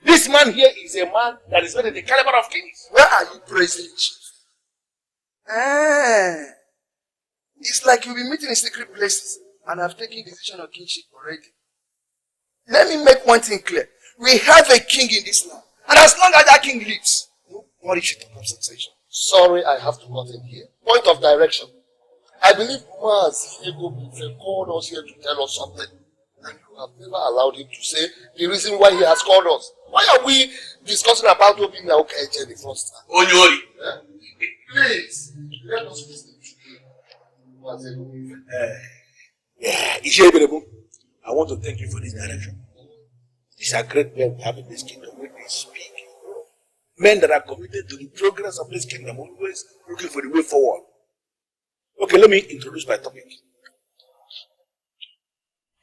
This man here is a man that is better than the caliber of kings. Where are you praising, chief? It's like you'll be meeting in secret places and I've taken decision of kingship already. Let me make one thing clear. We have a king in this land. And as long as that king lives, nobody should talk of sensation. Sorry, I have to cut in here. Point of direction. I believe Maz called us here to tell us something. And you have never allowed him to say the reason why he has called us. Why are we discussing about opening our KJ the first time? Onyori. Please, let us listen to you. I want to thank you for this direction. These are great men we have in this kingdom when they speak. Men that are committed to the progress of this kingdom, always looking for the way forward. Okay, let me introduce my topic.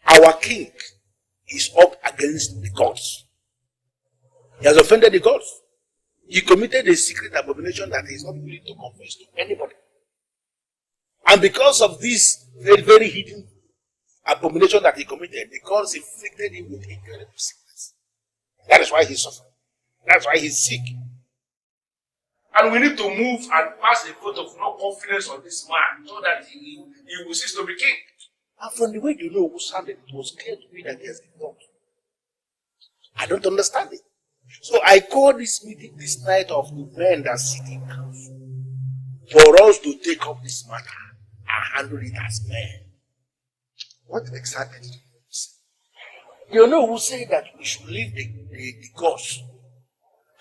Our king is up against the gods. He has offended the gods. He committed a secret abomination that he is not willing to confess to anybody. And because of this very, very hidden abomination that he committed, the gods inflicted him with incredible sickness. That is why he's suffering. That's why he's sick. And we need to move and pass a vote of no confidence on this man so that he will cease to be king. And from the way you know who sounded, it was clear to me that he has been wrong. I don't understand it. So I call this meeting this night of the men that sit in council for us to take up this matter and handle it as men. What exactly did you say? You know who said that we should leave the gods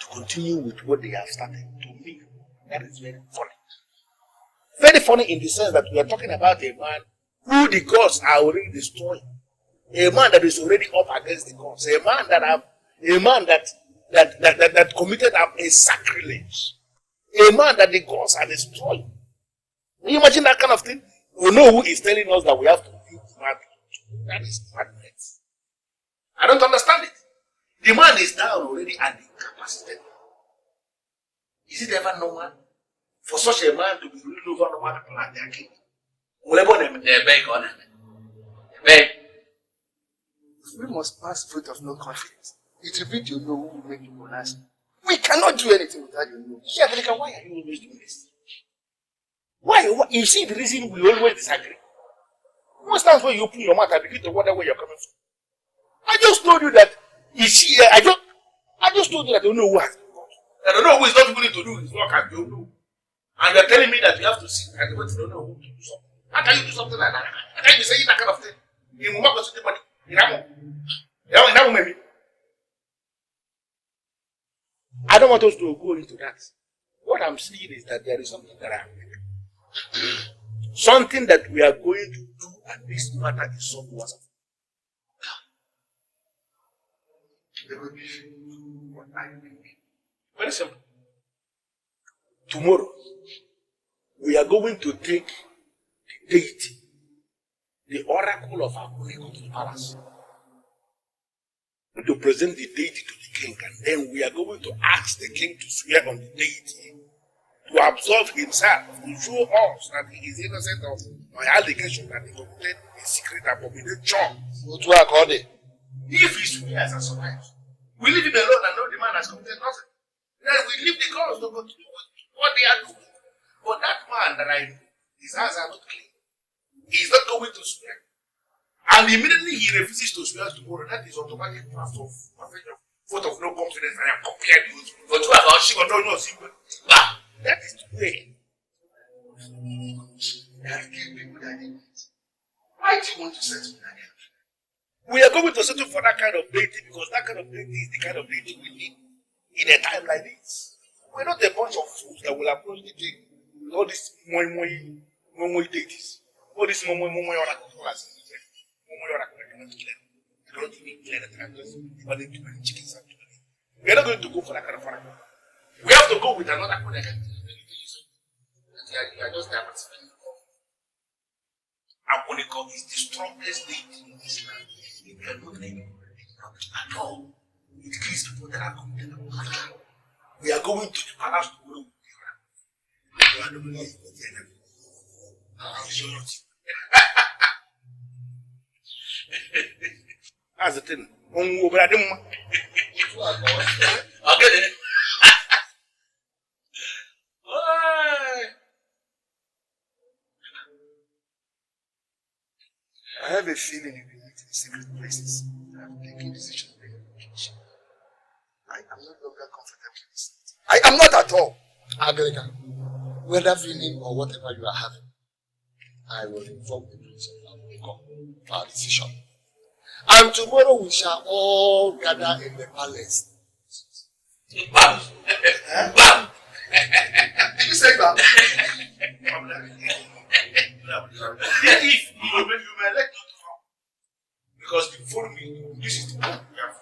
to continue with what they have started. To me, that is very funny. Very funny in the sense that we are talking about a man who the gods are already destroying. A man that is already up against the gods. A man that committed a sacrilege. A man that the gods are destroying. Can you imagine that kind of thing? You know who is telling us that we have to leave the man? That is madness. I don't understand it. The man is down already and incapacitated. Is it ever normal for such a man to be ruling over normal people and their king? We must pass vote of no confidence. It will be your no who will make you pronounce. We cannot do anything without your no. Yeah, Angelica, why are you always doing this? Why? You see the reason we always disagree. Most times when you open your mouth, I begin to wonder where you're coming from. I just told you that you see, I just told you that I don't know who has been called. I don't know who is not willing to do his work as you know. And you're telling me that you have to sit and wait, you don't know who to do something. How can you do something like that? How can you be saying that kind of thing? You will not go to the body. I don't want us to go into that. What I'm saying is that there is something that something that we are going to do, and this matter is solved once. Very simple. Tomorrow, we are going to take the deity, the oracle of Akala, to the palace, to present the deity to the king, and then we are going to ask the king to swear on the deity to absolve himself, to show us that he is innocent of my allegation that he committed a secret abomination. If he swears and survives, we leave him alone and know the man has committed nothing. Then we leave the girls to continue with what they are doing. But that man that I know, his hands are not clean. He is not going to swear. And immediately he refuses to swear tomorrow. That is automatic vote of no confidence. I am compared to you. But that is the way. Why do you want to settle that? We are going to settle for that kind of dating because that kind of dating is the kind of dating we need in a time like this. We're not a bunch of fools that will approach the thing with all these moi deities. All these moi oracles. I don't even clear that I'm just dividing too many chickens out. We're not going to go for that kind of oracle. We have to go with another one that can tell you something. You are just diversifying. Akala is the strongest deity in this land. You cannot make it at all. It kills people that are committed. We are going to the palace tomorrow with the oracle. You are the one who is the enemy. I'll show you. That's the thing. Okay. I have a feeling you'll be meeting in secret places. I'm taking decisions in the kitchen. I am no longer comfortable in this. I am not at all. Angelica, whether feeling or whatever you are having, I will inform the police and we will come to our decision. And tomorrow we shall all gather in the palace. Bam! Bam! Did you say that? If you may let go to come. Because before me, this is the one we have.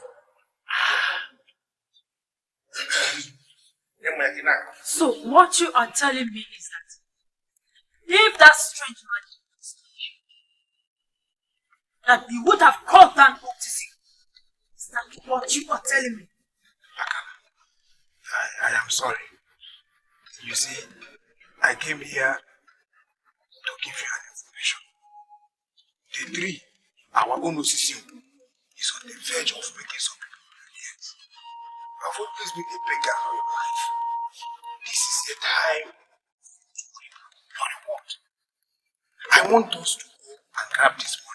So what you are telling me is that if that strange man is that you would have called down baptism. Is that what you are telling me? I am sorry. You see, I came here to give you an information. The tree, our own Osisium, is on the verge of making some people brilliant. I've always been a beggar for your life. This is the time to reap your reward. I want us to go and grab this money.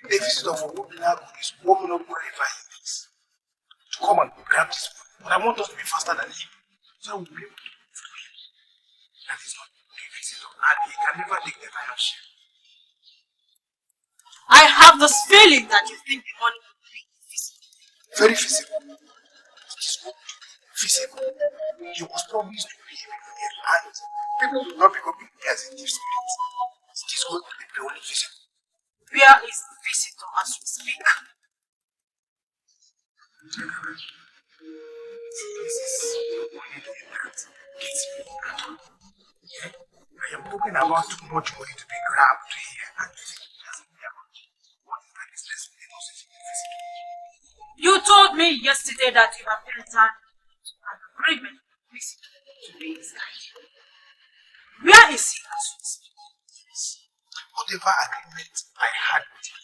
The visitor from Obinago is warming up wherever he is to come and grab this money. But I want us to be faster than him. So we'll be able to move to him. That is not a visitor. And he can never take the lion's share. I have this feeling that you think the money will be physical. Very physical. It is going to be physical. You must promise to be a millionaire. And people will not be coming here as a gift spirit. It is going to be purely physical. Where is the visitor as we speak? This is only doing that gets me angry. I am talking about too much money to be grabbed here and it doesn't matter. What is that is less physical? You told me yesterday that you have entered an agreement with the visitor to be his guide. Where is he as we speak? Whatever agreement I had with him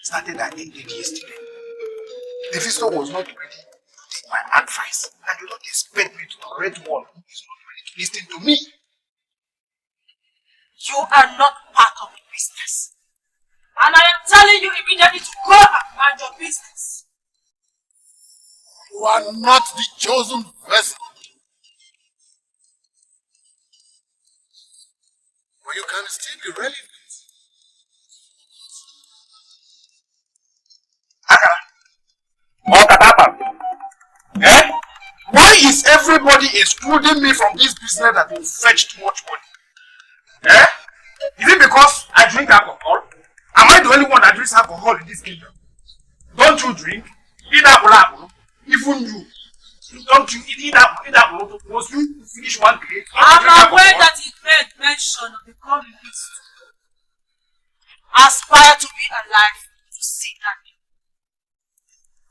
started and ended yesterday. The visitor was not ready to take my advice, and you don't expect me to correct one who is not ready to listen to me. You are not part of the business. And I am telling you immediately to go and mind your business. You are not the chosen vessel. But you can still be relevant. What happened? Eh? Why is everybody excluding me from this business that will fetch too much money? Eh? Is it because I drink alcohol? Am I the only one that drinks alcohol in this kingdom? Don't you drink? Eat apple. Even you. Don't you eat apple? Once you finish one plate, I'm aware that he made mention of the communist. Aspire to be alive to see that.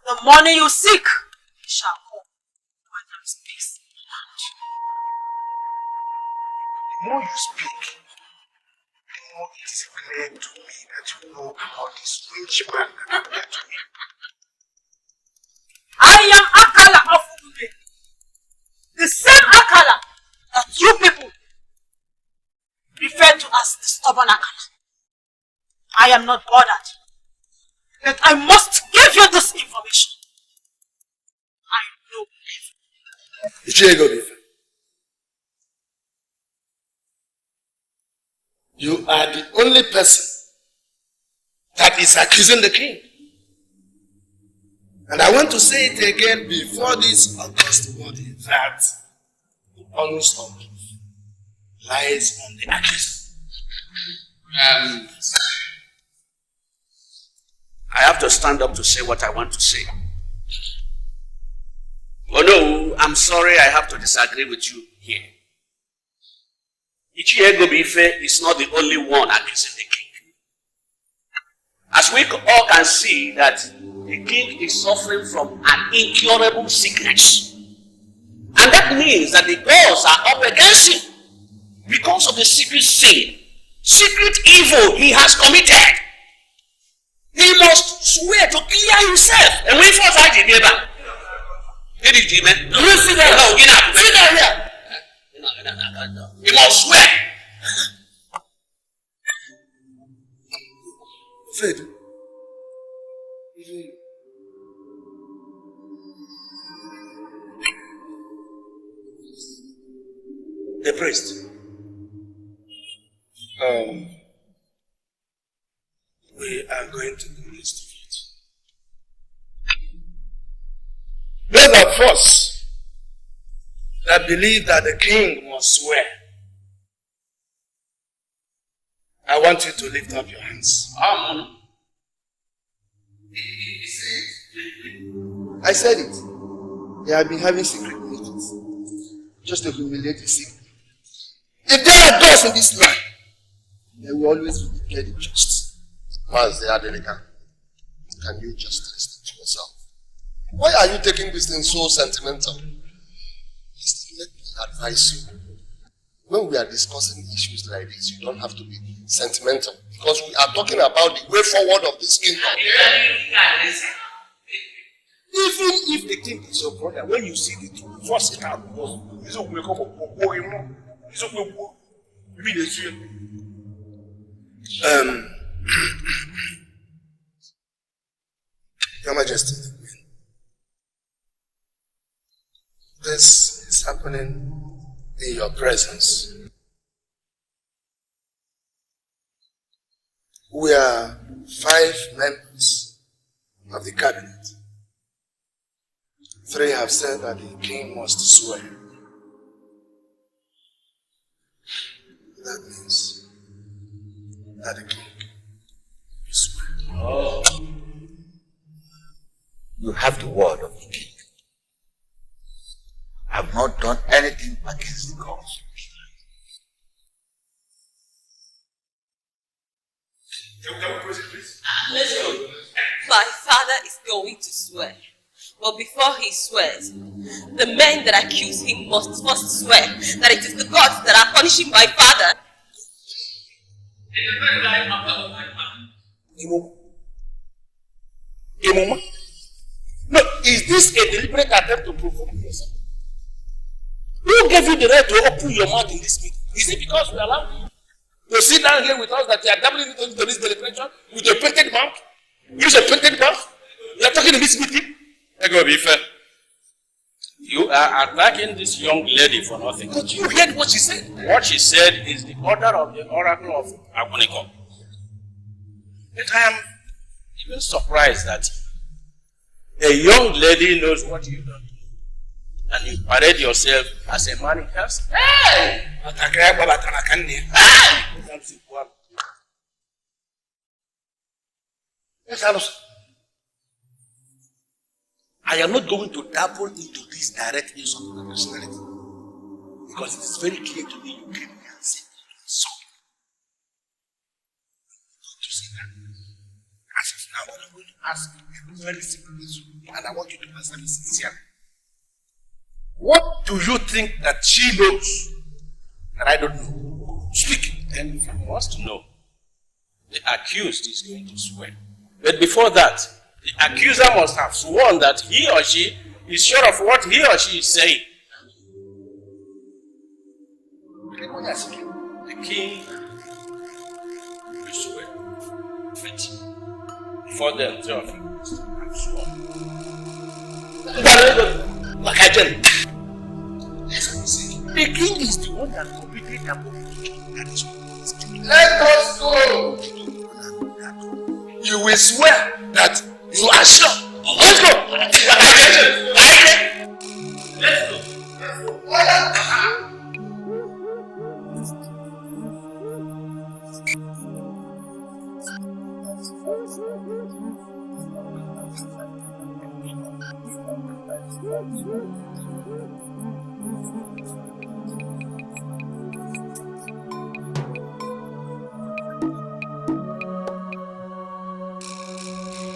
The money you seek, it shall come when there is peace in the land. The more you speak, the more it is clear to me that you know about this strange man that appeared to me. I am Akala of Ume. The same Akala that you people refer to as the stubborn Akala. I am not bothered. But I must give you this information. I know everything. You are the only person that is accusing the king. And I want to say it again before this august body that the onus of truth lies on the accuser. I have to stand up to say what I want to say. Oh no, I'm sorry I have to disagree with you here. Ichie Gobife is not the only one accusing the king. As we all can see that the king is suffering from an incurable sickness. And that means that the gods are up against him because of the secret sin, secret evil he has committed. He must swear to clear himself. And when he falls out, he gave up. Did he, man? No, sit there. No, get out. Sit down here. He must swear. Fred. The priest. We are going to investigate. Those of us that believe that the king must swear, I want you to lift up your hands. I said it. They have been having secret meetings just to humiliate the sick. If there are gods in this land, they will always be declared just. Once they are delicate, can you just listen to yourself? Why are you taking this thing so sentimental? Listen, let me advise you. When we are discussing issues like this, you don't have to be sentimental, because we are talking about the way forward of this kingdom. Even if the king is your brother, when you see the truth, force it out. Because you Your Majesty, this is happening in your presence. We are 5 members of the cabinet. 3 have said that the king must swear. That means that the king will swear. Oh. You have the word of the king. I have not done anything against the gods. Listen, my father is going to swear. But before he swears, the men that accuse him must first swear that it is the gods that are punishing my father. deliberate attempt to provoke yourself. Who gave you the right to open your mouth in this meeting? Is it because we allow you to sit down here with us that you are doubling into this deliberation with your painted mouth? Use a painted mouth? You are talking in this meeting? Ego Bife, you are attacking this young lady for nothing. But you heard what she said. What she said is the order of the oracle of Akuniko. But I am even surprised that a young lady knows what you don't do. And you parade yourself as a man in house. Hey! I am not going to dabble into this direct use of my personality. Because it is very clear to me you came here and said something. Don't you say that? As of now, what I'm going to ask you is very simple, and I want you to answer me sincerely. What do you think that she knows that I don't know? Speak. And if you must know, the accused is going to swear. But before that, the accuser must have sworn that he or she is sure of what he or she is saying. The king will swear. But before them, three of you must have sworn. The king is the one that committed the movie. Let us go. You will swear that you are sure. Let's go. Let's go.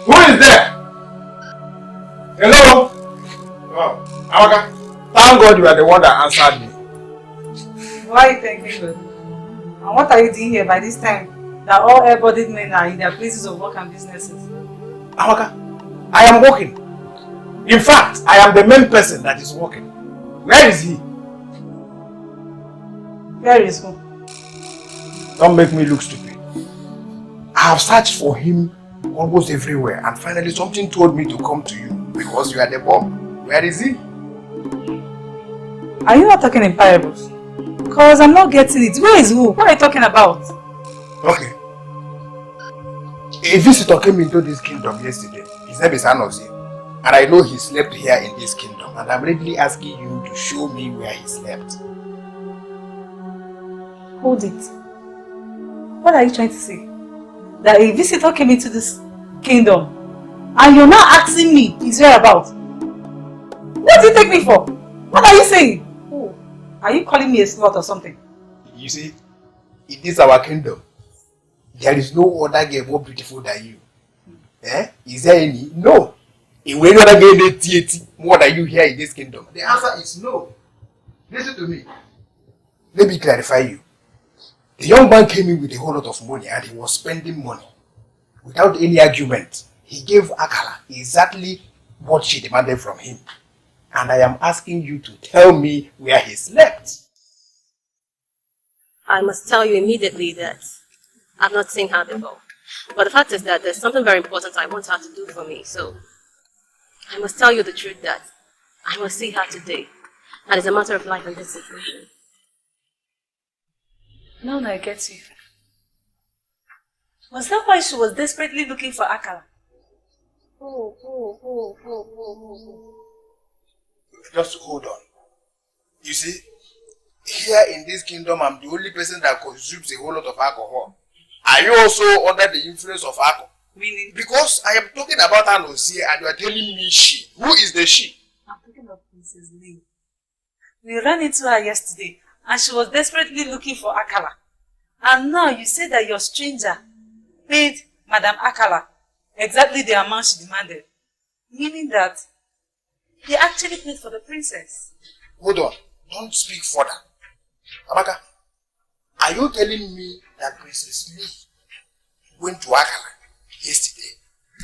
Who is there? Hello? Oh, Amaka. Thank God you are the one that answered me. Why are you thanking God? And what are you doing here by this time that all air-bodied men are in their places of work and businesses? Amaka, I am working. In fact, I am the main person that is working. Where is he? Where is who? Don't make me look stupid. I have searched for him almost everywhere, and finally something told me to come to you because you are the bomb. Where is he? Are you not talking in parables? Because I'm not getting it. Where is who? What are you talking about? Okay. A visitor came into this kingdom yesterday. His name is Anozi, and I know he slept here in this kingdom, and I'm readily asking you to show me where he slept. Hold it. What are you trying to say? That a visitor came into this kingdom and you're now asking me his whereabouts? What do you take me for? What are you saying? Oh, are you calling me a slut or something? You see, in this our kingdom, there is no other girl more beautiful than you. Eh? Is there any? No. In any other girl more than you here in this kingdom? The answer is no. Listen to me. Let me clarify you. The young man came in with a whole lot of money and he was spending money. Without any argument, he gave Akala exactly what she demanded from him. And I am asking you to tell me where he slept. I must tell you immediately that I've not seen her before. But the fact is that there's something very important I want her to do for me. So I must tell you the truth that I must see her today. And it's a matter of life and death situation. Now I get you. Was that why she was desperately looking for Akala? Just hold on. You see, here in this kingdom, I'm the only person that consumes a whole lot of alcohol. Are you also under the influence of alcohol? Meaning? Because I am talking about Anozie and you are telling me she. Who is the she? I'm talking about Princess Lee. We ran into her yesterday and she was desperately looking for Akala. And now you say that your stranger paid Madam Akala exactly the amount she demanded. Meaning that he actually paid for the princess. Hold on. Don't speak further. Amaka, are you telling me that Princess Lee went to Akala yesterday?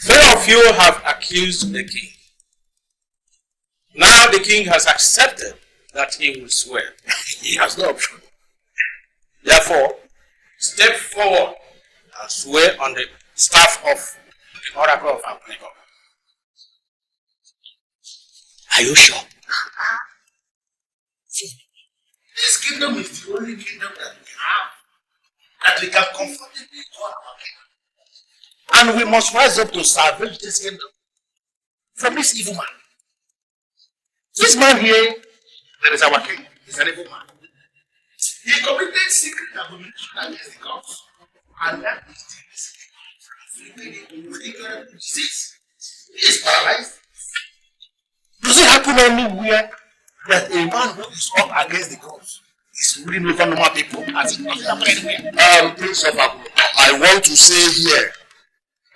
Many of you have accused the king. Now the king has accepted that he will swear. He has no option. Therefore, step forward and swear on the staff of the oracle of Akala. Are you sure? This kingdom is the only kingdom that we have that we can comfortably call our kingdom. And we must rise up to salvage this kingdom from this evil man. This man here, that is our king, is an evil man. He committed secret abomination against the gods. And that is the disease. He is paralyzed. Does it happen anywhere that a man who is up against the gods is ruling over normal people? As it doesn't happen anywhere. Prince of Akala, I want to say here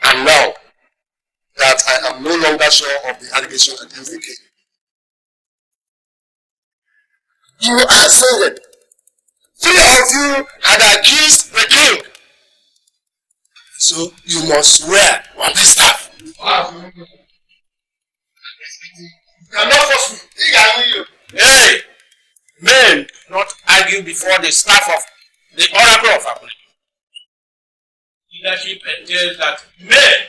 and now that I am no longer sure of the allegation against the king. You are saying 3 of you had accused the king. So you must swear on this staff. Wow. You cannot force me. Hey! Men, not argue before the staff of the oracle of Akala. Leadership entails that men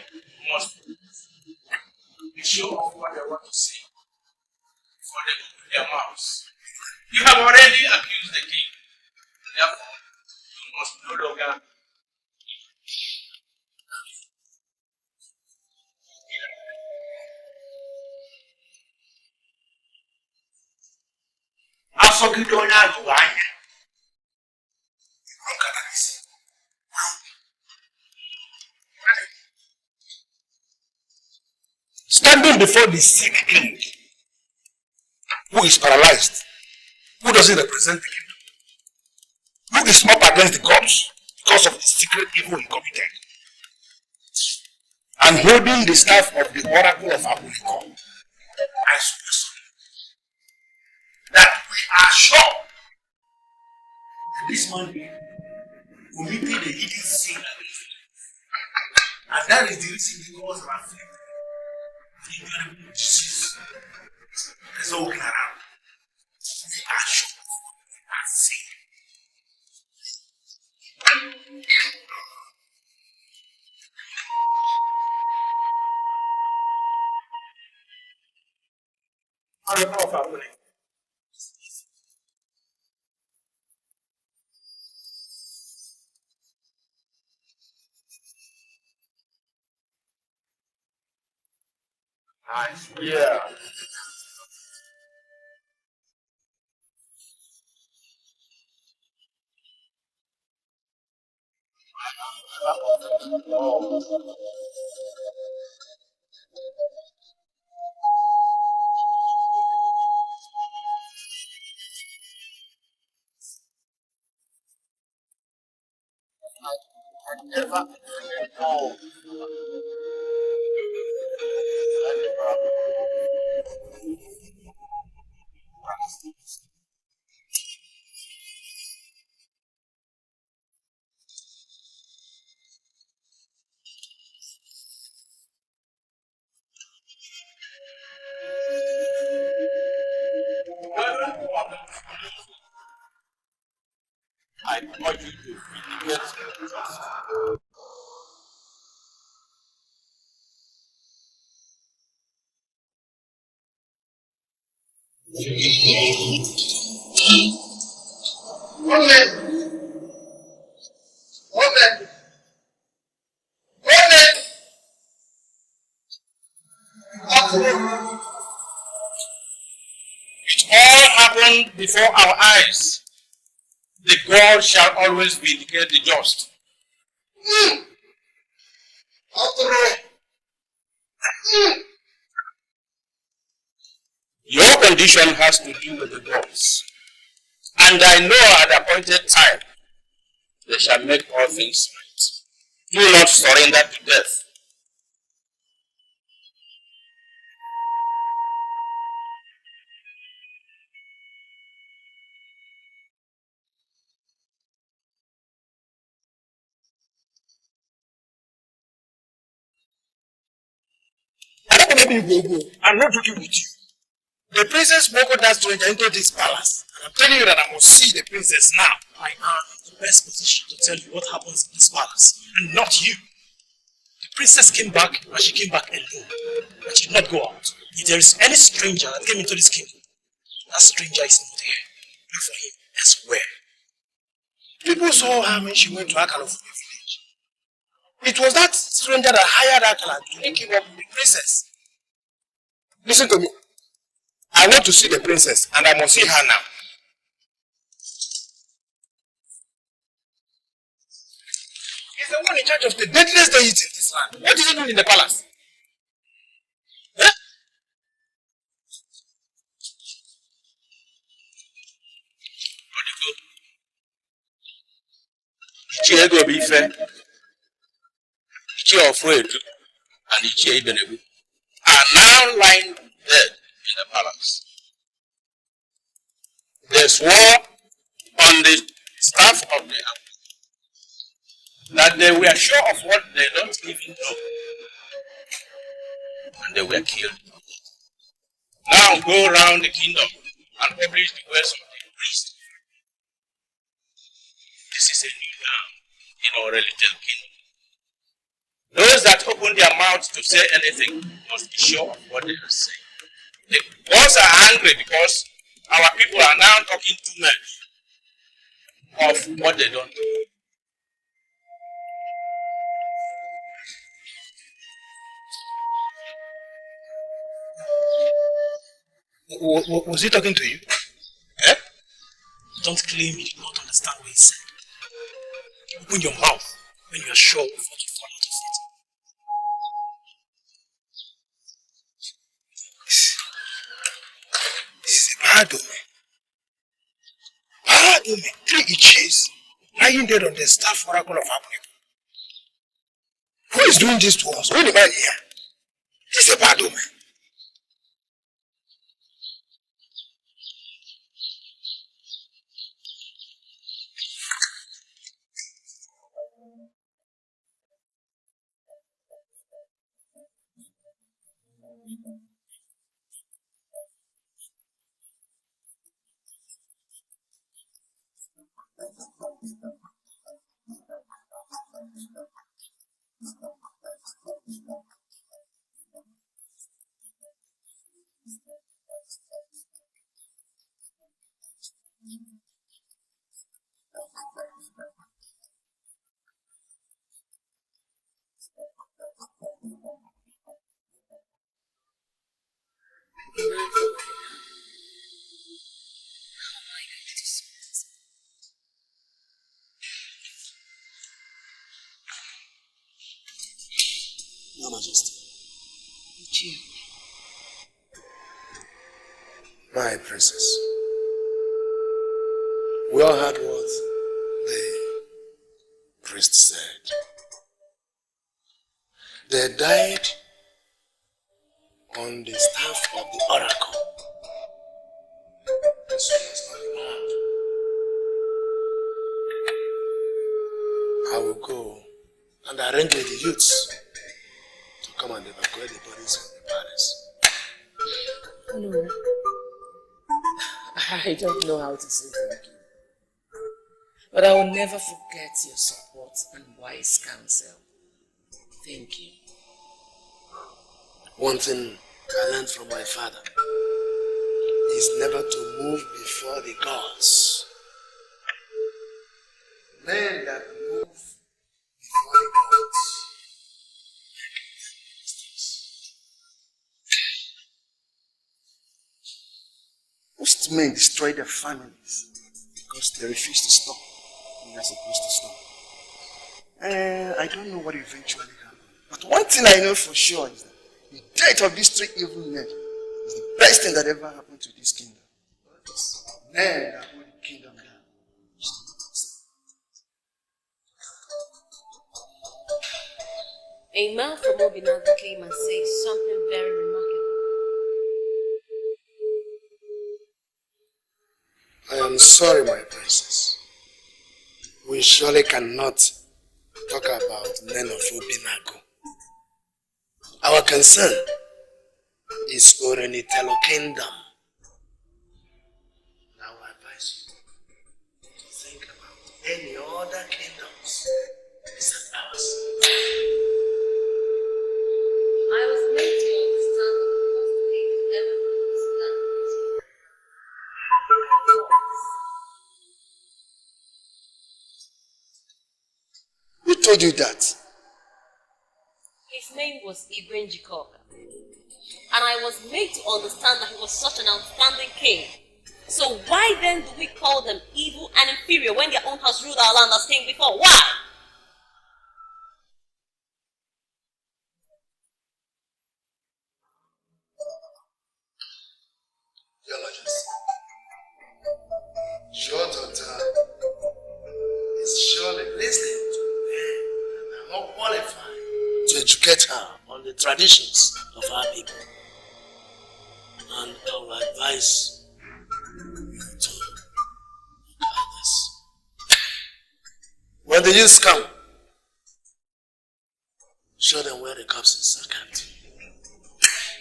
must be sure of what they want to say before they open their mouths. You have already accused the king. Therefore, you must no longer. Standing before the sick king, who is paralyzed, who doesn't represent the kingdom, who is up against the gods because of the secret evil he committed, and holding the staff of the oracle of Akala, I swear that we are sure that this man here committed a hidden sin against him. And that is the reason he was afflicted with incredible disease. There's no walking around. We are sure of what we are saying. Yeah. I urge you to vindicate justice. It all happened before our eyes. The God shall always vindicate the just. Your condition has to do with the gods. And I know at the appointed time they shall make all things right. Do not surrender to death. I'm not joking with you. The princess welcomed that stranger into this palace. And I'm telling you that I must see the princess now. I am in the best position to tell you what happens in this palace, and not you. The princess came back, and she came back alone. And she did not go out. If there is any stranger that came into this kingdom, that stranger is not here. Look for him elsewhere. People saw her when she went to Akala from the village. It was that stranger that hired Akala to link him up with the princess. Listen to me. I want to see the princess, and I must see her now. He's the one in charge of the deadliest deity in this land. What is he doing in the palace? Huh? Ichie Gobife, Ichie Ofredu, and Ichie Ibenebu are now lying dead in the palace. They swore on the staff of the house that they were sure of what they don't even know, and they were killed. Now go round the kingdom and publish the words of the priest. This is a new town in our little kingdom. Those that open their mouths to say anything must be sure of what they are saying. The boys are angry because our people are now talking too much of what they don't do. Was he talking to you? Eh? Don't claim you did not understand what he said. Open your mouth when you are sure of what you fall out of it. This is a bad omen. Bad omen. 3 Ichies lying dead on the staff oracle of our people. Who is doing this to us? Who the man here? This is a bad omen. Your Majesty. My princess, we all heard what the priest said. They died on the staff of the oracle. This was not allowed. I will go and arrange with the youths to come and evacuate the bodies from the palace. No. I don't know how to say thank you. But I will never forget your support and wise counsel. Thank you. One thing I learned from my father is never to move before the gods. Men that move before the gods. Most men destroy their families because they refuse to stop when they're supposed to stop. I don't know what eventually happened. But one thing I know for sure is that the death of these 3 evil men is the best thing that ever happened to this kingdom. Men that hold the kingdom down. A man from Obinadha came and said something very remarkable. I am sorry, my princess. We surely cannot talk about men of Obinago. Our concern is Orenitelo Kingdom any other kingdoms except ours. I was made to understand that the first thing ever understand Who told you that? his name was Ibn Jikoka. And I was made to understand that he was such an outstanding king. So why then do we call them evil and inferior when their own house ruled our land as king before? Why? Theologians. Your daughter is surely listening to men that are not qualified to educate her on the traditions of our people. And I will advise you to others. When the youths come, show them where the corpses are kept.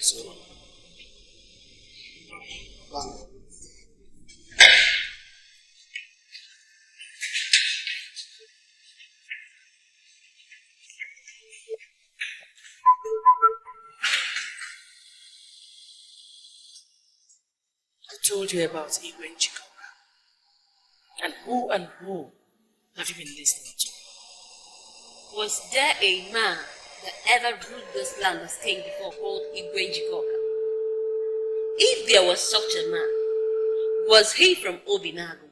So, I told you about Ibn Chikoka. And who have you been listening to? Was there a man that ever ruled this land as king before called Ibn Jikoka? If there was such a man, was he from Obinagu?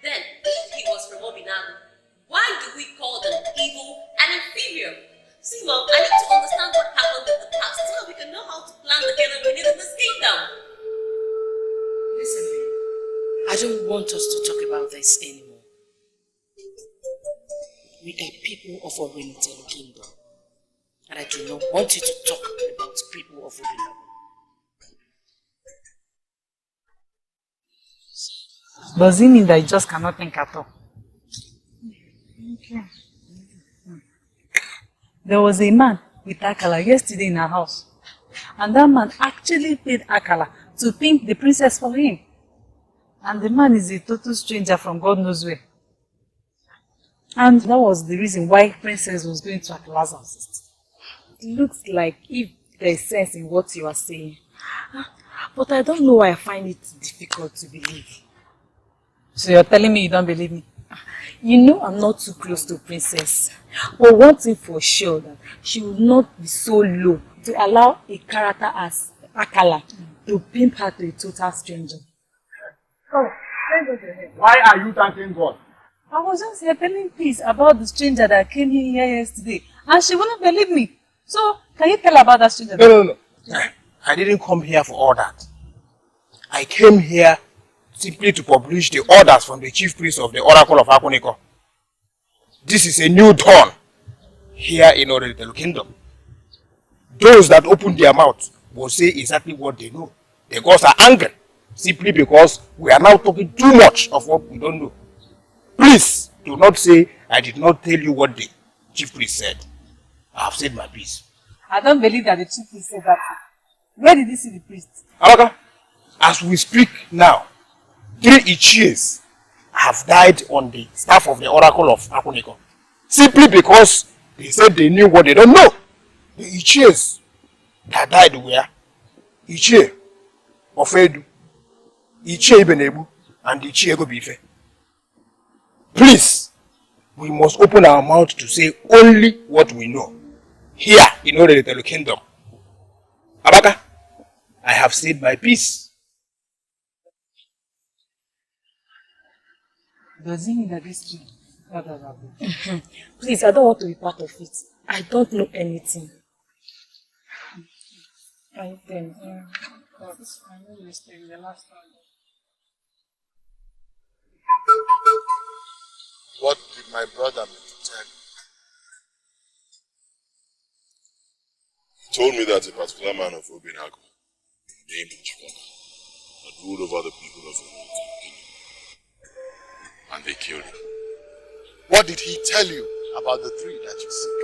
Then, if he was from Obinagu, why do we call them evil and inferior? See, Mom, I need to understand what happened in the past so we can know how to plan the game we need in this kingdom. Listen, babe. I don't want us to talk about this anymore. We are people of Oriental Kingdom. And I do not want you to talk about people of Obinagu. Does it mean that you just cannot think at all? Okay. There was a man with Akala yesterday in our house. And that man actually paid Akala to pimp the princess for him. And the man is a total stranger from God knows where. And that was the reason why princess was going to Akala's house. It looks like if there is sense in what you are saying. But I don't know why I find it difficult to believe. So you're telling me you don't believe me? You know I'm not too close to princess. But one thing for sure, that she would not be so low to allow a character as Akala to pimp her to a total stranger. Oh, why are you thanking God? I was just here telling peace about the stranger that came in here yesterday. And she wouldn't believe me. So, can you tell about that stranger? No. I didn't come here for all that. I came here simply to publish the orders from the chief priest of the Oracle of Akuniko. This is a new dawn here in Oriental Kingdom. Those that open their mouths will say exactly what they know. The gods are angry simply because we are now talking too much of what we don't know. Please do not say I did not tell you what the chief priest said. I have said my piece. I don't believe that the chief priest said that. Where did you see the priest? Amaka, as we speak now, 3 Ichies have died on the staff of the Oracle of Akuniko. Simply because they said they knew what they don't know. The Ichies that died were Ichie Ofedu, Ichie Ibenebu, and Ichie Gobife. Please, we must open our mouth to say only what we know. Here in Oriental Kingdom. Amaka, I have said my piece. Does it mean that this tree? Please, I don't want to be part of it. I don't know anything. I think, I made a mistake the last time. What did my brother mean to tell you? He told me that a particular man of Obinagu, named Chikoka, had ruled over the people of the kingdom. And they killed him. What did he tell you about the 3 that you seek?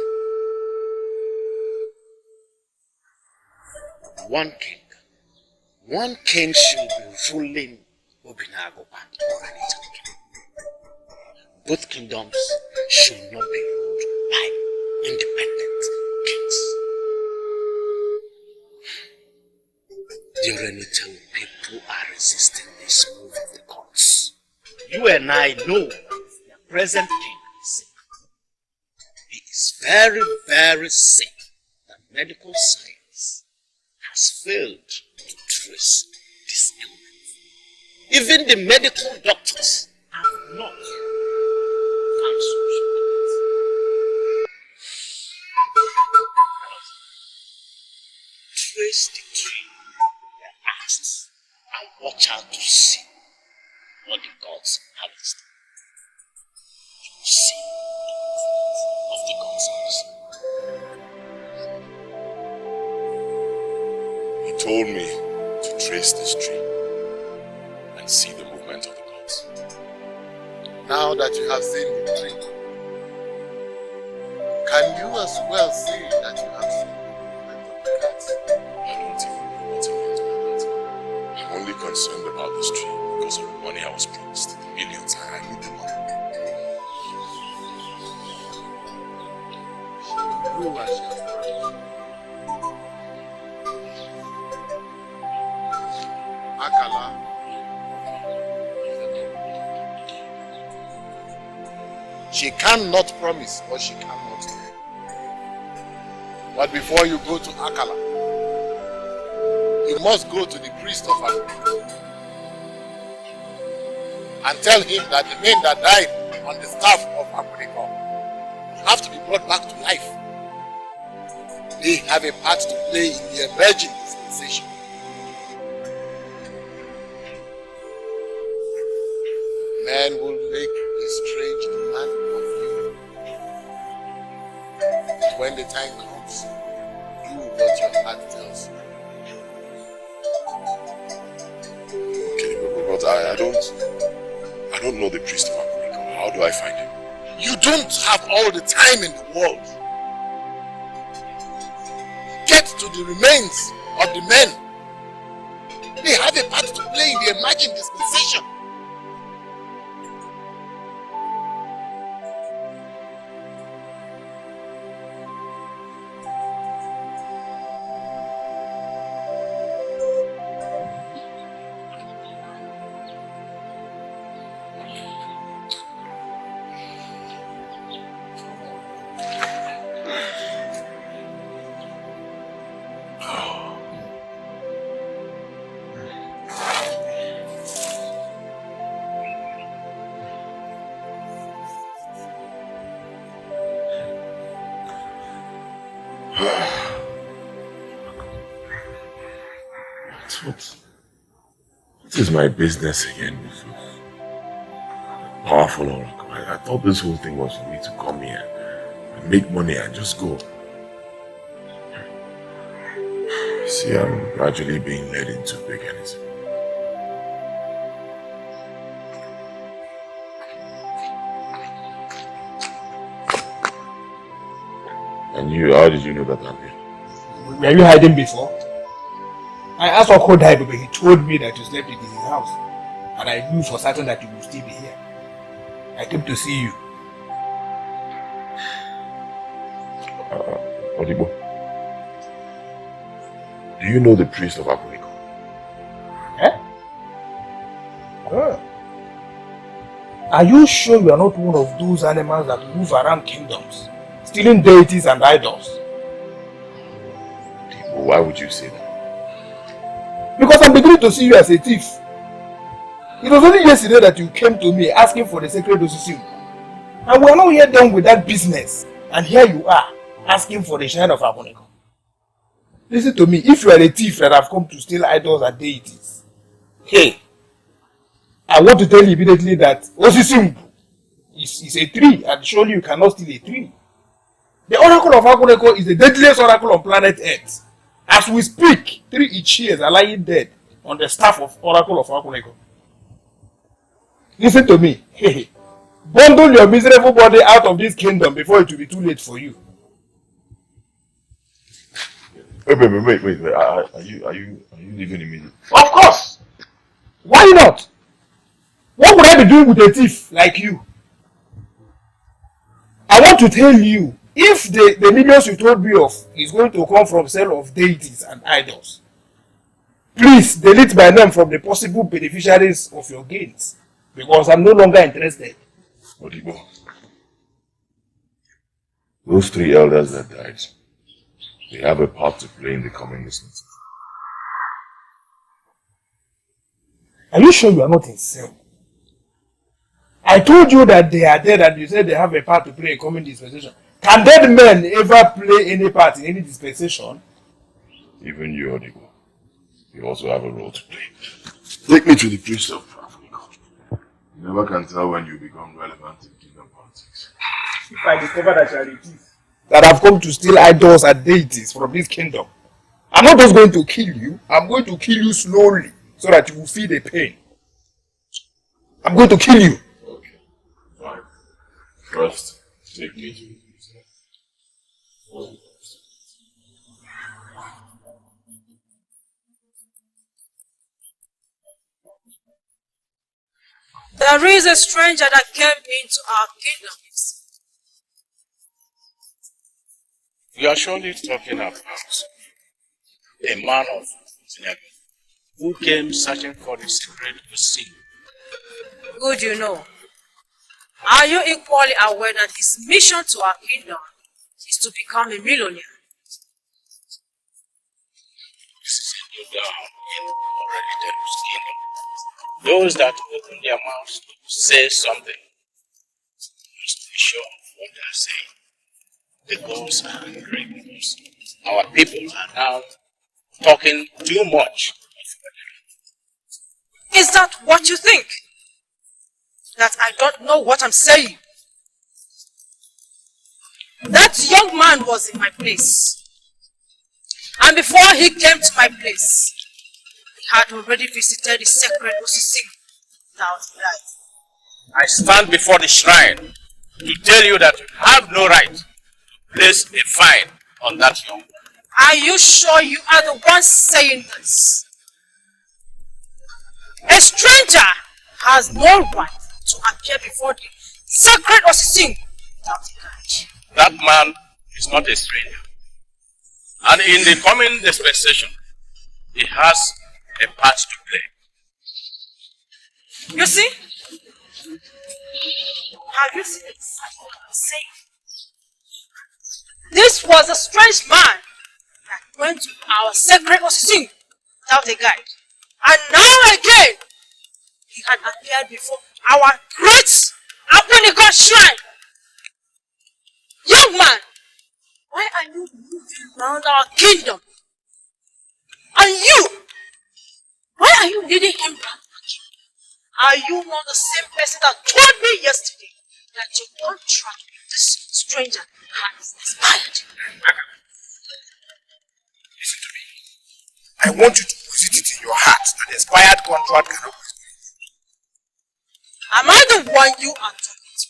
One king should be ruling Obinagu and Oriental. both kingdoms should not be ruled by independent kings. The Renitel people are resisting this move of the courts. You and I know that the present king is sick. He is very, very sick. That medical science has failed to trace this illness. Even the medical doctors have not found solution to it. Trace the tree their acts and watch out to see what the gods have in store. To see of the gods He told me to trace this tree and see the movement of the gods. Now that you have seen the tree, can you as well say that you have seen the movement of the gods? I don't even know what it meant by that. I'm only concerned about this tree because of the money I was promised. The millions. I need the money. Do as you have promised. Akala. She cannot promise what she cannot do. But before you go to Akala, you must go to the priest of Akala and tell him that the men that died on the staff of Akula have to be brought back to life. They have a part to play in the emerging dispensation. Man will make a strange demand of you. When the time comes, do what your heart tells you. Okay, but I don't know the priest of Akula. How do I find him? You don't have all the time in the world. Get to the remains of the men. They have a part to play in the emerging dispensation. What is my business again? Powerful oracle. I thought this whole thing was for me to come here and make money and just go. See, I'm gradually being led into paganism. And you, how did you know that I'm here? Were you hiding before? I asked Oko died, but he told me that you slept in his house. And I knew for certain that you would still be here. I came to see you. Odibo, do you know the priest of Akula? Eh? Oh. Are you sure you are not one of those animals that move around kingdoms, stealing deities and idols? Odibo, why would you say that? Because I'm beginning to see you as a thief. It was only yesterday that you came to me asking for the sacred Osisi. And we are not yet done with that business. And here you are, asking for the shrine of Akula. Listen to me, if you are a thief that have come to steal idols and deities, hey, I want to tell you immediately that Osisi is a tree, and surely you cannot steal a tree. The oracle of Akula is the deadliest oracle on planet Earth. As we speak, 3 Ichias are lying dead on the staff of Oracle of Akula. Listen to me. Bundle your miserable body out of this kingdom before it will be too late for you. Wait. Are you leaving immediately? Of course. Why not? What would I be doing with a thief like you? I want to tell you, if the millions you told me of is going to come from sale of deities and idols, please delete my name from the possible beneficiaries of your gains, because I'm no longer interested. Odibo, those 3 elders that died, they have a part to play in the coming business. Are you sure you are not insane? I told you that they are dead and you said they have a part to play in coming dispensation. Can dead men ever play any part in any dispensation? Even you, Odibo, you also have a role to play. Take me to the priest of Africa. You never can tell when you become relevant in kingdom politics. If I discover that you are a thief, that I've come to steal idols and deities from this kingdom, I'm not just going to kill you, I'm going to kill you slowly so that you will feel the pain. I'm going to kill you. Okay, fine. First, take me to the priest. There is a stranger that came into our kingdom. You are surely talking about a man of Senegal who came searching for the secret of the sea. Good you know. Are you equally aware that his mission to our kingdom is to become a millionaire? This is a new dawn in already Terus kingdom. Those that open their mouths to say something must be sure of what they are saying. The gods are angry with us. Our people are now talking too much. Is that what you think? That I don't know what I'm saying? That young man was in my place. And before he came to my place, he had already visited the sacred Osisi without life. I stand before the shrine to tell you that you have no right to place a fine on that young man. Are you sure you are the one saying this? A stranger has no right to appear before the sacred Osisi without a guide. That man is not a stranger. And in the coming dispensation, he has a part to play. You see? Have you seen exactly what I'm saying? This was a strange man that went to our sacred Osisi without a guide. And now again, he had appeared before our great Aponico shrine. Young man, why are you moving around our kingdom? And you, why are you leading him back? Are you not the same person that told me yesterday that your contract with this stranger has expired? Listen to me. I want you to put it in your heart that the expired contract cannot be fulfilled. Am I the one you are talking to?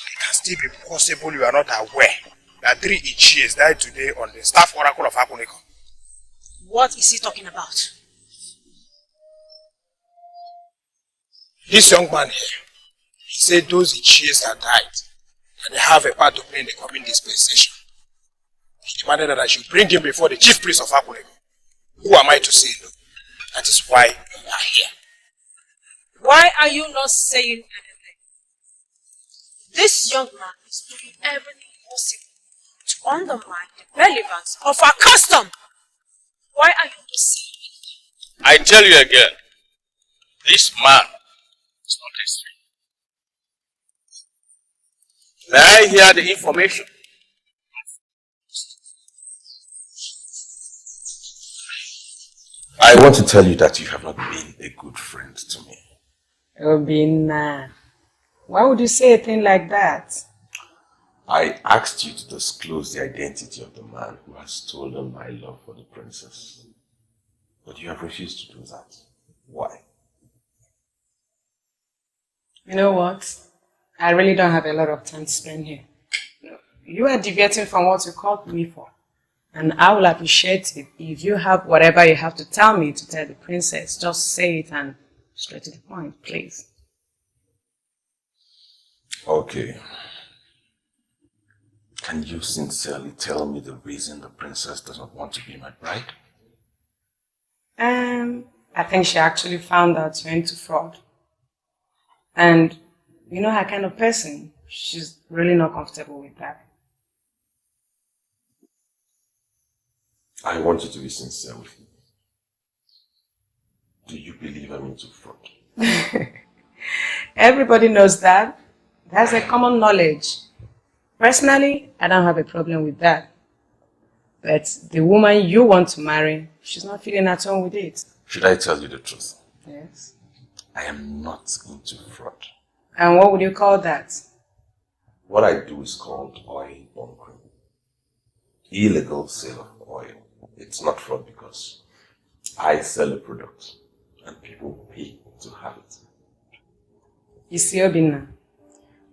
It can still be possible you are not aware that 3 Ichies died today on the staff oracle of Akuniko. What is he talking about? This young man here, he said those Ichies that died, and they have a part to play in the coming dispensation. He demanded that I should bring him before the chief priest of Akuniko. Who am I to say no? That is why you are here. Why are you not saying anything? This young man is doing everything possible to undermine the relevance of our custom. Why are you not saying anything? I tell you again, this man is not a stranger. May I hear the information? I want to tell you that you have not been a good friend to me. Obina, why would you say a thing like that? I asked you to disclose the identity of the man who has stolen my love for the princess. But you have refused to do that. Why? You know what? I really don't have a lot of time to spend here. You are deviating from what you called me for. And I will appreciate it if you have whatever you have to tell me to tell the princess. Just say it and straight to the point, please. Okay. Can you sincerely tell me the reason the princess does not want to be my bride? I think she actually found out you're into fraud. And you know her kind of person, she's really not comfortable with that. I want you to be sincere with me. Do you believe I'm into fraud? Everybody knows that. That's a common knowledge. Personally, I don't have a problem with that. But the woman you want to marry, she's not feeling at home with it. Should I tell you the truth? Yes. I am not into fraud. And what would you call that? What I do is called oil bunkering. Illegal sale of oil. It's not fraud because I sell a product and people pay to have it. You see, Obinna,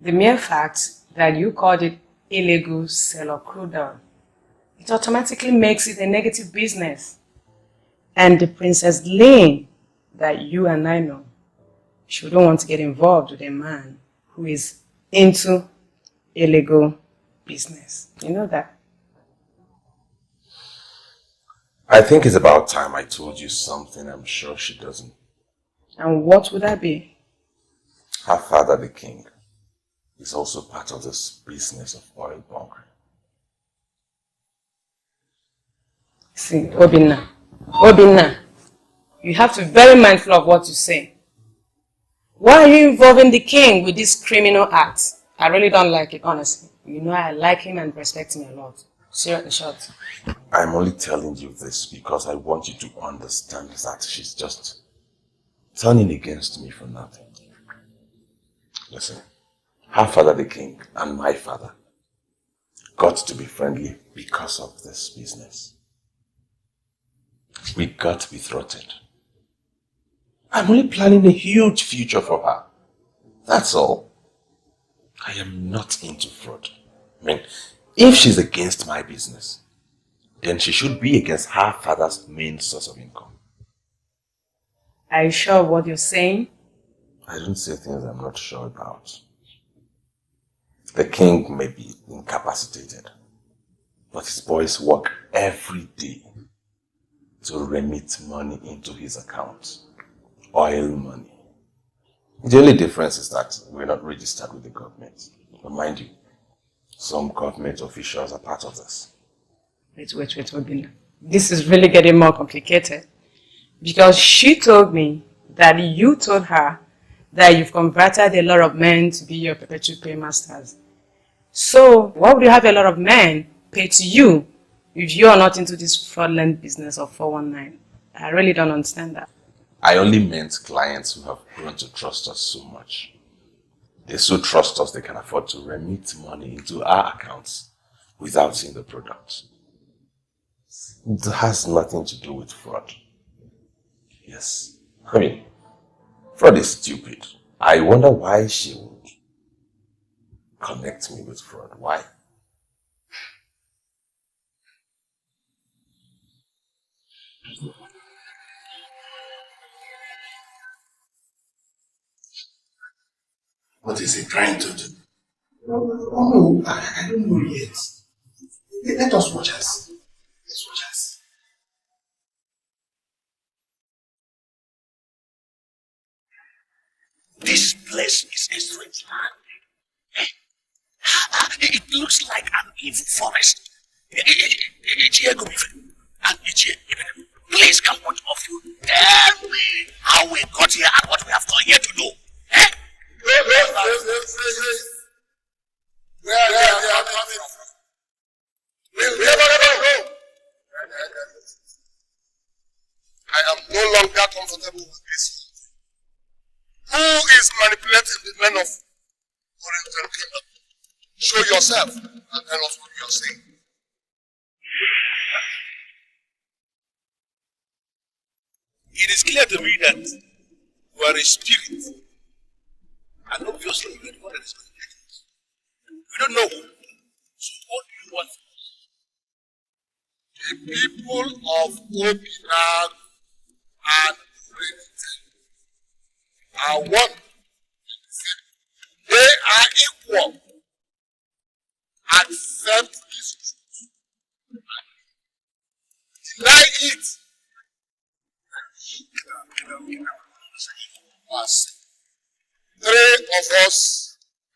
the mere fact that you called it illegal sale of crude oil, it automatically makes it a negative business. And the Princess Lane that you and I know, she wouldn't want to get involved with a man who is into illegal business. You know that? I think it's about time I told you something I'm sure she doesn't. And what would that be? Her father, the king, is also part of this business of oil bunkering. See, Obinna, you have to be very mindful of what you say. Why are you involving the king with this criminal act? I really don't like it, honestly. You know I like him and respect him a lot. Seriously, short. I'm only telling you this because I want you to understand that she's just turning against me for nothing. Listen, her father, the king, and my father got to be friendly because of this business. We got to be thwarted. I'm only planning a huge future for her. That's all. I am not into fraud. I mean, if she's against my business, then she should be against her father's main source of income. Are you sure of what you're saying? I don't say things I'm not sure about. The king may be incapacitated, but his boys work every day to remit money into his account. Oil money. The only difference is that we're not registered with the government. But mind you, some government officials are part of this. Wait, Obinna. This is really getting more complicated. Because she told me that you told her that you've converted a lot of men to be your perpetual paymasters. So, why would you have a lot of men pay to you if you are not into this fraudulent business of 419? I really don't understand that. I only meant clients who have grown to trust us so much. They so trust us they can afford to remit money into our accounts without seeing the product. It has nothing to do with fraud. Yes. I mean, fraud is stupid. I wonder why she would connect me with fraud. Why? What is he trying to do? Oh, no, I don't know yet. Let us watch us. Let's watch us. This place is a strange land. It looks like an evil forest. Please come, one of you, tell me how we got here and what we have come here to do. Where they are coming from. We'll never know. I am no longer comfortable with this. Who is manipulating the men of Oriental Kingdom? Show yourself and tell us what you are saying. It is clear to me that you are a spirit. And obviously you are the one that is manipulating us. We don't know who. So what do you want from us? The people of Obinag and Trinity are one. They are equal. And accept this truth. Deny it. Us. 3 of us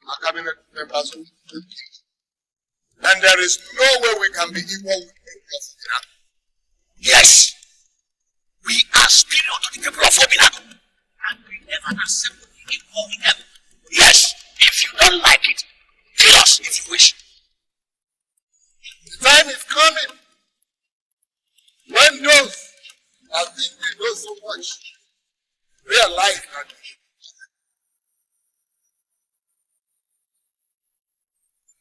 are cabinet members of the king. And there is no way we can be equal with the people of Obinago. Yes, we are superior to the people of Obinago. And we never accept to be equal with them. Yes, if you don't like it, kill us if you wish. The time is coming when those that think they know so much realize that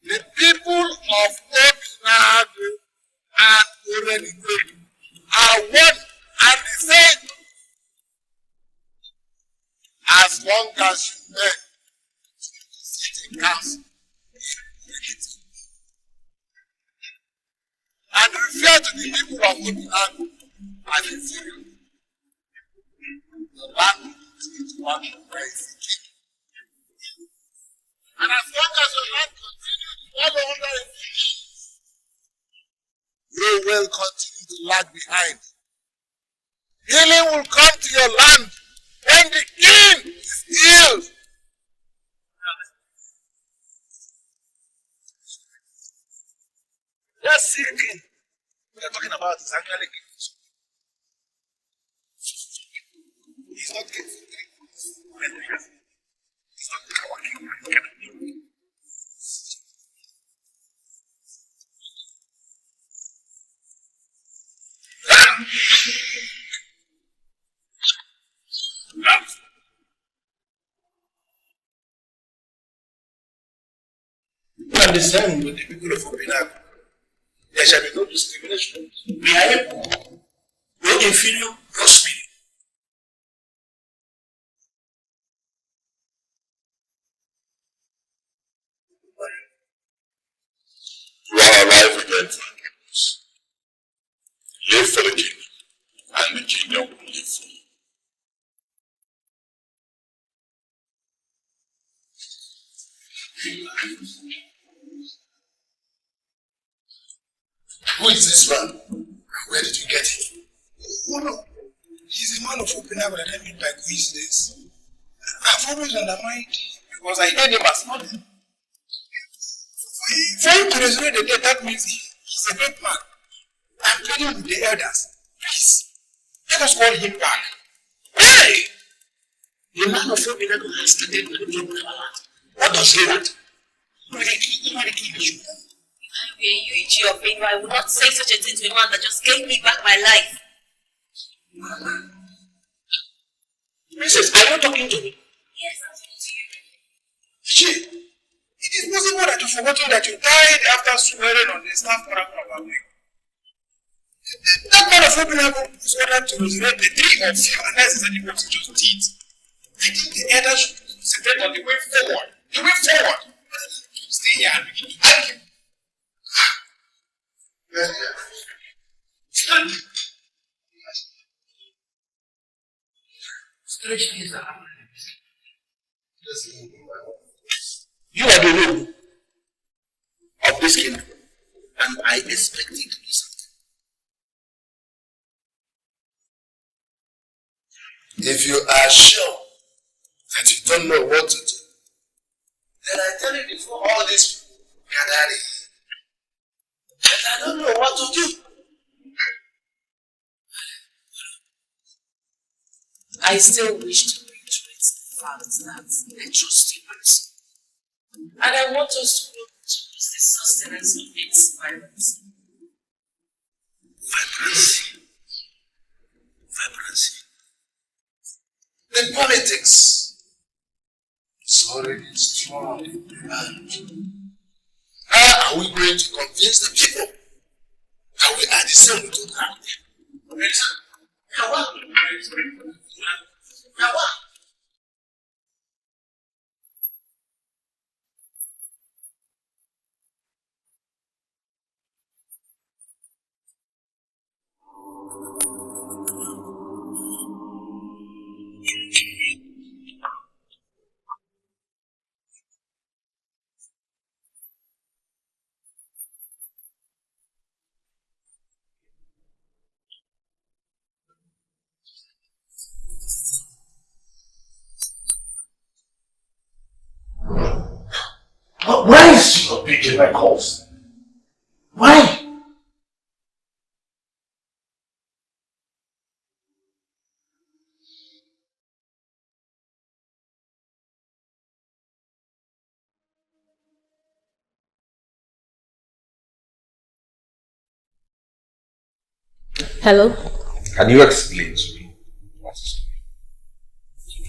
the people of Obinago and Orenigwe are one and the same. As long as you men sit in council and refer to the people of Obinago as inferior, the land will continue to work where it's king. And as long as your land continues to follow under a king, you will continue to lag behind. Healing will come to your land when the king is healed. That sick king we are talking about is actually king. He's not king. He's not our king. And the same with the people of Obinago. There shall be no discrimination. We are equal. No inferior, no superior. You are alive again, Frank. Live for the kingdom, and the kingdom will live for you. Who is this man? Where did you get him? Oh no, he's a man of Obinago that I met by coincidence. I've always undermined him because I heard him as nothing. For him to resurrect the dead, that means he's a great man. I'm pleading with the elders. Please, let us call him back. Hey! The man of Obinago has started manipulating our land. What does he want? If I were you, Ichi of Benue, I would not say such a thing to a man that just gave me back my life. Princess, are you talking to me? Yes, I'm talking to you. Ichi, it is possible that you've forgotten that you died after swearing on the staff paragraph of our week. That man of Obinago was ordered to resurrect the 3 of you, and that's exactly what he just did. I think the elders should concentrate on the way forward. The way forward. Stay here and begin to argue. Stand. You are the ruler of this kingdom, and I expect you to do something. If you are sure that you don't know what to do, then I tell you before all these people gather here that I don't know what to do. I still wish to reiterate the fact that I trust you, and I want us to work towards the sustenance of its vibrancy. Vibrancy. The politics is already strong in the land. How are we going to convince the people that we are the same with the ground? Why is she not picking my calls? Why? Hello? Can you explain to me what's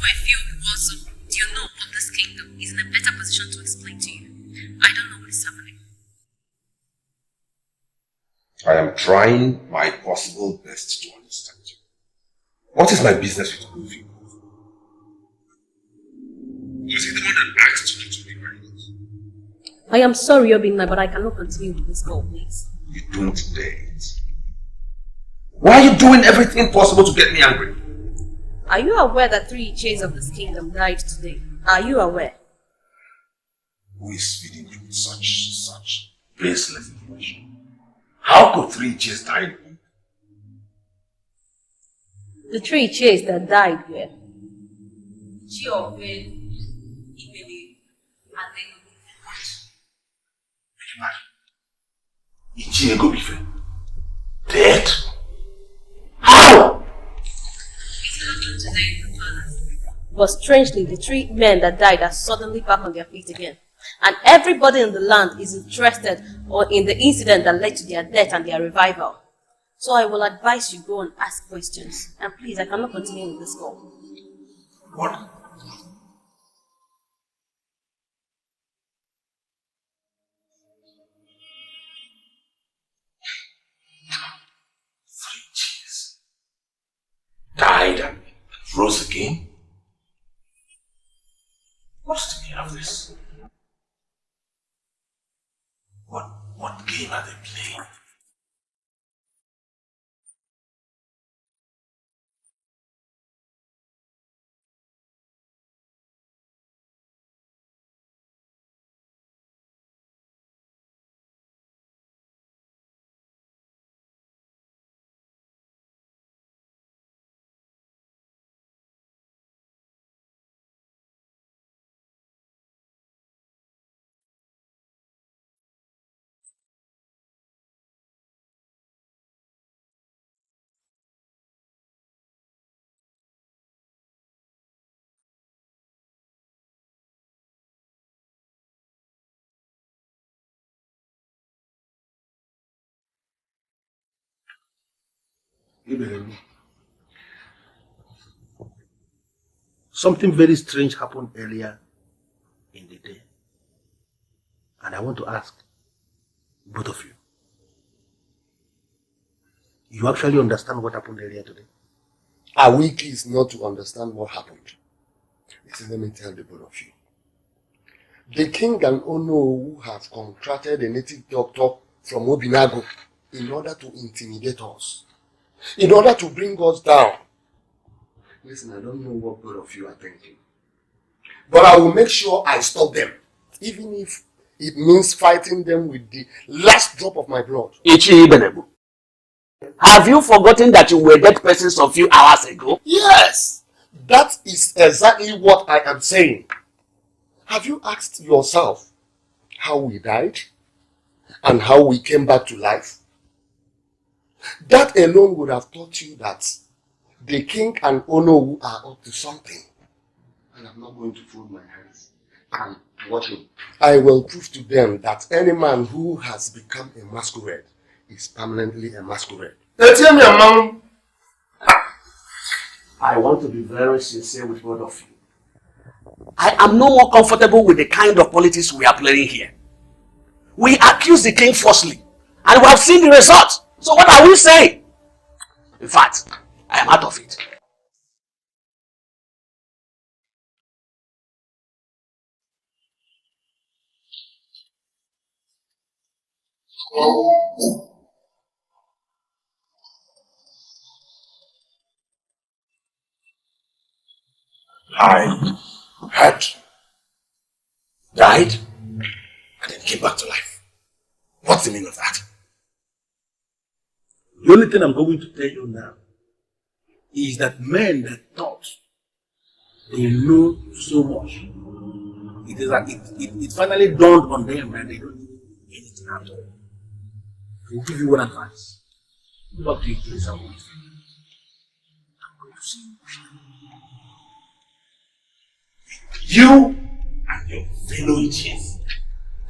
I feel also, do you know of this kingdom is in a better position to explain to you. I don't know what is happening. I am trying my possible best to understand you. What is my business with all of you? Was he the one that asked you to be married? I am sorry, Obinna, but I cannot continue with this call, please. You don't dare it. Why are you doing everything possible to get me angry? Are you aware that 3 Iches of this kingdom died today? Are you aware? Who is feeding you with such baseless information? How could 3 Iches die in one? The 3 Iches that died were Chiobe, Imele, and Ichie Gobife. Dead? How? It happened today in the palace. But strangely, the 3 men that died are suddenly back on their feet again. And everybody in the land is interested in the incident that led to their death and their revival. So I will advise you go and ask questions. And please, I cannot continue with this call. What? Died and rose again? What's the meaning of this? What game are they playing? Something very strange happened earlier in the day. And I want to ask both of you. You actually understand what happened earlier today? Are we pleased not to understand what happened? Listen, let me tell the both of you. The king and Ono have contracted a native doctor from Obinago in order to intimidate us, in order to bring us down. Listen, I don't know what both of you are thinking, but I will make sure I stop them, even if it means fighting them with the last drop of my blood. Ichi Ibenebu, have you forgotten that you were dead persons a few hours ago? Yes, that is exactly what I am saying. Have you asked yourself how we died and how we came back to life? That alone would have taught you that the king and Ono are up to something. And I'm not going to fold my hands and watch him. I will prove to them that any man who has become a masquerade is permanently a masquerade. I want to be very sincere with both of you. I am no more comfortable with the kind of politics we are playing here. We accuse the king falsely, and we have seen the result. So what are we saying? In fact, I am out of it. I had died and then came back to life. What's the meaning of that? The only thing I'm going to tell you now is that men that thought they know so much It is like it finally dawned on them that they don't do anything at all. I will give you one advice. What do you please I want? I'm going to see you. You and your fellow witches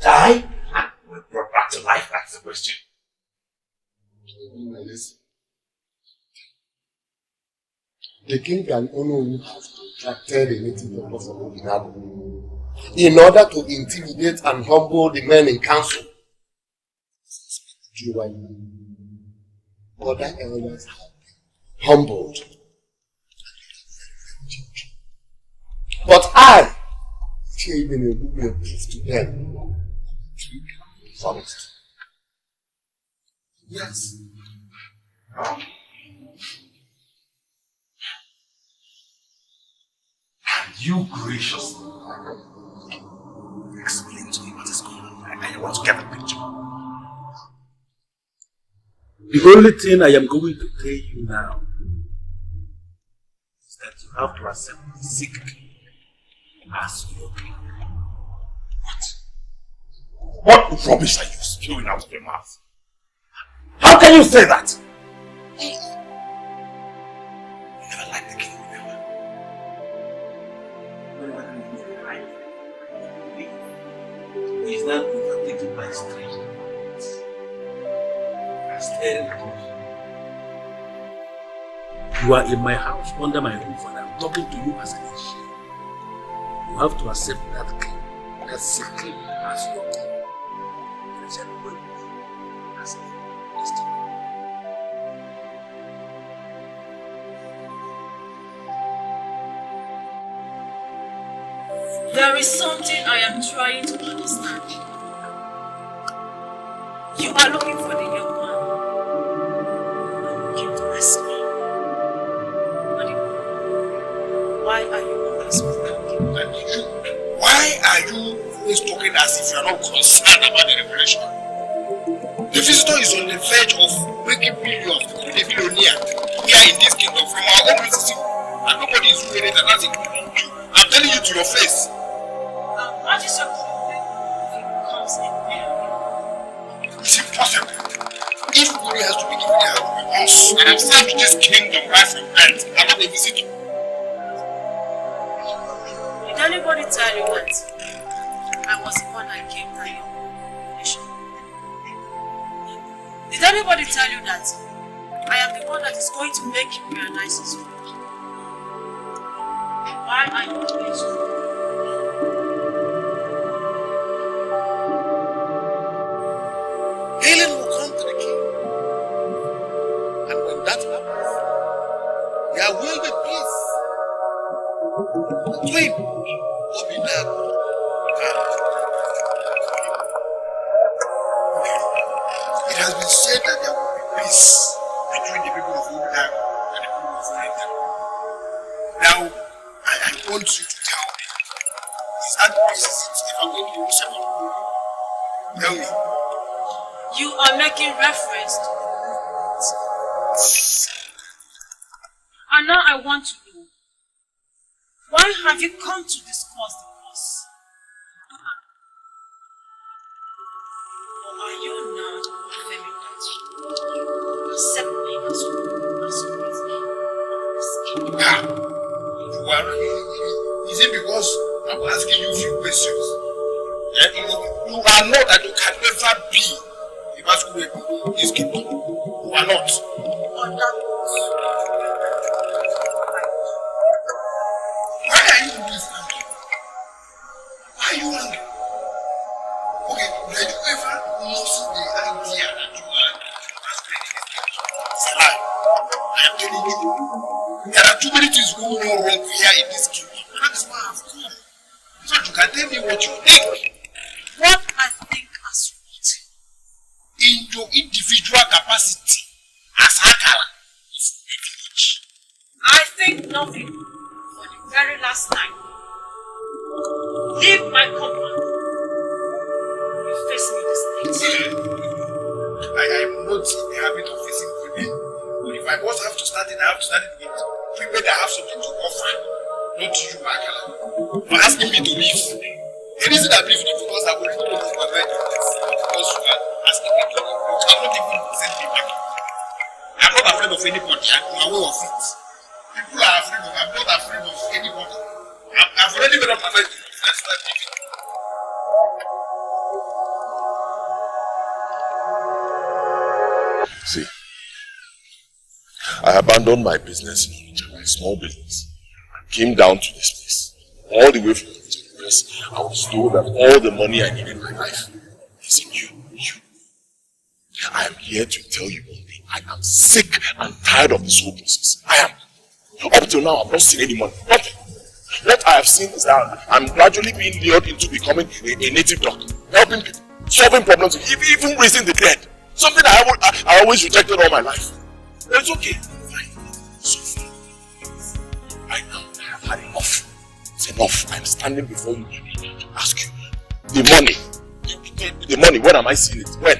die and were brought back to life. That's the question. Listen. The king can only have contracted a native doctor from Obinago in order to intimidate and humble the men in council. Other elders have been humbled. But I gave in a good way to them. Forest. Yes. And you graciously explain to me what is going on. I want to get a picture. The only thing I am going to tell you now is that you have to accept the sick as your king. What rubbish are you spewing out of your mouth? How can you say that? You never liked the king, remember? He is now overtaken by strange thoughts. Staring at us. You are in my house under my roof and I'm talking to you as an issue. You have to accept that king, that sick king as your king. There is a way as a destiny. There is something I am trying to understand. You are looking for the young man who came to ask me. Why are you always with him? Why are you always talking as if you are not concerned about the revelation? The visitor is on the verge of making millions to the billionaire here in this kingdom from our own visiting, and nobody is doing it, and that's including you. I'm telling you to your face. What is your problem if he becomes a billionaire? It's impossible. If money has to be given out of my house, and I've served this kingdom right from birth, I'm not a visitor. Did anybody tell you that I was the one that came to your nation? Did anybody tell you that I am the one that is going to make you realize his fault? Why are you doing so? Healing will come to the king. And when that happens, there will be peace between Obinago and it has been said that there will be peace between the people of Obinago and the people of Freedom. Now, I want you to tell me, is that peace if I'm going to use several? Tell me. You are making reference to the movement. And now I want to know, why have you come to discuss the cause? Or are you now affirming that you accept me as Well, is it because I'm asking you a few questions? You are not and you can never be the masquerade in this kingdom. You are not. Why are you always angry? Why are you angry? Okay, did you ever lose the idea that you are masquerade in this kingdom? It's a lie. I am telling you. There are too many things going on wrong here in this kingdom. And that is why I have come. So you can tell me what you think. What I think as what? In your individual capacity as Akala of a village. I think nothing for the very last time. Leave my compound. You face me this night. I am not in the habit of facing women. But if I must have to start it, I have to start it with women that have something to offer. Not you, Akala. You're asking me to leave. The reason I believe it is because I will not lose my mind in this. Because you are asking me to, you cannot even send me back. I'm not afraid of anybody. I'm aware of it. People are afraid of, I'm not afraid of anybody. I've already made up my mind. That's not difficult. See, I abandoned my business in Onitsha, my small business, and came down to this place, all the way from Onitsha, because I was told that all the money I needed in my life is in you. I am here to tell you one thing. I am sick and tired of this whole process. I am. Up till now, I've not seen any money. Nothing. What I have seen is that I'm gradually being lured into becoming a native doctor, helping people, solving problems, even raising the dead. Something I always rejected all my life. But it's okay. Fine. So far. Right now, I have had enough. It's enough. I'm standing before you to ask you. The money, when am I seeing it? When?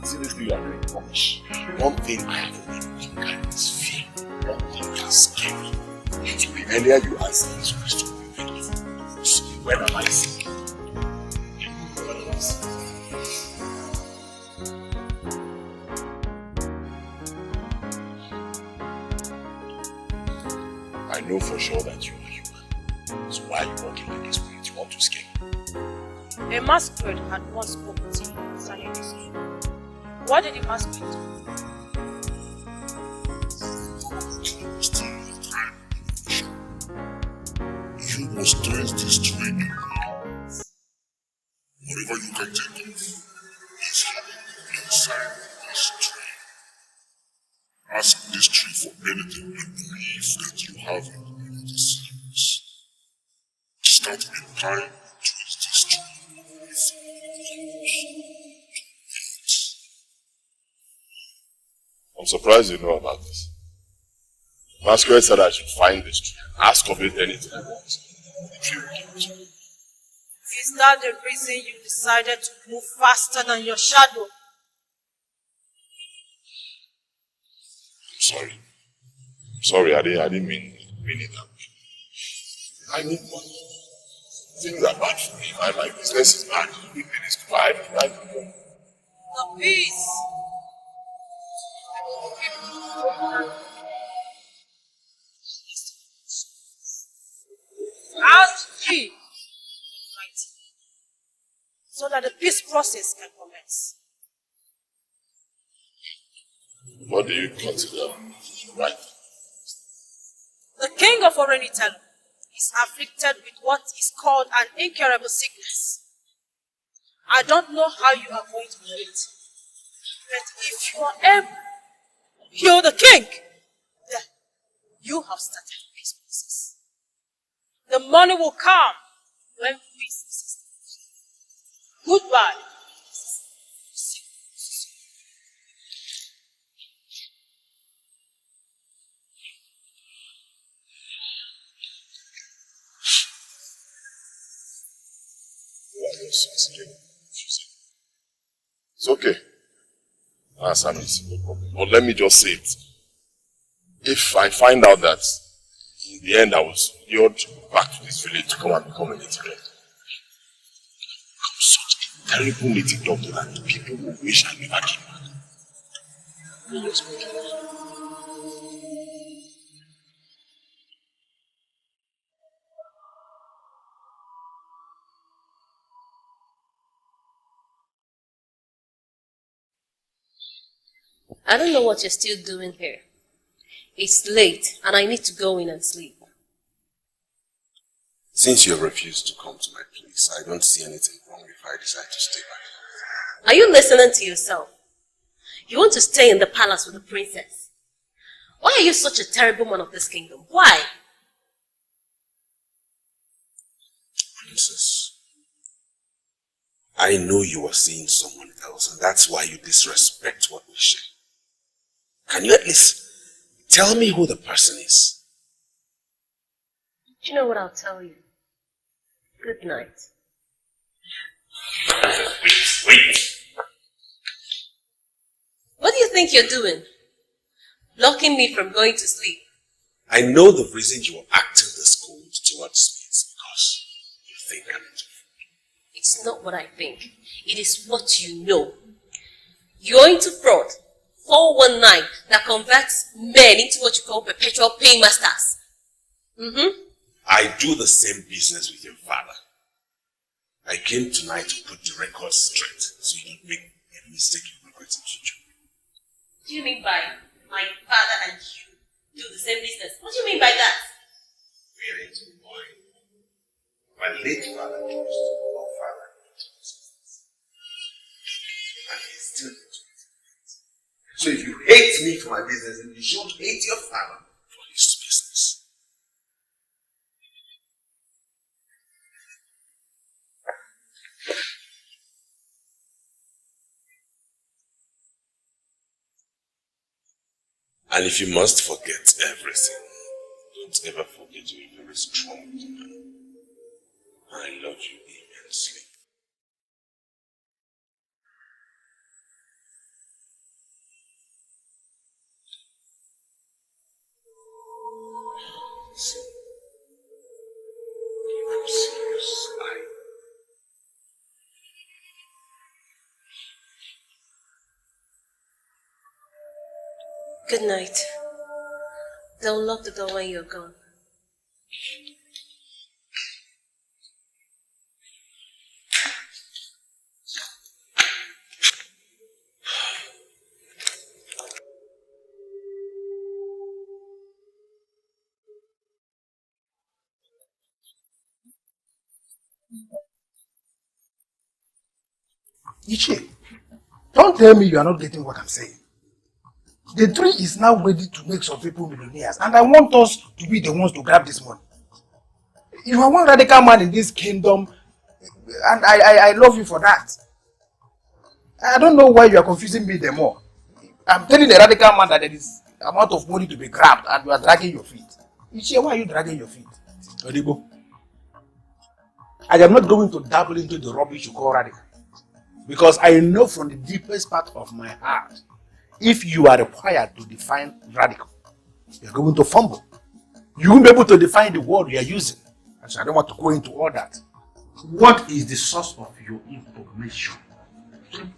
Seriously, you are doing rubbish. One thing I have already conquered is fear. One thing can scare me. So the earlier you answer this question, the better. So when am I seeing it? I know for sure that you are human. So why are you walking like this? You want to scare me? A masquerade had once spoken to you concerning this issue. What did the masquerade do? You must turn this train. Whatever you can take is happening inside this train. Ask this tree for anything and believe that you have it in the service. Start in time to this tree. I'm surprised you know about this. Masquerade said I should find this tree and ask of it anything I want. The tree will give it to me. Is that the reason you decided to move faster than your shadow? I'm sorry, I didn't mean it that way. I need money. Things are bad for me. My business is bad. The business is bad. I need money. The peace. Ask me so that the peace process can commence. What do you consider right? The king of Orenitelu is afflicted with what is called an incurable sickness. I don't know how you are going to do it, but if you are able to heal the king, then you have started the peace process. The money will come when peace is established. Goodbye. It's okay. Answer me, no problem. But let me just say it. If I find out that in the end I was lured back to this village to come and become a native doctor, I'm such a terrible native doctor that people will wish I never came back. Let me just make it. I don't know what you're still doing here. It's late and I need to go in and sleep. Since you have refused to come to my place, I don't see anything wrong if I decide to stay back. Are you listening to yourself? You want to stay in the palace with the princess. Why are you such a terrible man of this kingdom? Why? Princess, I know you are seeing someone else and that's why you disrespect what we share. Can you at least tell me who the person is? Do you know what I'll tell you? Good night. Wait. What do you think you're doing? Blocking me from going to sleep? I know the reason you are acting this cold towards me is because you think I'm into food. It's not what I think. It is what you know. You're into fraud. 419 that converts men into what you call perpetual paymasters. I do the same business with your father. I came tonight to put the record straight so you don't make a mistake you regret in future. What do you mean by my father and you do the same business? What do you mean by that? We're into the point. My late father used your father into this business. And he's still into it. So if you hate me for my business, then you should hate your father for his business. And if you must forget everything, don't ever forget you're a very strong woman. I love you immensely. See, I'm serious. Good night. They'll lock the door when you're gone. Ichi, don't tell me you are not getting what I'm saying. The tree is now ready to make some people millionaires, and I want us to be the ones to grab this money. You are one radical man in this kingdom, and I love you for that. I don't know why you are confusing me the more. I'm telling the radical man that there is amount of money to be grabbed, and you are dragging your feet. Ichi, why are you dragging your feet? Odibo, I am not going to dabble into the rubbish you call radical. Because I know from the deepest part of my heart, if you are required to define radical, you're going to fumble. You won't be able to define the word you are using. And so I don't want to go into all that. What is the source of your information?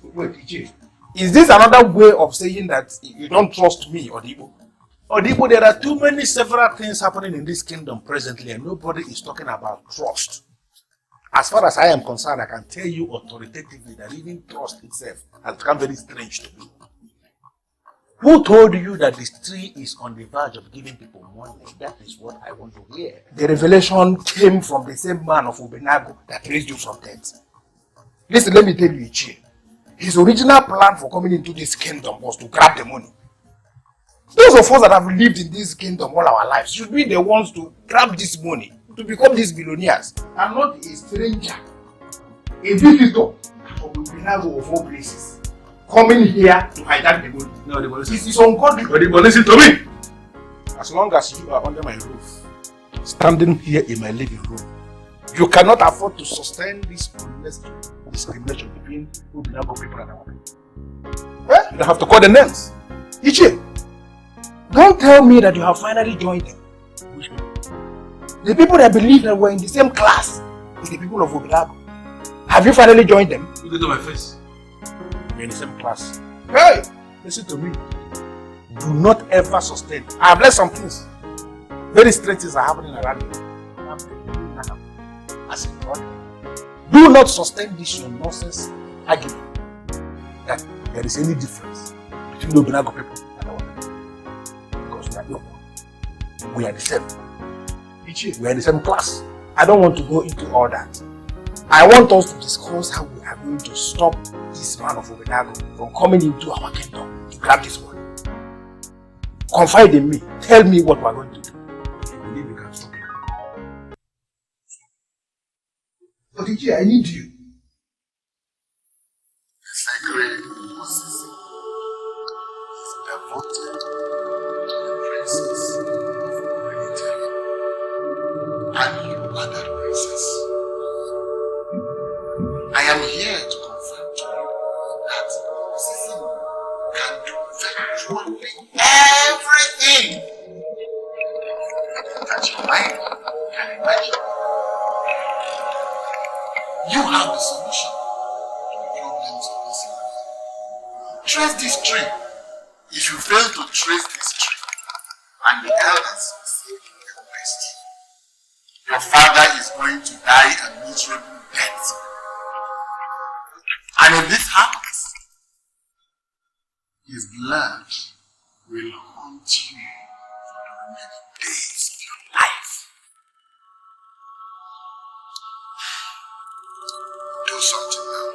Wait, Ichi, is this another way of saying that you don't trust me, Odibo? Odibo, there are too many several things happening in this kingdom presently, and nobody is talking about trust. As far as I am concerned, I can tell you authoritatively that even trust itself has become very strange to me. Who told you that this tree is on the verge of giving people money? That is what I want to hear. The revelation came from the same man of Ubenago that raised you from death. Listen, let me tell you, Ichi. His original plan for coming into this kingdom was to grab the money. Those of us that have lived in this kingdom all our lives should be the ones to grab this money, to become these billionaires. I'm not a stranger, a visitor from Ubenago of all places, coming here to hijack the money. No, this is ungodly. But listen to me. As long as you are under my roof, standing here in my living room, you cannot afford to sustain this unnecessary discrimination between Ubenago people and our people. Eh? You don't have to call the names. Ichi, don't tell me that you have finally joined them. Which people? The people that believe that we're in the same class with the people of Ubenago. Have you finally joined them? Look into my face. We're in the same class. Hey, listen to me. Do not ever sustain. I have learned some things. Very strange things are happening around you. I'm telling you now, as a brother, do not sustain this your nonsense argument that there is any difference between the Ubenago people and our people. Because we are equal. We are the same. We are in the same class. I don't want to go into all that. I want us to discuss how we are going to stop this man of Ubenago from coming into our kingdom to grab this money. Confide in me. Tell me what we are going to do. I believe we can stop him. But Iji, I need you. The sacred process is devoted to the princess of Mediterranean. And you are that princess. I am here absolutely everything that your mind can imagine. You have the solution to the problems of this life. Trace this tree. If you fail to trace this tree, and the elders will say the West, your father is going to die a miserable death. And if this happens, his blood will haunt you for the remaining days of your life. Do something now.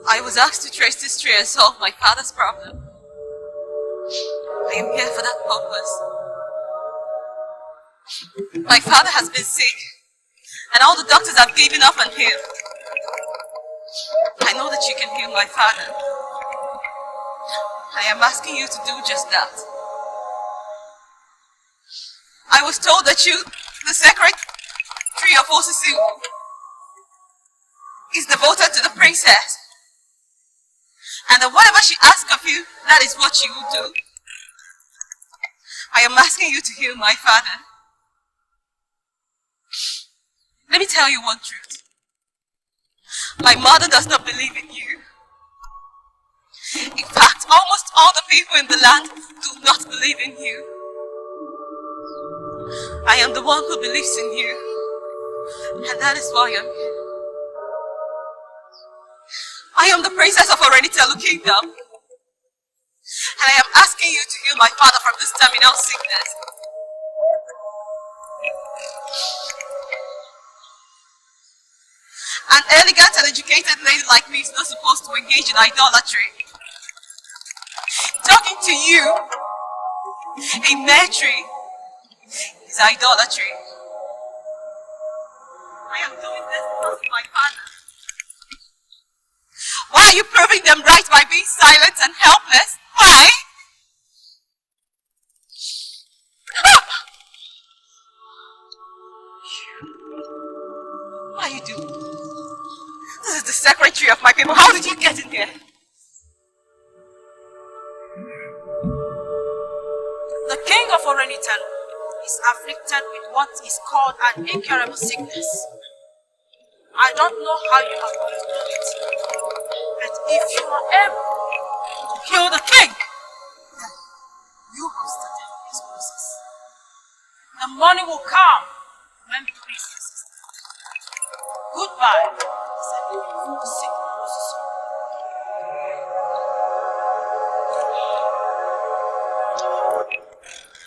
I was asked to trace this tree and solve my father's problem. I am here for that purpose. My father has been sick, and all the doctors have given up on him. I know that you can heal my father. I am asking you to do just that. I was told that you, the secretary of OCC, is devoted to the princess. And that whatever she asks of you, that is what you will do. I am asking you to heal my father. Let me tell you one truth. My mother does not believe in you. In fact, almost all the people in the land do not believe in you. I am the one who believes in you. And that is why I'm here. I am the princess of Orenitelu Kingdom. And I am asking you to heal my father from this terminal sickness. An elegant and educated lady like me is not supposed to engage in idolatry. Talking to you, a mere tree, is idolatry. I am doing this because of my father. Why are you proving them right by being silent and helpless? Why? What are you doing? This is the secretary of my people. How did you get in here? The king of Orenitelu is afflicted with what is called an incurable sickness. I don't know how you have understood it, but if you are able to kill the king, then you have started this process. The money will come when the princess is dead. Goodbye. Sick process.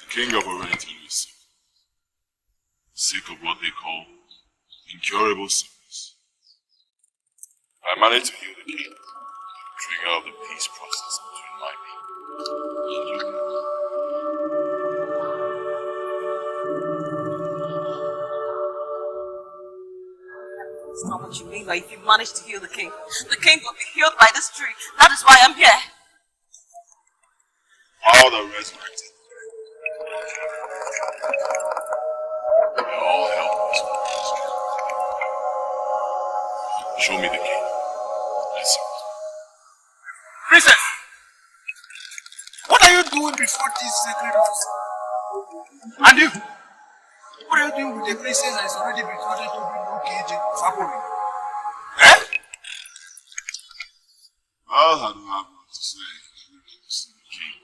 The king of Orenitelu is sick. Sick of what they call incurable sickness. I managed to heal the king, the trigger of the peace process between my people and you. That's not what you mean by if you manage to heal the king will be healed by this tree. That is why I'm here. All the resurrected. We're all helpless. Show me the king. Let's see. Princess! What are you doing before this sacred officer? And you? What are you doing with the princess that is already betrothed to be no cage Fabori? Eh? All I don't have what to say is the king.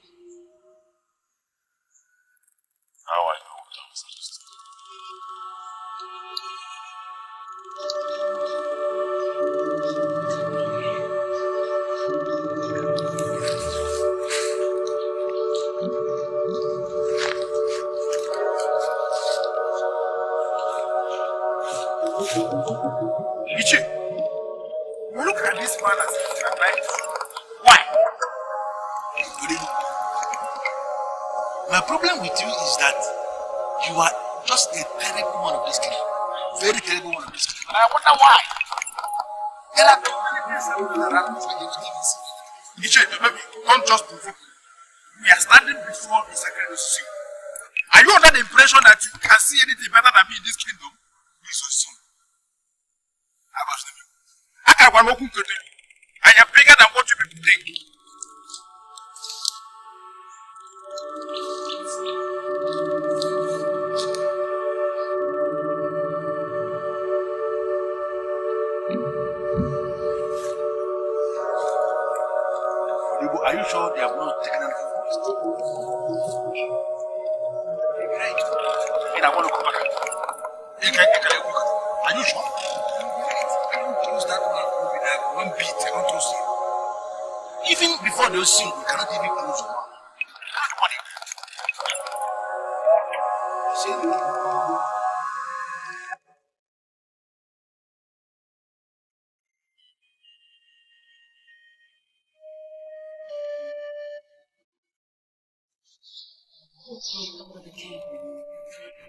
Now I know what I was understood. Ichi, you look at this man as if you are right. Why? My problem with you is that you are just a terrible one of this kingdom. Very terrible one of this kingdom. And I wonder why. There are too many things around us against this. Ichi, maybe don't just provoke me. We are standing before the sacred sea. Are you under the impression that you can see anything better than me in this kingdom? Please so soon. I am bigger Are you sure they have not taken anything from us? And I want to come back. Are you sure? I don't trust that man with that one beat. I don't trust him. Even before those sing, we cannot even close one.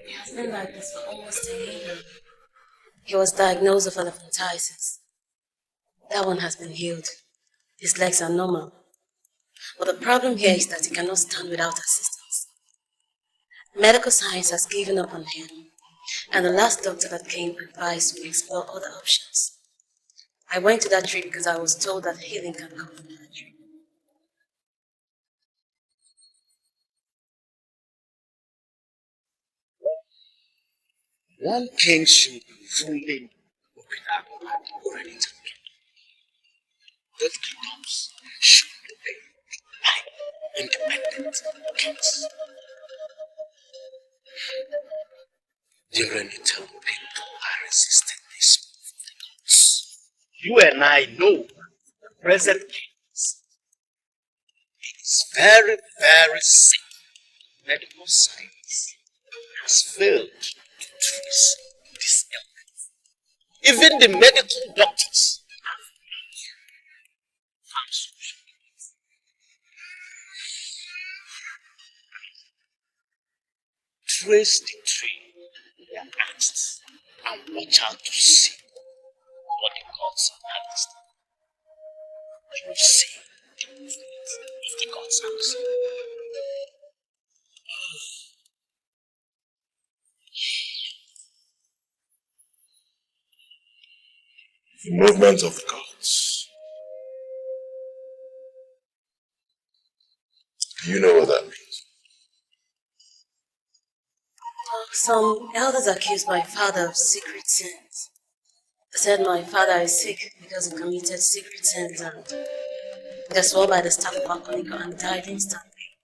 He has been like this for almost a year. He was diagnosed with elephantiasis. That one has been healed. His legs are normal. But the problem here is that he cannot stand without assistance. Medical science has given up on him, and the last doctor that came advised we explore other options. I went to that tree because I was told that healing can come from that tree. One king should be fully open up and already talking. Both kingdoms should be like independent kings. The Oriental people are resisting this move of the gods. You and I know the present kings. It is very, very sick. Medical science has failed to trace this illness. Even the medical doctors have found solutions. Trace the tree they are asked and watch out to see what the gods are asked. You will see the movement of the gods answer. The movement of gods. Do you know what that means? Some elders accused my father of secret sins. They said my father is sick because he committed secret sins and they swore by the staff of Akala and died instantly.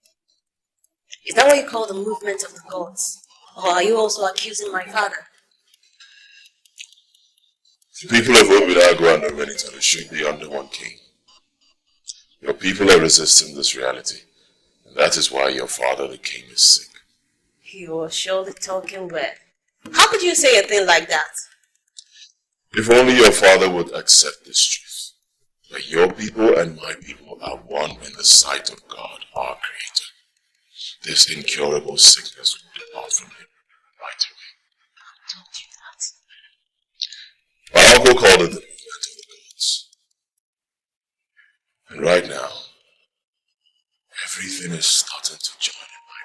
Is that what you call the movement of the gods? Or are you also accusing my father? The people of Obidago and Omenitala should be under one king. Your people are resisting this reality, and that is why your father, the king, is sick. You are surely talking well. How could you say a thing like that? If only your father would accept this truth, that your people and my people are one in the sight of God, our Creator, this incurable sickness will depart from him right away. My uncle called it the movement of the gods. And right now, everything is starting to join in my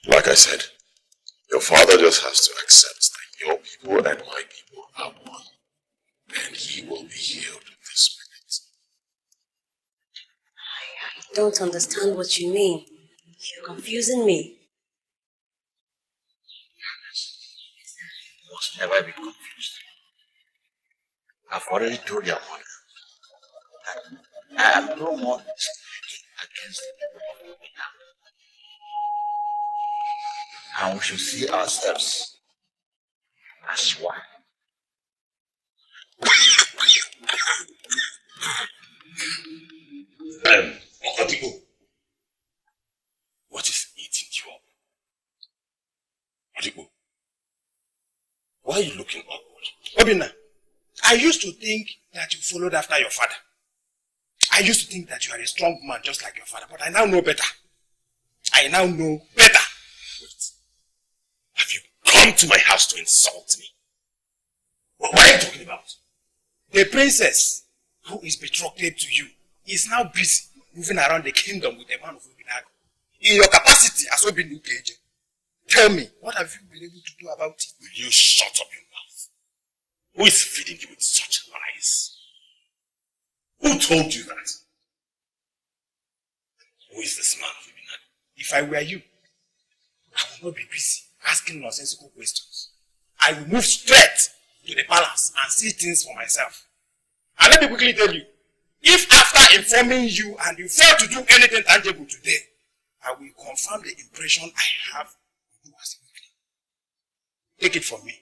brain. Like I said, your father just has to accept that your people and my people are one, and he will be healed this minute. I don't understand what you mean. You're confusing me. You must never be confused. I've already told your mother that I am no more discriminating against the people of Obidago. And we should see ourselves as one. Okatipo, what is eating you up? Okatipo, why are you looking upward? Obina, I used to think that you followed after your father. I used to think that you are a strong man just like your father, but I now know better. I now know better. Wait, have you come to my house to insult me? What are you talking about? The princess who is betrothed to you is now busy moving around the kingdom with a man of Obidago. In your capacity as Obinu Keje, tell me, what have you been able to do about it? Will you shut up your mouth? Who is feeding you with such lies? Who told you that? Who is this man of Obidago? If I were you, I would not be busy asking nonsensical questions. I will move straight to the palace and see things for myself. And let me quickly tell you, If after informing you and you fail to do anything tangible today, I will confirm the impression I have of you as a weakling. Take it from me.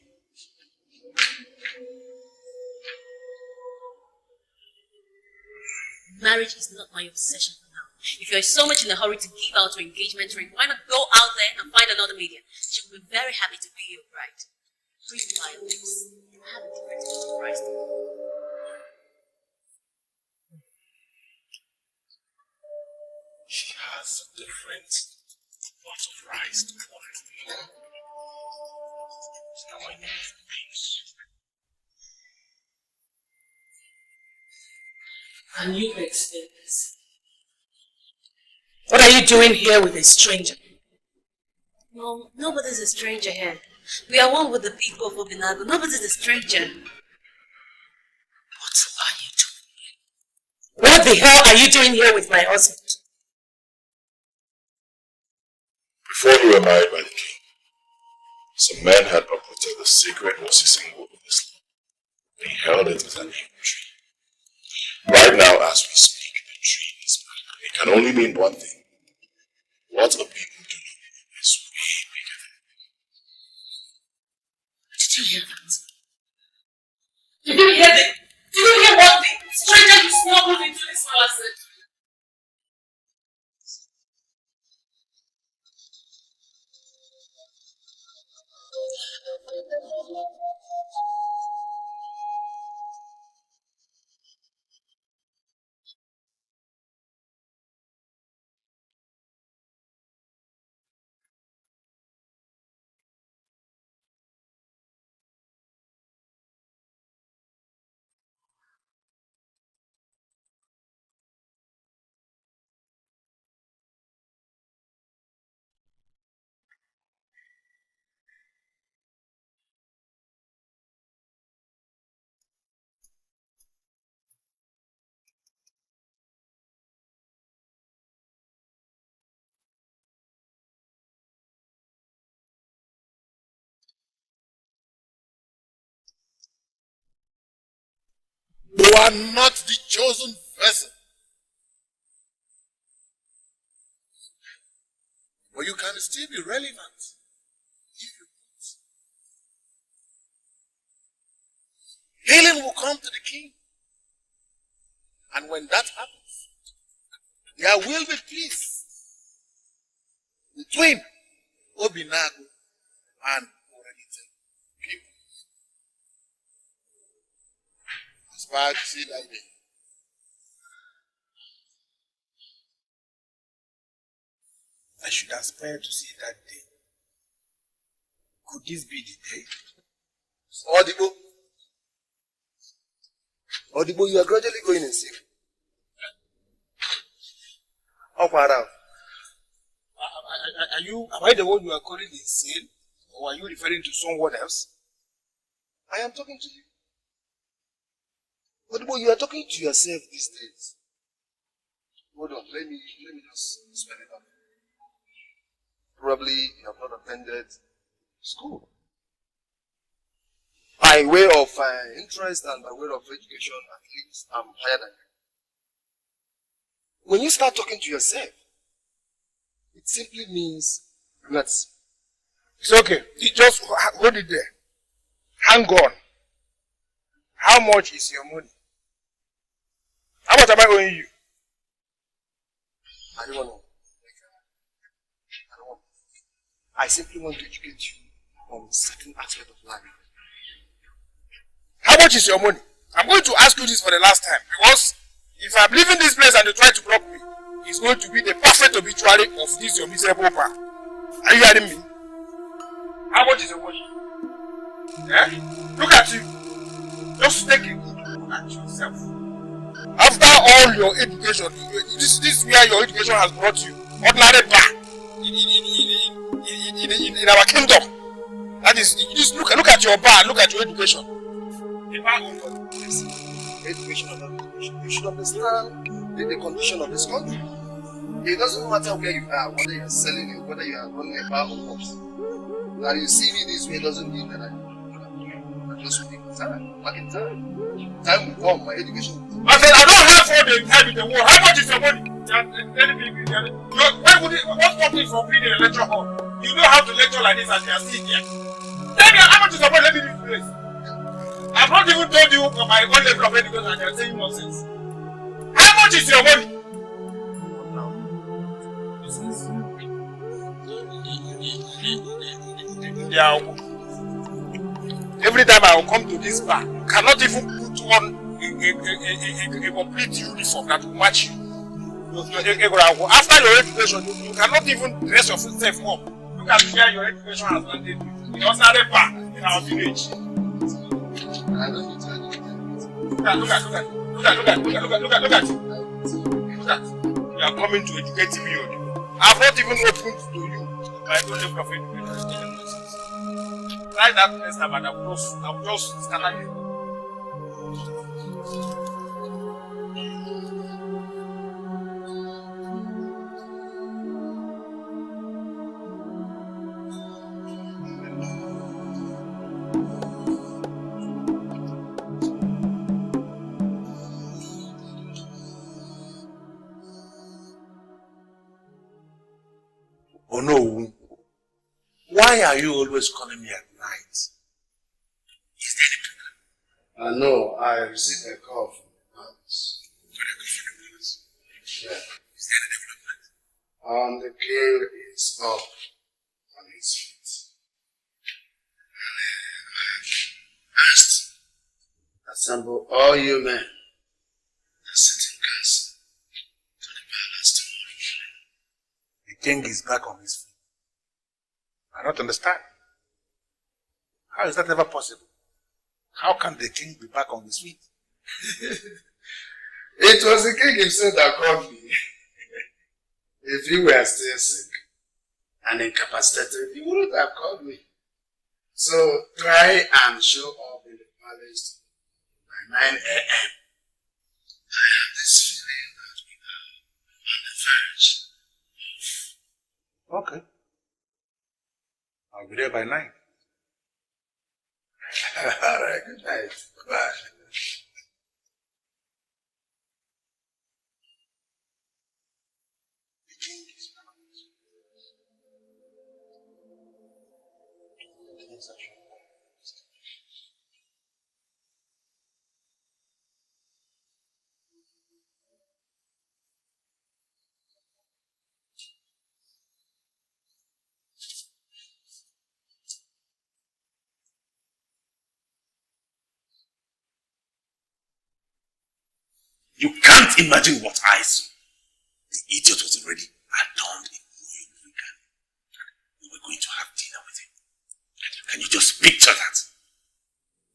Marriage is not my obsession for now. If you're so much in a hurry to give out your engagement ring, why not go out there and find another medium? She will be very happy to be your bride. Bring violets. You have a different price. She has different lots of rice to order. Now I know things. Can you explain this? What are you doing here with a stranger? Mom, nobody's a stranger here. We are one with the people of Obinago. Nobody's a stranger. What are you doing here? What the hell are you doing here with my husband? Before you were married by the king, some men had uprooted the sacred Mosising wood of Islam. They held it as an evil tree. Right now, as we speak, the tree is back. It can only mean one thing. What a people do not know is way bigger than it. Did you hear that? Did you hear that? Did you hear what the stranger you smuggled into this palace said? You are not the chosen vessel. But you can still be relevant if you want. Healing will come to the king. And when that happens, there will be peace between Obinago and Orenite people. As far as you see that day. I should aspire to see that day. Could this be the day? Odibo, you are gradually going insane. How far out? Am I the one you are calling insane? Or are you referring to someone else? I am talking to you. Odibo, you are talking to yourself these days. Hold on, let me just spell it out. Probably you have not attended school. By way of interest and by way of education, at least I'm higher than you. When you start talking to yourself, it simply means nuts. It's okay. You just hold it there. Hang on. How much is your money? How much am I owing you? I don't want to. I simply want to educate you on certain aspect of life. How much is your money? I'm going to ask you this for the last time because if I'm leaving this place and you try to block me, it's going to be the perfect obituary of this your miserable path. Are you hearing me? How much is your money? Eh? Look at you. Just take a good look at yourself. After all your education, this is where your education has brought you. Ordinary bar in our kingdom. That is, you just look at your bar, look at your education. The bar of education or not education. You should understand the condition of this country. It doesn't matter where you are, whether you are selling it, whether you are running a bar or pubs. That you see me this way doesn't mean that I just waiting for time. Back in time. Time will come, my education will come. I said I don't have all the time in the world. How much is your money? What's stopping from being in a lecture hall? You know how to lecture like this as you are sitting here. Tell me, how much is your money? Let me leave the place. I've not even told you my own level of education and you're saying nonsense. How much is your money? Yeah. Every time I will come to this bar, you cannot even put on a complete uniform that will match you. After your education, you cannot even dress yourself up. Look at where your education has landed you. In ordinary bar in our village. Look at it. You are coming to educate me. I've not even opened to you my own level of education. Try that next time and I will just scatter you. Oh no. Why are you always calling me at night? Is there any problem? No, I received a call from the palace. Yeah. Is there any development? The king is up on his feet. Asked, assemble all you men and sit in council to the palace tomorrow. The king is back on his feet. I don't understand. How is that ever possible? How can the king be back on his feet? It was the king himself that called me. If he were still sick and incapacitated, he wouldn't have called me. So try and show up in the palace by 9 a.m. I have this feeling that we are on the verge. Okay. I'll be there by 9. Alright, good night. Bye. You can't imagine what I saw. The idiot was already adorned in New York. We were going to have dinner with him. Can you just picture that?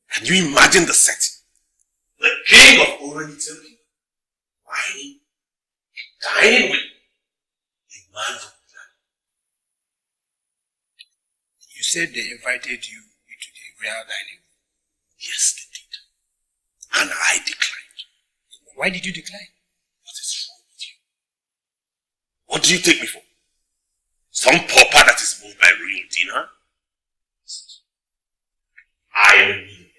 Can you imagine the setting? The king of Orenitilki, whining, dining with a man from the land. You said they invited you into the royal dining room. Yes, they did. And I declined. Why did you decline? What is wrong with you? What do you take me for? Some pauper that is moved by real dinner? I am a millionaire.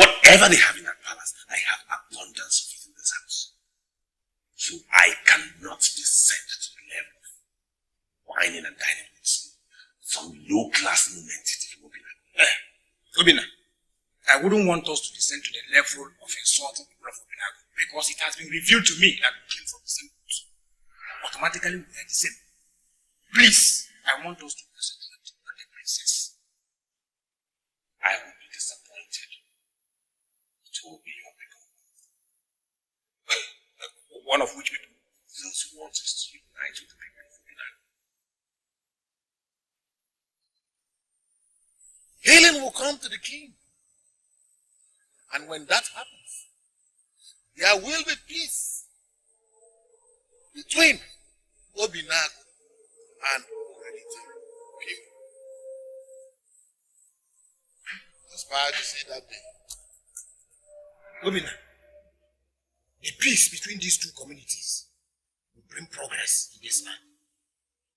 Whatever they have in that palace, I have abundance of it in this house. So I cannot descend to the level of whining and dining with some low-class nonentity from Obina. Obina, I wouldn't want us to descend to the level of insulting people of Obina because it has been revealed to me that we came from the same root. Automatically, we are the same. Please, I want us to concentrate on the princess. I will be disappointed. It will be your people. One of which people? Those who want us to unite with the people of Obina. Healing will come to the king. And when that happens, there will be peace between Obinago and Orenite people. Aspire to see that day. Obina, the peace between these two communities will bring progress in this land.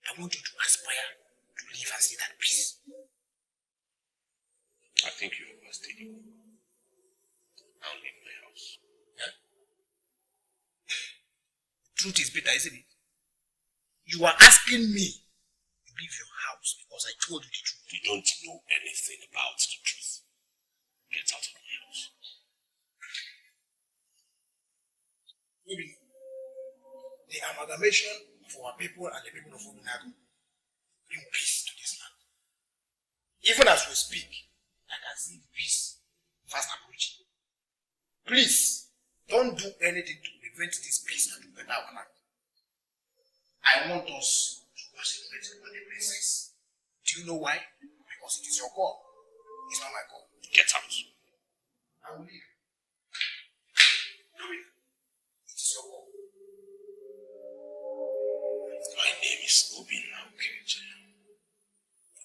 I want you to aspire to live and see that peace. I think you overstated. I'll leave my house. Yeah? truth is bitter, isn't it? You are asking me to leave your house because I told you the truth. You don't know anything about the truth. Get out of my house. Maybe the amalgamation of our people and the people of Ominago bring peace to this land. Even as we speak, I can see peace fast approaching. Please, don't do anything to prevent this peace and to better our land. I want us to concentrate on the princess. Do you know why? Because it is your call. It's not my call. Get out. I will leave. It is your call. My name is Obin Naukeja.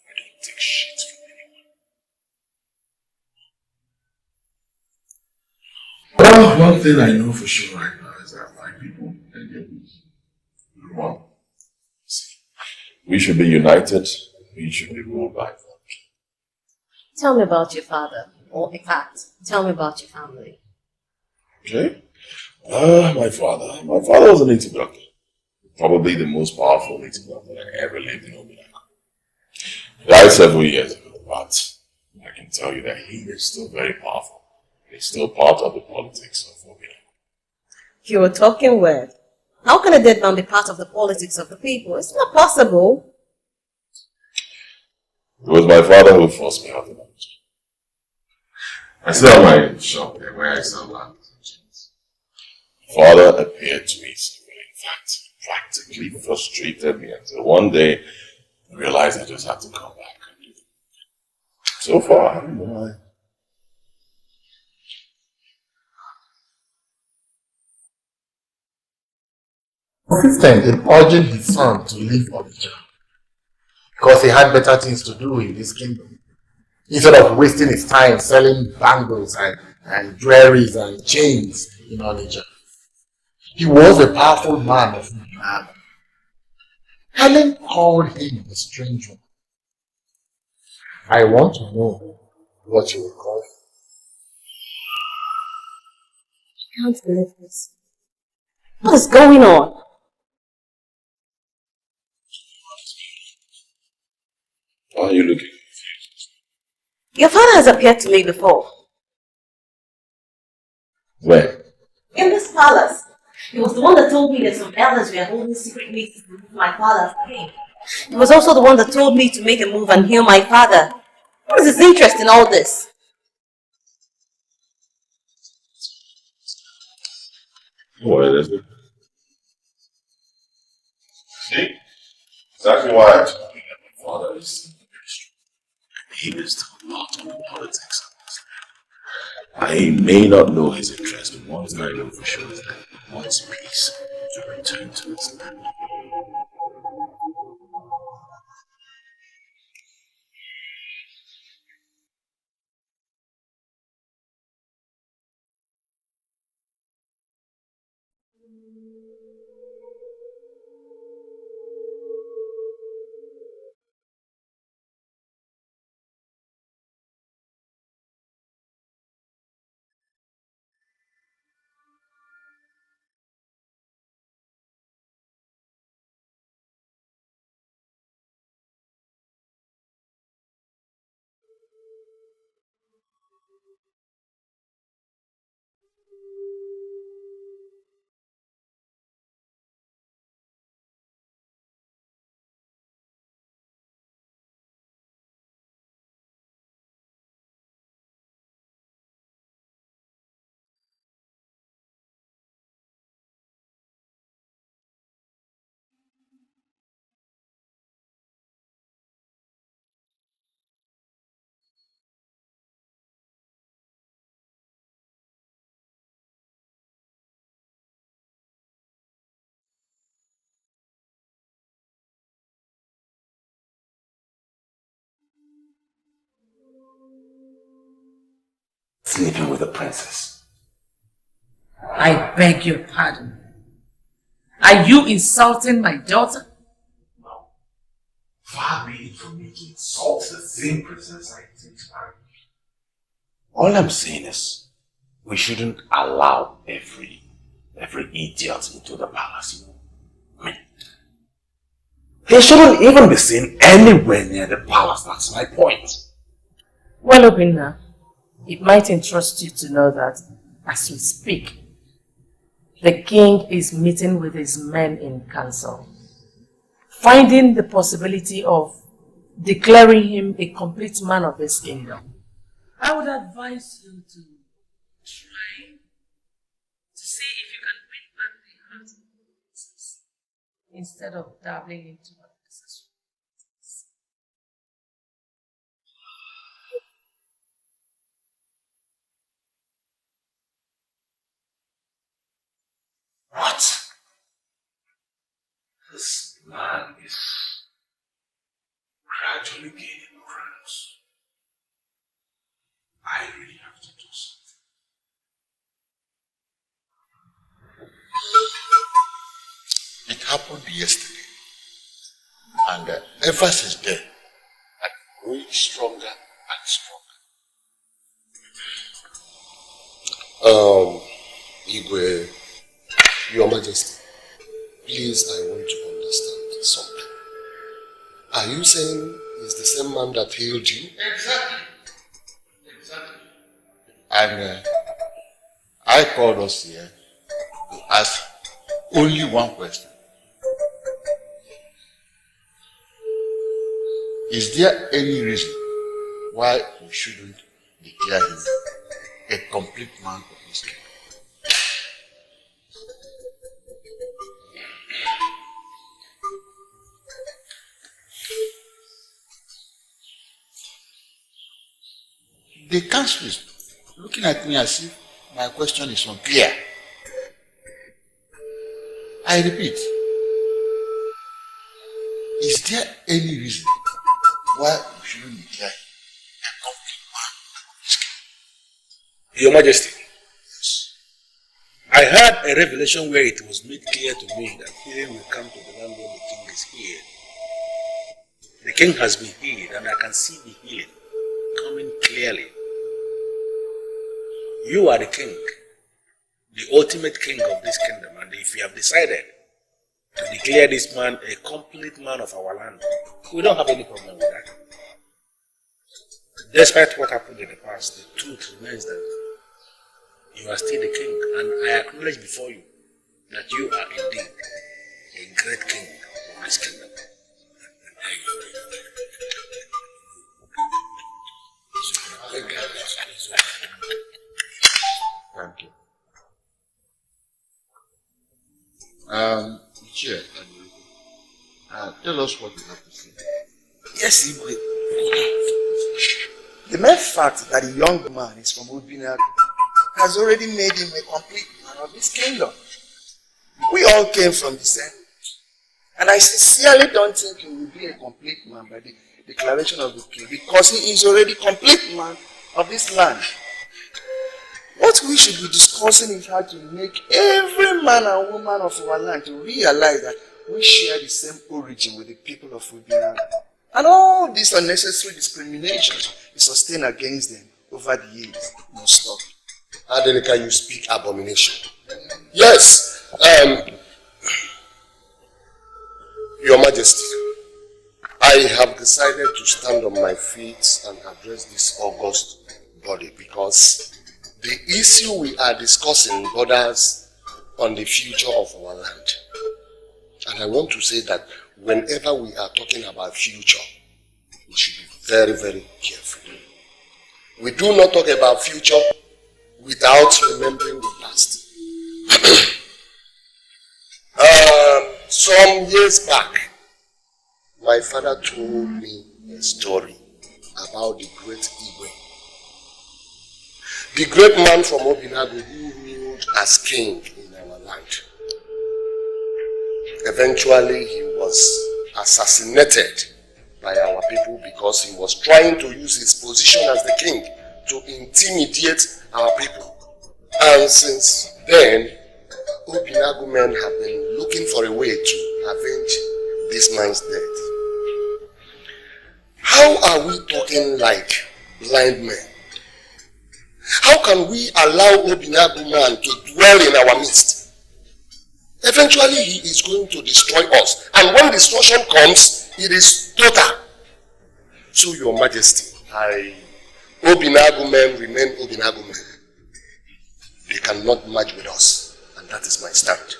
I don't take shit from anyone. Well, one thing I know for sure right now is that my people and their one. We should be united. We should be ruled by God. Tell me about your father. Or in fact, tell me about your family. Okay? My father. My father was a native doctor. Probably the most powerful native doctor that ever lived in Ominaga. He died several years ago, but I can tell you that he is still very powerful. He's still part of the politics of Ominaga. You were talking weird. How can a dead man be part of the politics of the people? It's not possible. It was my father who forced me out of Nigeria. I still have my shop there where I sell land. Father appeared to me severely. In fact, practically frustrated me until one day I realized I just had to come back. So far, I don't know why. Consistent in urging his son to leave Onitsha because he had better things to do in this kingdom instead of wasting his time selling bangles and jewelries and chains in Onitsha. He was a powerful man of Nollywood. Helen called him a strange one. I want to know what you will call him. I can't believe this. What is going on? Why are you looking? Your father has appeared to me before. Where? In this palace. He was the one that told me that some elders were holding secret meetings to remove my father as king. He was also the one that told me to make a move and heal my father. What is his interest in all this? What is it? See? Exactly why I told you that my father is very strong. He is still part of the politics of this land. I may not know his interest, but one thing I know for sure is that he wants peace to return to this land. Sleeping with the princess. I beg your pardon. Are you insulting my daughter? No. Far be it from me to insult the same princess I think married. All I'm saying is, we shouldn't allow every every idiot into the palace. I mean, he shouldn't even be seen anywhere near the palace, that's my point. Well, Obinna, it might interest you to know that as we speak, the king is meeting with his men in council, finding the possibility of declaring him a complete man of his kingdom. I would advise you to try to see if you can win back the heart of the princess instead of dabbling into unnecessary things. What? This man is gradually gaining grounds. I really have to do something. It happened yesterday. And ever since then, I'm growing stronger and stronger. Igwe, Your Majesty, please, I want to understand something. Are you saying it's the same man that healed you? Exactly. And I called us here to ask only one question. Is there any reason why we shouldn't declare him a complete man of his kingdom? The council is looking at me as if my question is unclear. I repeat, is there any reason why we shouldn't declare a complete man of his kingdom? Your Majesty, I had a revelation where it was made clear to me that healing will come to the land when the king is healed. The king has been healed, and I can see the healing coming clearly. You are the king, the ultimate king of this kingdom, and if you have decided to declare this man a complete man of our land, we don't have any problem with that. Despite what happened in the past, the truth remains that you are still the king, and I acknowledge before you that you are indeed a great king of this kingdom. Thank you. Chair, tell us what you have to say. Yes, Igwe. The mere fact that a young man is from Ubinago has already made him a complete man of his kingdom. We all came from the same, and I sincerely don't think he will be a complete man by the declaration of the king, because he is already complete man of this land. What we should be discussing is how to make every man and woman of our land to realize that we share the same origin with the people of Ubinago. And all these unnecessary discriminations is sustained against them over the years must stop. Adeleka, you speak abomination. Yes, Your Majesty, I have decided to stand on my feet and address this august body because the issue we are discussing borders on the future of our land. And I want to say that whenever we are talking about future, we should be very, very careful. We do not talk about future without remembering the past. Some years back, my father told me a story about the great Igwe. The great man from Obinago who ruled as king in our land. Eventually, he was assassinated by our people because he was trying to use his position as the king to intimidate our people. And since then, Obinago men have been looking for a way to avenge this man's death. How are we talking like blind men? How can we allow Obinago man to dwell in our midst Eventually, he is going to destroy us. And when destruction comes, it is total. So, Your Majesty, Obinagu men remain Obinagu men. They cannot merge with us. And that is my stand.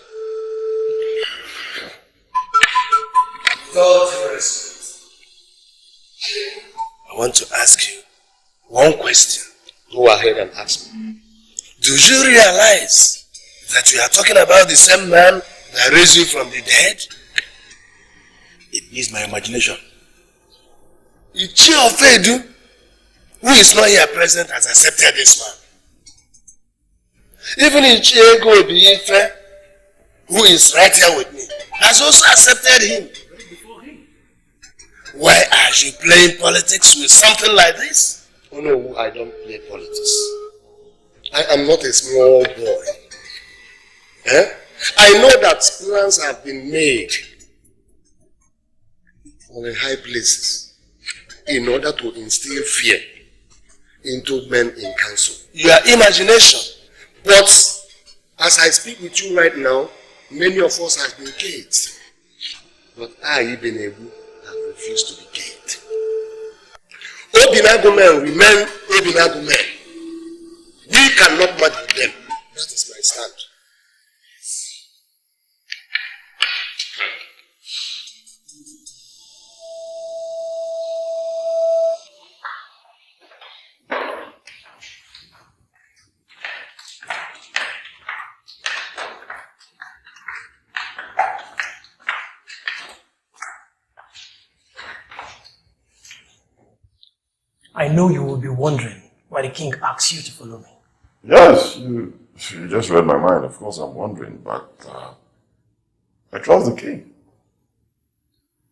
Without due respect, I want to ask you one question. Go ahead and ask me. Do you realize that we are talking about the same man that raised you from the dead? It needs my imagination. Ichi Ofedu, who is not here present, has accepted this man. Even Ichi Ego Obiife, who is right here with me, has also accepted him. Why are you playing politics with something like this? Oh no, I don't play politics. I am not a small boy. Eh? I know that plans have been made on the high places in order to instill fear into men in council. Your imagination. But as I speak with you right now, many of us have been caged. But I, Ibn Ebu, have refused to be caged. Obinagu men remain Obinagu men. We cannot match with them. That is my stand. I know you will be wondering why the king asked you to follow me. Yes, you just read my mind. Of course I'm wondering, but I trust the king.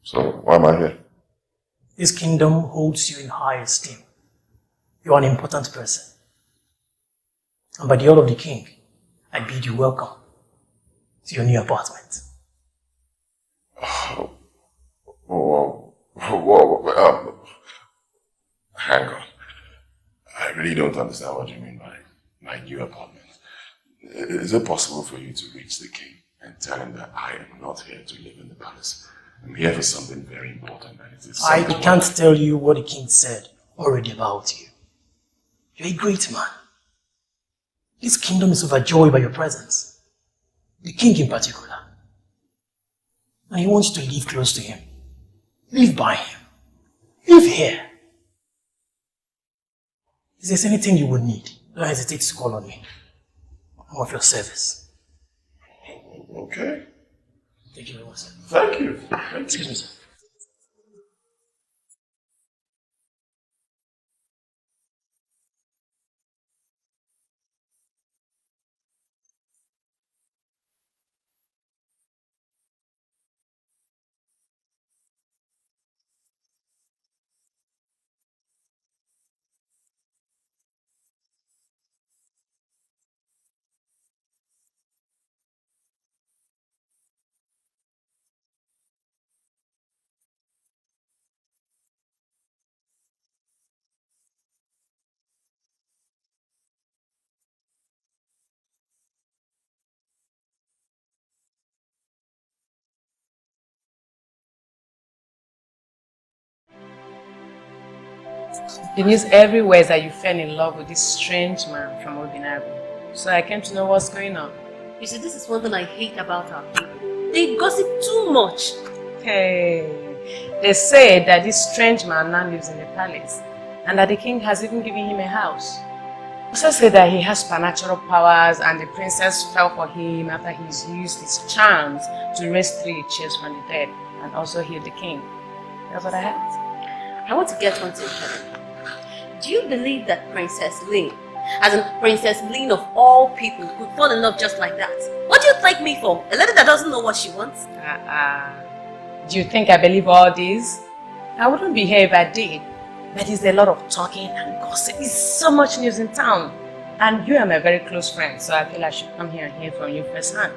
So why am I here? This kingdom holds you in high esteem. You are an important person. And by the order of the king, I bid you welcome to your new apartment. Hang on. I really don't understand what you mean by my new apartment. Is it possible for you to reach the king and tell him that I am not here to live in the palace? I'm here for something very important. And it is I can't tell you what the king said already about you. You're a great man. This kingdom is overjoyed by your presence. The king in particular. And he wants you to live close to him. Live by him. Live here. If there's anything you would need, don't hesitate to call on me. I'm of your service. Okay. Thank you very much, sir. Thank you. Excuse me, sir. The news everywhere is that you fell in love with this strange man from Obinagu. So I came to know what's going on. You see, this is one thing I hate about our people. They gossip too much. Hey, they say that this strange man now lives in the palace and that the king has even given him a house. Also say that he has supernatural powers and the princess fell for him after he's used his charms to raise 3 chairs from the dead and also heal the king. That's what I heard. I want to get one thing clear. Do you believe that Princess Lynn, as in Princess Lynn of all people, could fall in love just like that? What do you take me for? A lady that doesn't know what she wants? Do you think I believe all this? I wouldn't be here if I did. But there's a lot of talking and gossip. There's so much news in town. And you are my very close friend, so I feel I should come here and hear from you firsthand.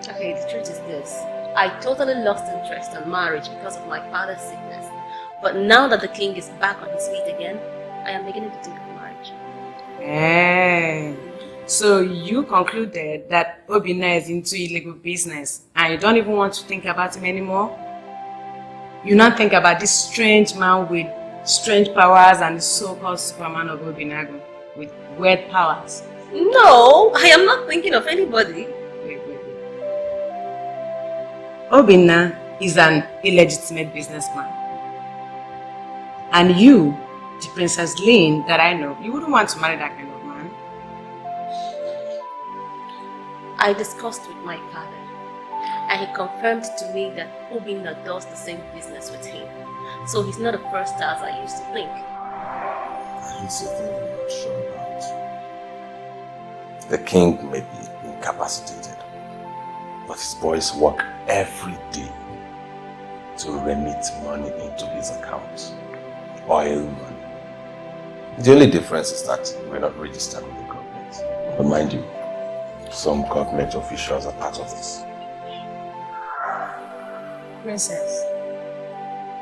Okay, the truth is this. I totally lost interest in marriage because of my father's sickness. But now that the king is back on his feet again, I am beginning to think of marriage. So you concluded that Obinna is into illegal business and you don't even want to think about him anymore? You not think about this strange man with strange powers and the so-called Superman of Obinago with weird powers? No, I am not thinking of anybody. Wait. Obinna is an illegitimate businessman. And you, the Princess Lynn that I know, you wouldn't want to marry that kind of man. I discussed with my father, and he confirmed to me that Obinna does the same business with him. So he's not the first as I used to think. Here's the thing I'm not sure about. The king may be incapacitated, but his boys work every day to remit money into his account. Oil money. The only difference is that we're not registered with the government. But mind you, some government officials are part of this. Princess,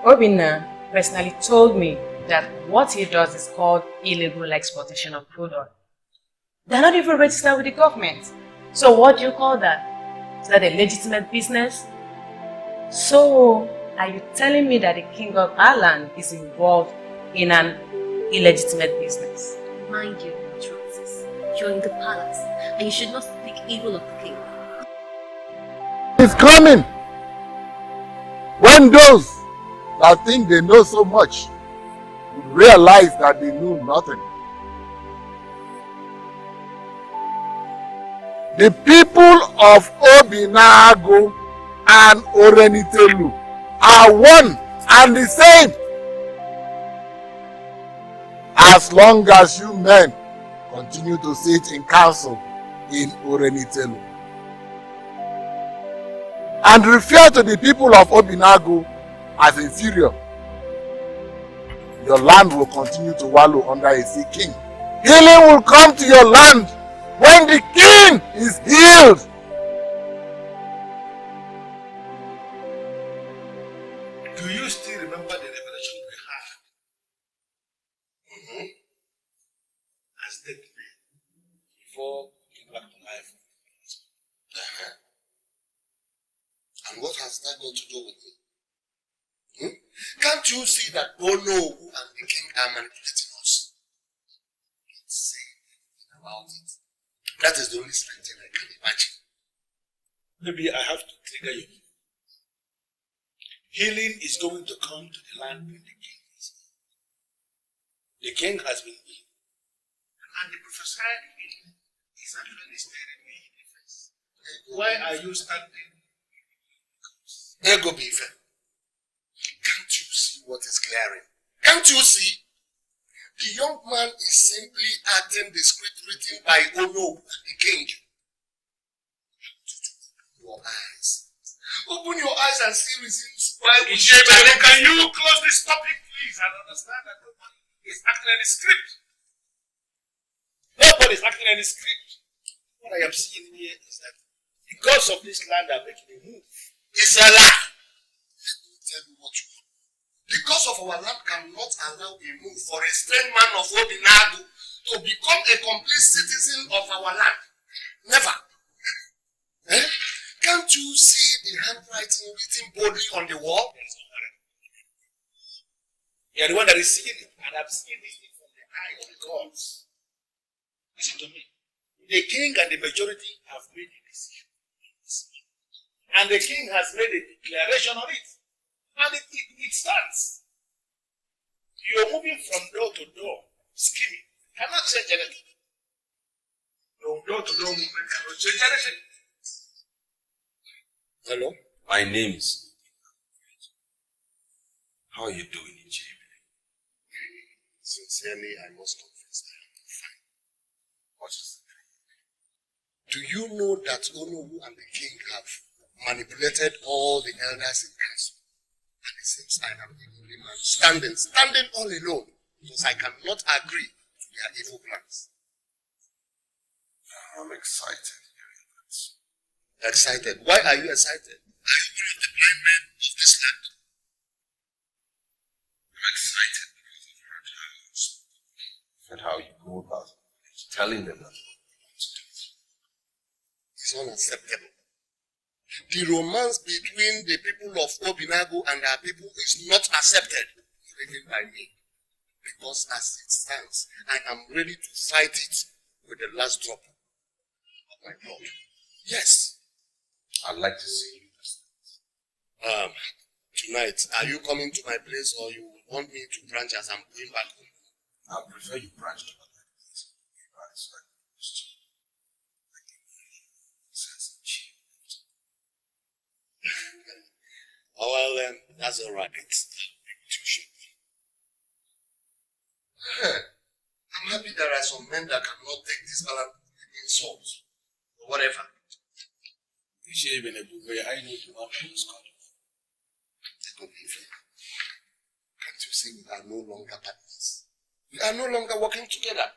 Obinna personally told me that what he does is called illegal exportation of crude oil. They're not even registered with the government. So what do you call that? Is that a legitimate business? So, are you telling me that the king of Ireland is involved in an illegitimate business? Mind you, Francis, you're in the palace, and you should not speak evil of the king. It's coming! When those that think they know so much would realize that they knew nothing. The people of Obinago and Orenitelu are one and the same. As long as you men continue to sit in council in Orenitelu and refer to the people of Obinago as inferior, your land will continue to wallow under a sick king. Healing will come to your land when the king is healed. Do you still remember the revelation we had? As dead men before coming back to life? And what has that got to do with me? Can't you see that Ono and the king are manipulating us? Don't say anything about it. That is the only strange thing I can imagine. Maybe I have to trigger you. Healing is going to come to the land when the king is healed. The king has been healed. And the prophesied healing is actually staring me in the face. Why are you standing? Ego Bife. Can't you see what is glaring? Can't you see? The young man is simply acting the script written by Ono, the king. Open your eyes. Open your eyes and see reasons why we should. Can you close this topic, please, and understand that nobody is acting any script? Nobody is acting any script. What I am seeing here is that the gods of this land are making a move. It's a lie. Let me tell you what you want. The gods of our land cannot allow a move for a strange man of Obinago to become a complete citizen of our land. Never. Can't you see the handwriting written boldly on the wall? You are the one that is seeing it, and I'm seeing this thing from the eye of the gods. Listen to me. The king and the majority have made a decision. And the king has made a declaration on it. And it stands. You're moving from door to door, scheming. Cannot change anything. From door to door movement cannot change anything. Hello? My name is. How are you doing in jail? Sincerely, I must confess I am fine. What is it? Do you know that Onowu and the king have manipulated all the elders in council? And it seems I am the only man standing all alone, because I cannot agree to their evil plans. I'm excited. Excited? Why are you excited? Are you one of the blind men of this land? I'm excited because I've heard how you go about telling them that what you want to do. is unacceptable. The romance between the people of Obinago and our people is not accepted, even by me. Because as it stands, I am ready to fight it with the last drop of my blood. Yes. I'd like to see you. Tonight, are you coming to my place or you want me to branch as I'm going back home? I prefer you branch to my place. Oh, well, that's all right. It's too short. I'm happy there are some men that cannot take this insults or whatever. You should even have been very high to one thing's called. Can't you see we are no longer partners? We are no longer working together.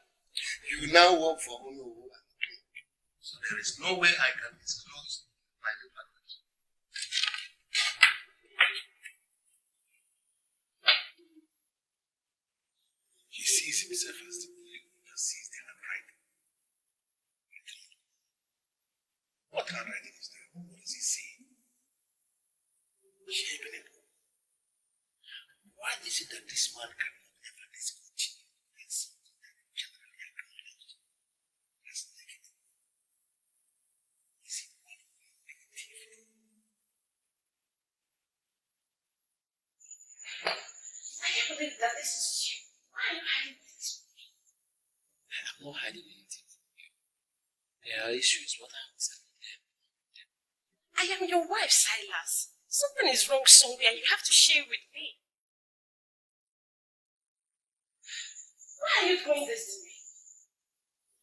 You now work for Honorable and King. So there is no way I can disclose my department. He sees himself as the only one that sees the handwriting. What handwriting is there? What does he see? Why is it that this man cannot ever discontinue with something that is generally acknowledged as negative? Is it one of the negative? I can't believe that this is you. Why are you hiding this from me? I'm not hiding anything from you. There are issues. What I was telling them. I am your wife, Silas. Something is wrong somewhere. You have to share with me. Why are you doing this to me?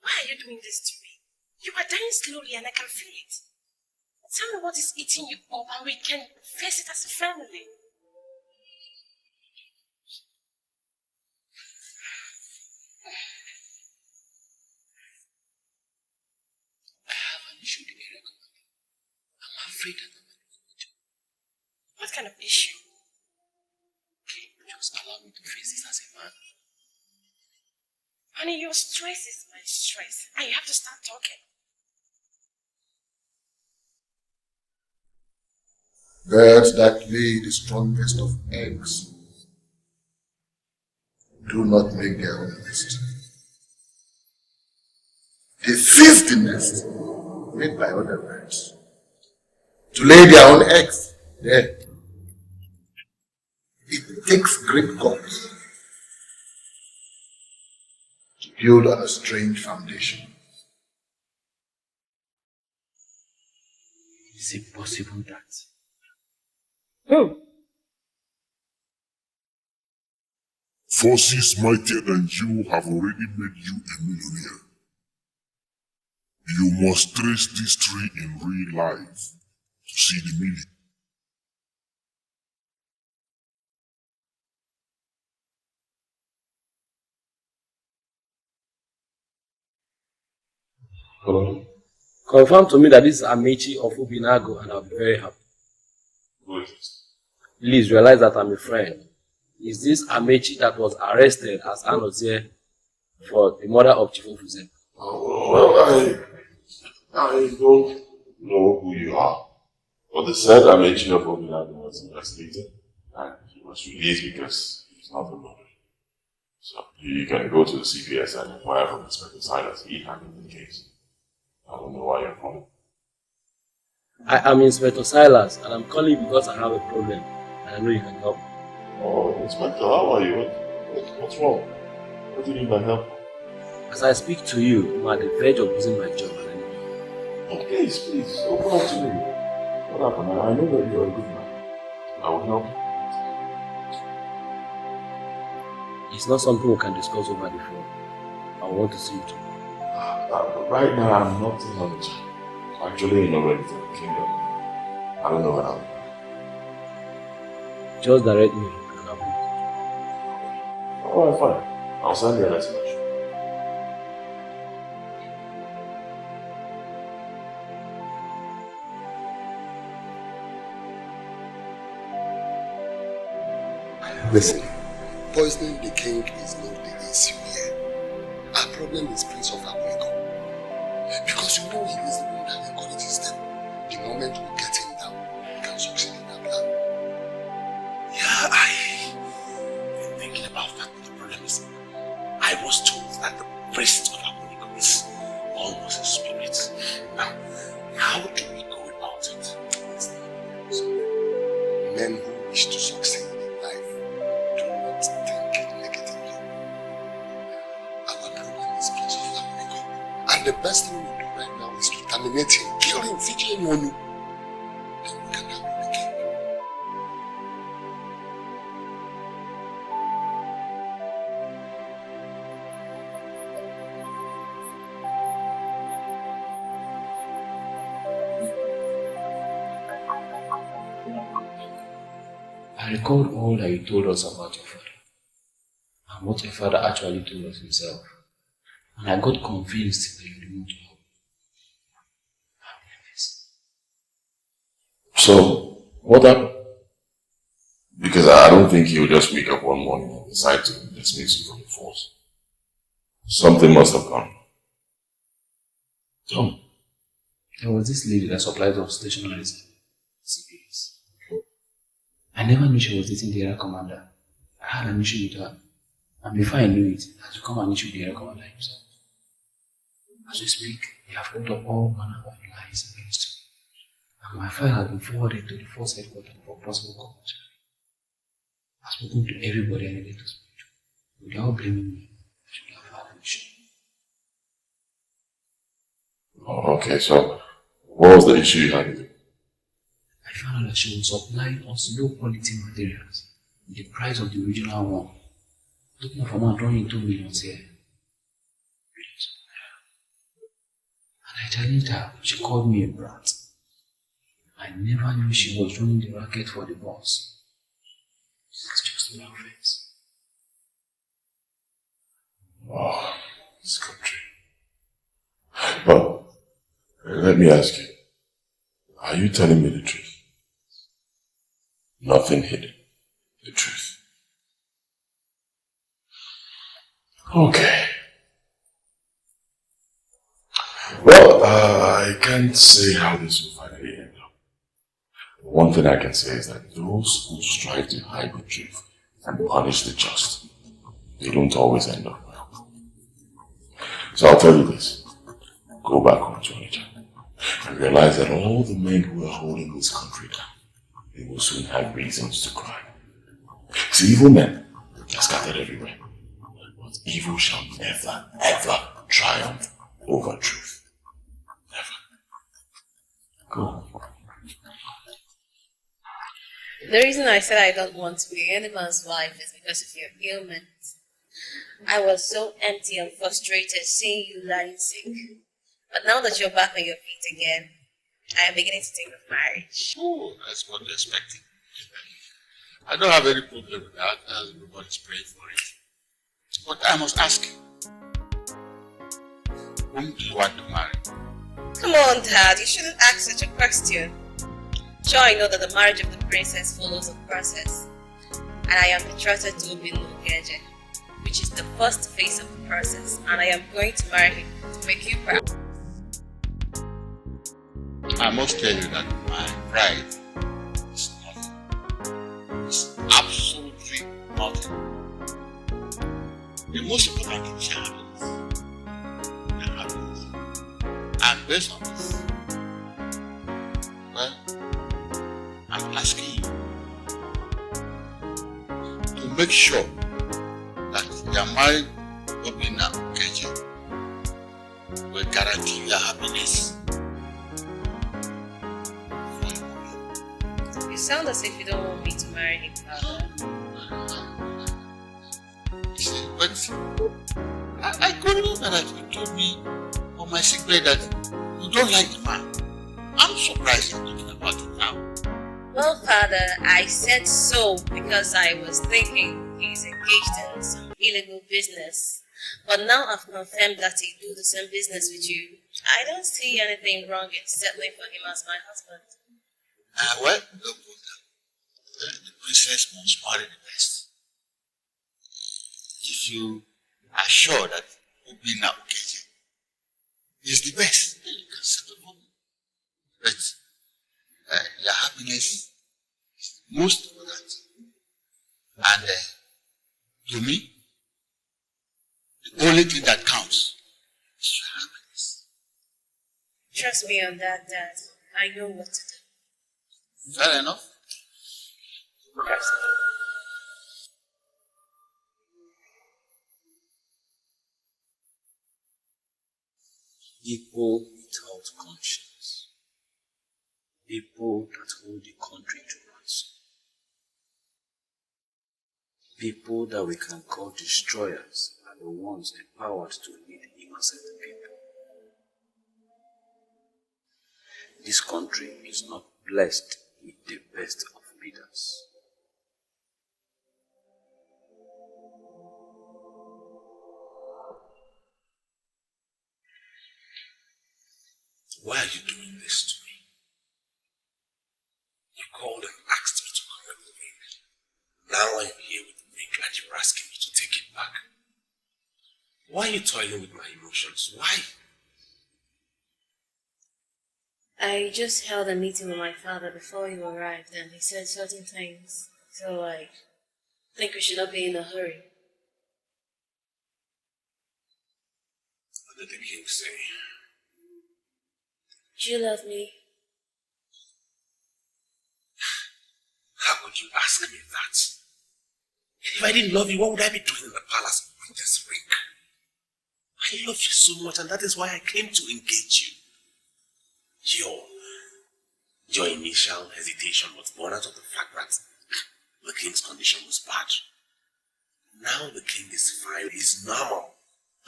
Why are you doing this to me? You are dying slowly and I can feel it. Tell me what is eating you up and we can face it as a family. I have an issue with the area commander. I'm afraid that I'm not going to. What kind of issue? Okay, just allow me to face this as a man. Honey, your stress is my stress. And you have to start talking. Birds that lay the strongest of eggs do not make their own nest. They seize the nest made by other birds to lay their own eggs there. It takes great guts to build on a strange foundation. Is it possible that? Forces mightier than you have already made you a millionaire. You must trace this tree in real life to see the meaning. Hello? Confirm to me that this is Amechi of Ubinago and I'll be very happy. Good. Please realize that I'm a friend. Is this Amechi that was arrested as Anozie for the murder of Chief Officer? Well, I don't know who you are. But they said Amechi of Obinago was investigated and he was released because he's not a murderer. So you can go to the CPS and inquire from Inspector Silas. He handled the case. I don't know why you're calling. I am Inspector Silas and I'm calling because I have a problem and I know you can help. Oh, Inspector, how are you? What's wrong? What do you need my help? As I speak to you, I'm at the verge of losing my job. Oh, please, open up to me. What happened? I know that you're a good man. I will help you. It's not something we can discuss over the phone. I want to see you tomorrow. Right now, I'm not in on the job. I'm actually in already to the kingdom. I don't know what I'll do. Just direct me and I'll be. Alright, fine. I'll send you a message. Listen, poisoning the king is not the issue here. Our problem is Prince of Akweko. Because you know he is the one that encourages how do we go about it? Men who wish to succeed in life do not think negatively. Our problem is Princess Africa. And the best thing we do right now is to terminate him, kill him, feature him on you. Then we can have him again. I recalled all that you told us about your father, and what your father actually told us himself, and I got convinced that you didn't want to help. So, what happened? Because I don't think he'll just wake up one morning and decide to dismiss you from the force. Something must have gone. Tom, there was this lady that supplied us stationaries. CPS. I never knew she was dating the area commander. I had an issue with her. And before I knew it, I had to come and issue the area commander himself. As we speak, they have put up all manner of lies against him. And my file has been forwarded to the force headquarters for possible coverage. I've spoken to everybody I needed to speak to. Without blaming me, I should have had an issue. Oh, okay, so what was the issue you had with it? I found out that she was supplying us low quality materials with the price of the original one. Talking of amount drawing 2 million here. And I challenged her. She called me a brat. I never knew she was running the racket for the boss. It's just my offense. Oh, this country. But let me ask you, are you telling me the truth? Nothing hidden. The truth. Okay. Well, I can't say how this will finally end up. One thing I can say is that those who strive to hide the truth and punish the just, they don't always end up well. So I'll tell you this. Go back home to Onitsha and realize that all the men who are holding this country down, they will soon have reasons to cry. See, evil men are scattered everywhere. But evil shall never, ever triumph over truth. Never. Go. The reason I said I don't want to be any man's wife is because of your ailment. I was so empty and frustrated seeing you lying sick. But now that you're back on your feet again, I am beginning to think of marriage. Oh, that's what they're expecting. I don't have any problem with that, as everybody's praying for it. But I must ask you, whom do you want to marry? Come on, Dad, you shouldn't ask such a question. Sure, I know that the marriage of the princess follows a process. And I am betrothed to Obinu Ogeje, which is the first phase of the process, and I am going to marry him to make you proud. I must tell you that my pride is nothing. It's absolutely nothing. The most important thing is happiness. And happiness. And based on this, well, I'm asking you to make sure that your married Obina Ogeje will guarantee your happiness. You sound as if you don't want me to marry him, Father. See, but I could remember that you told me on my sick bed that you don't like the man. I'm surprised you're talking about it now. Well, Father, I said so because I was thinking he's engaged in some illegal business. But now I've confirmed that he do the same business with you. I don't see anything wrong in settling for him as my husband. Well, look, the princess must marry the best. If you are sure that Obina Ogeje is the best, then you can settle for me. But your happiness is the most important. And to me, the only thing that counts is your happiness. Trust me on that, Dad. I know what to do. Fair enough. Yes. People without conscience. People that hold the country to ransom. People that we can call destroyers are the ones empowered to lead innocent people. This country is not blessed with the best of leaders. Why are you doing this to me? You called and asked me to come with the ring. Now I'm here with the ring and you're asking me to take it back. Why are you toiling with my emotions? Why? I just held a meeting with my father before you arrived and he said certain things. So I think we should not be in a hurry. What did the king say? Do you love me? How could you ask me that? If I didn't love you, what would I be doing in the palace with this ring? I love you so much and that is why I came to engage you. Your initial hesitation was born out of the fact that the king's condition was bad. Now the king is fine, he's normal.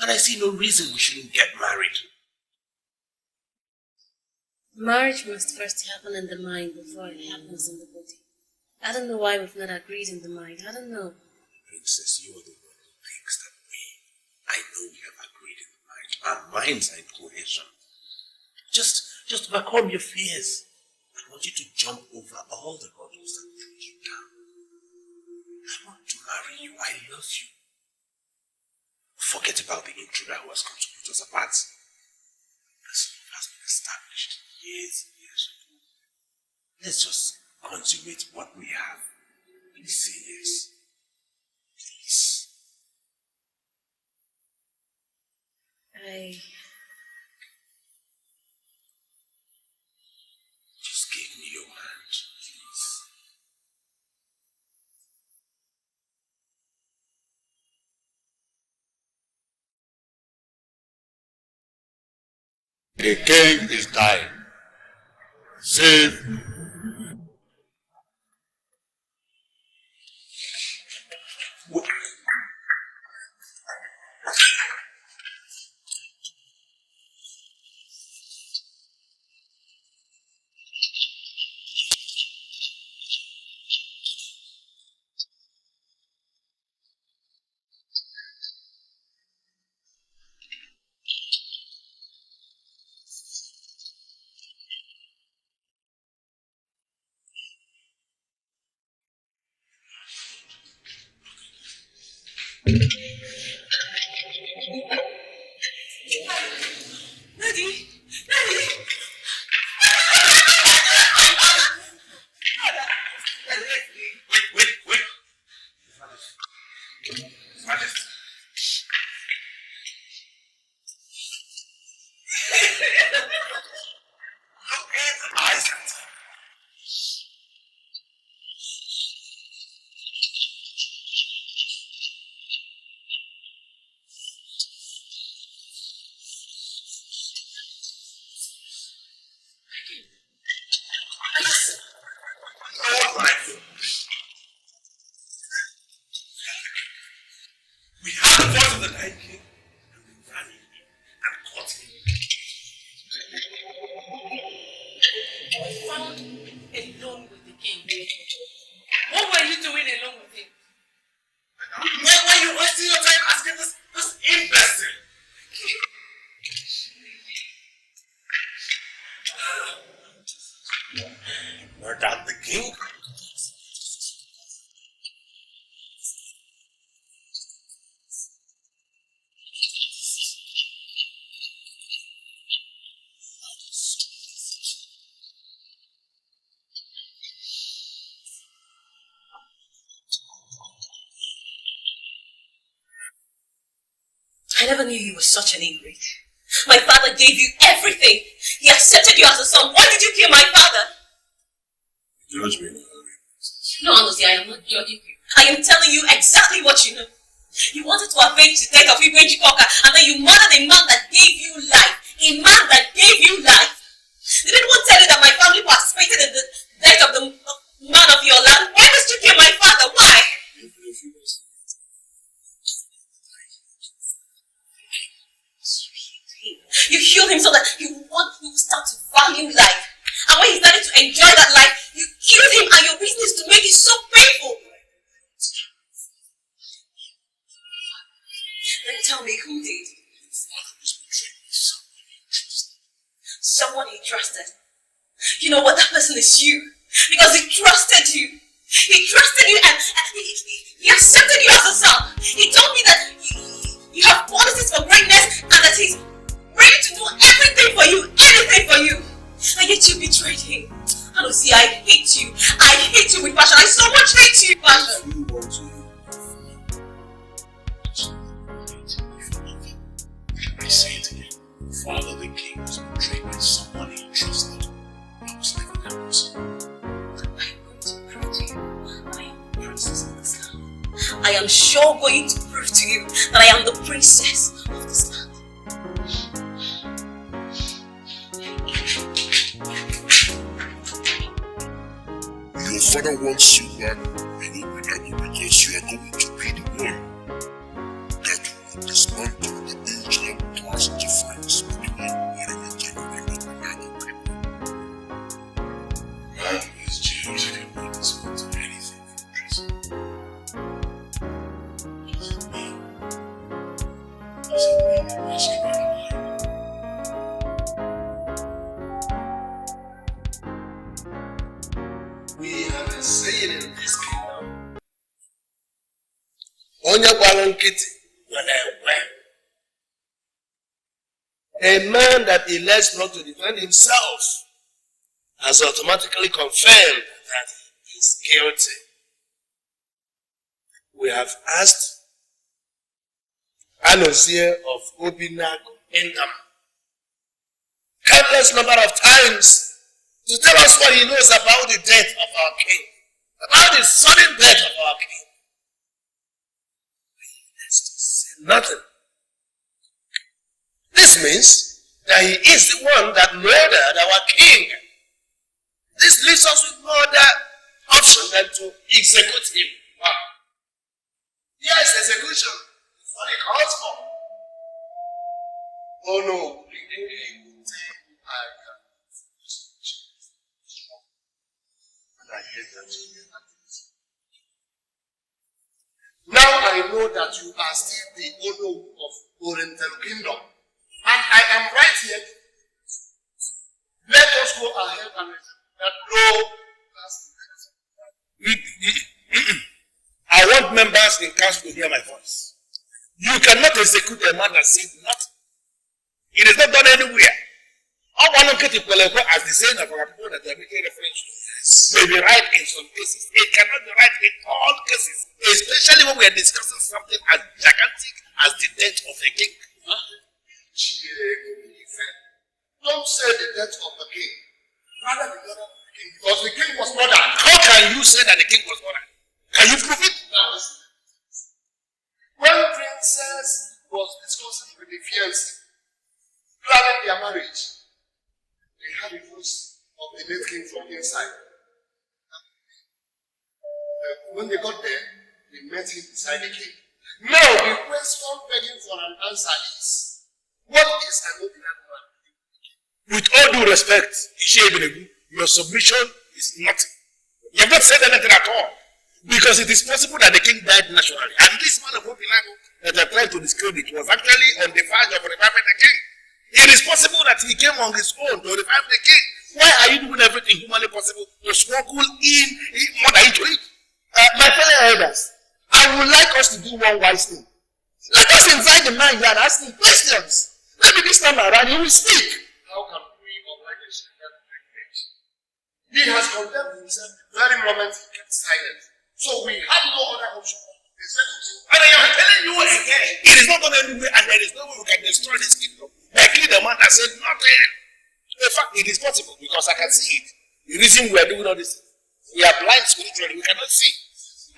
And I see no reason we shouldn't get married. Marriage must first happen in the mind before it happens in the body. I don't know why we've not agreed in the mind. I don't know. Princess, you are the one who thinks that way. I know we have agreed in the mind. Our minds are in cohesion. Just overcome your fears. I want you to jump over all the hurdles that pull you down. I want to marry you. I love you. Forget about the intruder who has come to put us apart. This love has been established years and years ago. Let's just consummate what we have. Please say yes. Please. Just give me your hand, please. The king is dying. Save. Daddy! Daddy! Wait. Majesty. We had the voice of the Night King, and we ran him and caught him. We found alone with the king. What were you doing alone with him? Why are you wasting your time asking this imbecile? Murdered the king? I never knew you were such an ingrate. My father gave you everything. He accepted you as a son. Why did you kill my father? Judge me. No, Anosi, I am not judging you. I am telling you exactly what you know. You wanted to avenge the death of Igwe Chikoka, and then you murdered a man that gave you life. A man that gave you life. Did anyone tell you that my family participated in the death of the man of your land? Why did you kill my father? Why? You killed him so that he would start to value life. And when he started to enjoy that life, you killed him, and your reason is to make it so painful. Then tell me, who did? Someone he trusted. You know what? That person is you. Because he trusted you. He trusted you and he accepted you as a son. He told me that you have policies for greatness and that he's ready to do everything for you. Anything for you. And yet you betrayed him. Anosi, I hate you. I hate you with passion. I so much hate you with passion. I say it again. Father the king was betrayed by someone he trusted. I was never that person. I'm going to prove to you I am the princess of this land. I am sure going to prove to you that I am the princess of this land. Your father wants you back in Obinago because you are going to be the one that will dismantle the original class difference between Oromojang and Obinago people. Man is jailed can be dismantled anything from prison. Does it mean the rescue of life? We have a saying in this kingdom. Onye gbara nkịtị nwere ekwe. A man that elects not to defend himself has automatically confirmed that he is guilty. We have asked Anozie of Obinago Kingdom countless number of times to tell us what he knows about the death of our king, about the sudden death of our king. He has to say nothing. This means that he is the one that murdered our king. This leaves us with no other option than to execute him. Yes, execution is what he calls for. Oh no, I hate that. Now I know that you are still the owner of Oriental Kingdom. And I am right here. Let us go ahead and that no. I want members in council to hear my voice. You cannot execute a man that said nothing. It is not done anywhere. All one look at it as the saying of our people that they are making reference to may be right in some cases. It cannot be right in all cases, especially when we are discussing something as gigantic as the death of a king. Don't say the death of the king. Rather the death of the king, because the king was murdered. How can you say that the king was murdered? Can you prove it? No. When princess was discussing with the fiancé, planning their marriage, they had a voice of the late king from inside. When they got there, they met him beside the king. Now, the question begging for an answer is, what is an ordinary man? With all due respect, your submission is nothing. You have not said anything at all. Because it is possible that the king died naturally. And this man of Obinago that I tried to discredit was actually on the verge of reviving the king. It is possible that he came on his own to revive the king. Why are you doing everything humanly possible to smuggle in murder into it? My fellow elders, I would like us to do one wise thing. Let us invite the man here and ask him questions. Maybe this time around he will speak. How can we avoid a shame? He has condemned himself the very moment he kept silent. So we have no other option. And I am telling you again, it is not going anywhere and there is no way we can destroy this kingdom. Like the man that said nothing. In fact, it is possible because I can see it. The reason we are doing all this, we are blind spiritually, we cannot see.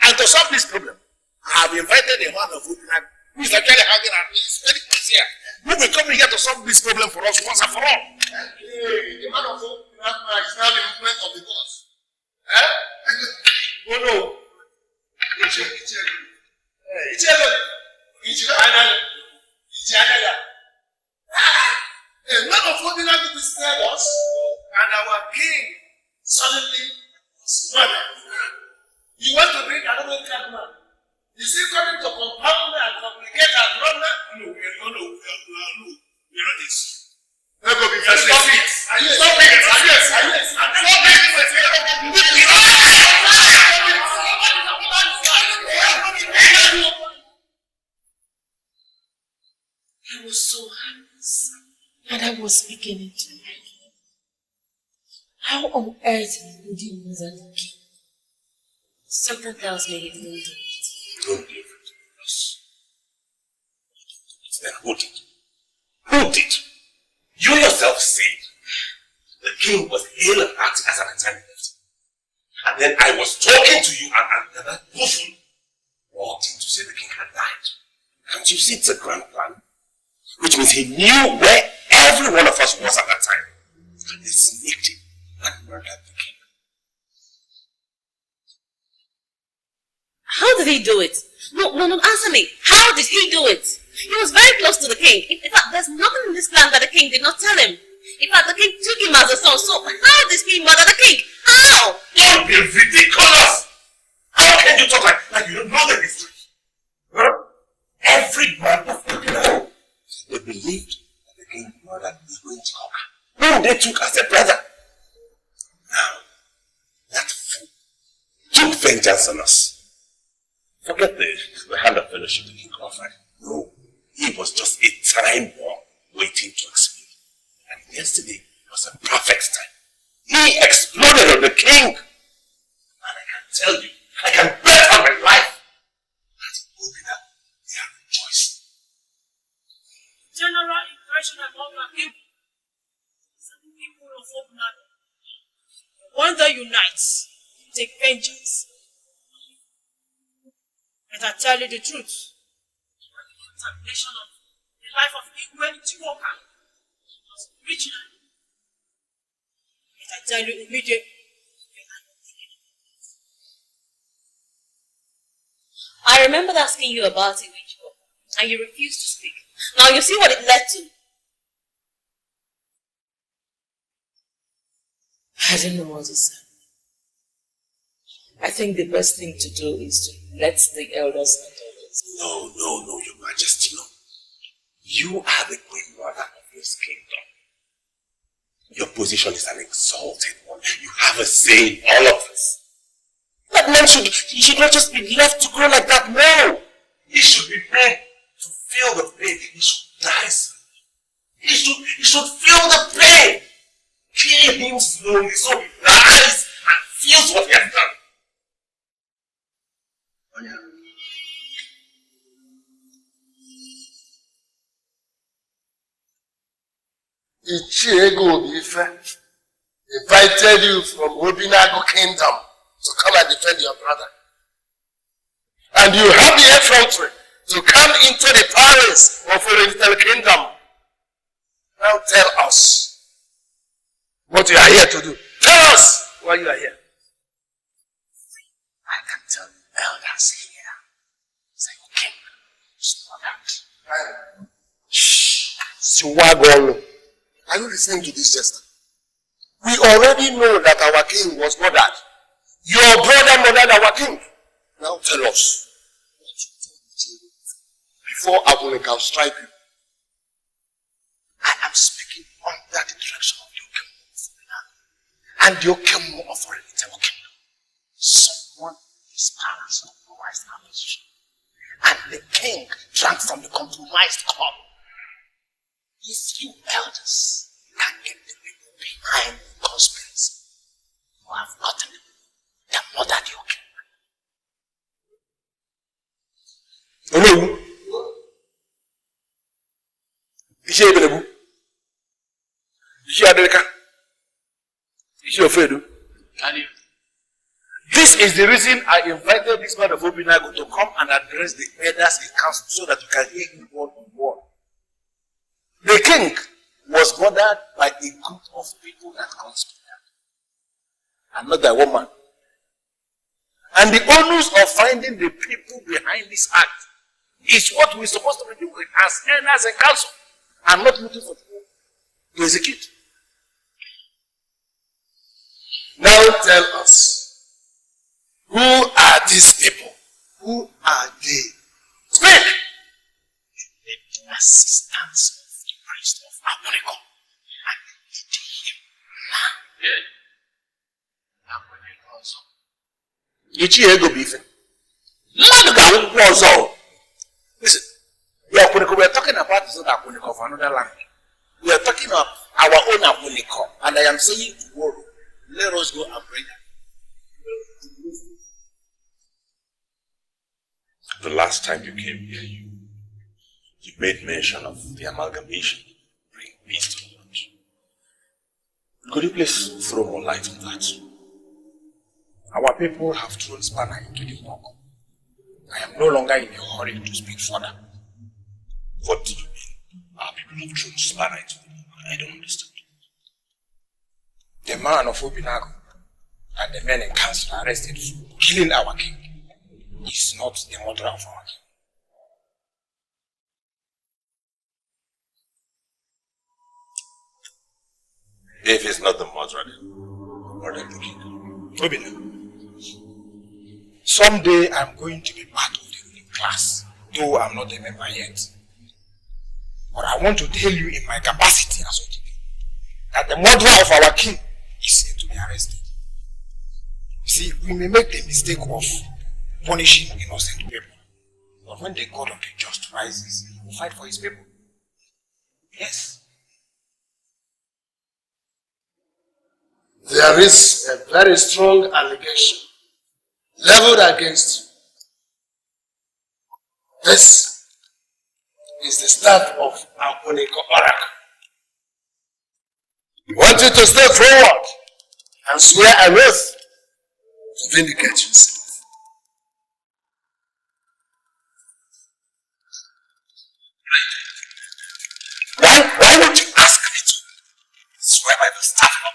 And to solve this problem, I have invited a man of Udinag who is actually hanging around me. He's very close here. Who will come here to solve this problem for us once and for all. Hey, the man of Udinag is now the movement of the gods. Oh no. A man of Udinag visited us, and our king suddenly was murdered. You want to bring another man? Is he coming to compound and complicate our problem? No, we're not this. Let go be first. Stop it! Stop it! I was so happy, and I was beginning to like him. How on earth would you murder the king? Something tells me he didn't do it. Don't give it to us. Then who did? Who did? You yourself said the king was ill and acting as an attendant. And then I was talking to you and that buffoon walked in to say the king had died. Can't you see it's a grand plan? Which means he knew where every one of us was at that time. And he sneaked in and murdered the king. How did he do it? No, answer me. How did he do it? He was very close to the king. In fact, there's nothing in this plan that the king did not tell him. In fact, the king took him as a son. So how did he murder the king? How? Don't be ridiculous! How can you talk like you don't know the history? Huh? Every man of the people, they believed that the king murdered the great whom they took as a brother. Now, that fool took vengeance on us. Forget the hand of fellowship the king offered. No, he was just a time bomb waiting to explode. And yesterday was a perfect time. He exploded on the king. And I can tell you, I can bet on my life that it will be that they are rejoicing. General impression among the people is that the people of Obnado, one that unites, take vengeance. And I tell you the truth. The contamination of the life of Igwe Chiwoka was original. And I tell you immediately. I remember asking you about it, and you refused to speak. Now you see what it led to. I don't know what to say. I think the best thing to do is to let the elders handle it. No, Your Majesty, no. You are the queen mother of this kingdom. Your position is an exalted one. You have a say in all of us. That man should not just be left to grow like that. No! He should be made to feel the pain. He should die slowly. He should feel the pain. Kill him slowly so he dies and feels what he has done. Ichiego Obife invited you from Obinago Kingdom to come and defend your brother. And you have the effrontery to come into the palace of Oriental Kingdom. Now tell us what you are here to do. Tell us why you are here. I can tell the elders here. Say, okay, slow down. Shh. Siwagolo. Are you listening to this jester? We already know that our king was murdered. Your brother murdered our king. Now tell us what you told before I will can strike you. I am speaking under the direction of your king and your king of Oriental Kingdom. Someone is parents compromised our position. And the king drank from the compromised cup. If you elders can get the people behind the conspiracy who have gotten them murdered your king. Hello? Is she available? Is she This is the reason I invited this man of Obinago to come and address the elders in council so that we can hear him word on word. The king was bothered by a group of people that conspired, and not a woman. And the onus of finding the people behind this act is what we're supposed to be doing as elders in council, and not looking for people to execute. Now tell us, who are these people? Who are they? Speak! The assistants of the priest of Amoniko and Ichi ego beefing. Listen, we are talking about this Amoniko of another land. We are talking about our own Amoniko, and I am saying tomorrow, let us go and pray. The last time you came here, you made mention of the amalgamation, bring peace to the land. Could you please throw more light on that? Our people have thrown spanner into the work. I am no longer in a hurry to speak further. What do you mean? Our people have thrown spanner into the work? I don't understand. The man of Obinago and the men in council arrested for killing our king is not the murderer of our king. If it's not the murderer, then murder the king. Obinago, someday I'm going to be part of the ruling class, though I'm not a member yet. But I want to tell you in my capacity as ODP that the murderer of our king is said to be arrested. You see, we may make the mistake of punishing innocent people, but when the God of the just rises, he will fight for his people. Yes. There is a very strong allegation leveled against you. This is the staff of Amoniko Oracle. We want you to step forward and swear an oath to vindicate yourself. Why would you ask me to swear by the staff of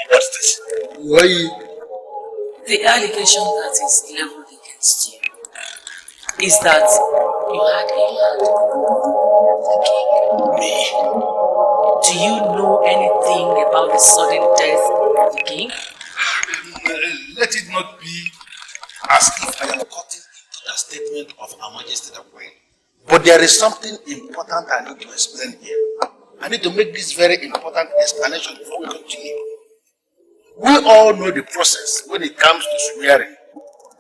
what's this? Why? The allegation that is leveled against you is that you had a hand in the king. Me? Do you know anything about the sudden death of the king? Let it not be as if I am cutting into the statement of Her Majesty the Queen. But there is something important I need to explain here. I need to make this very important explanation before we continue. We all know the process when it comes to swearing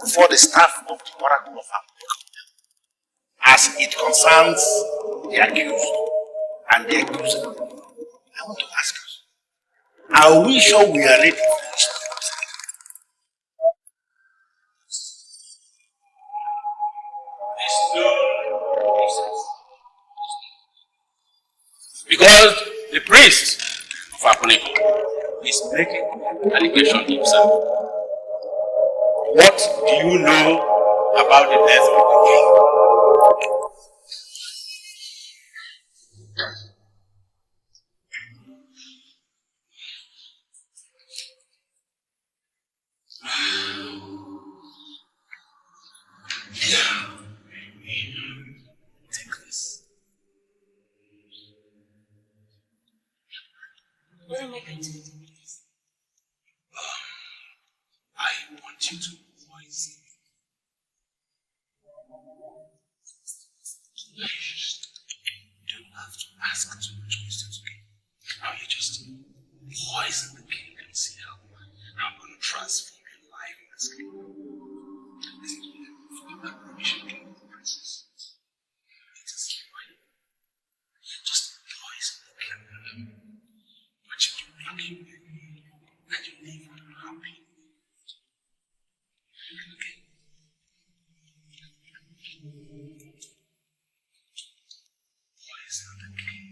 before the staff of the Oracle of Africa, as it concerns the accused and the accuser. I want to ask us, are we sure we are ready for this? Because the priest of Akoniko is making allegation himself. What do you know about the death of the king? Take this. What am I going to do with this? I want you to poison me. You don't have to ask too much questions, okay? Now you just poison the king and see how I'm going to transform your life in this king. Listen to me. I promise you, king of the princess. It is fine. Just poison the king. But you do make you and you leave him happy. Okay? Poison the king.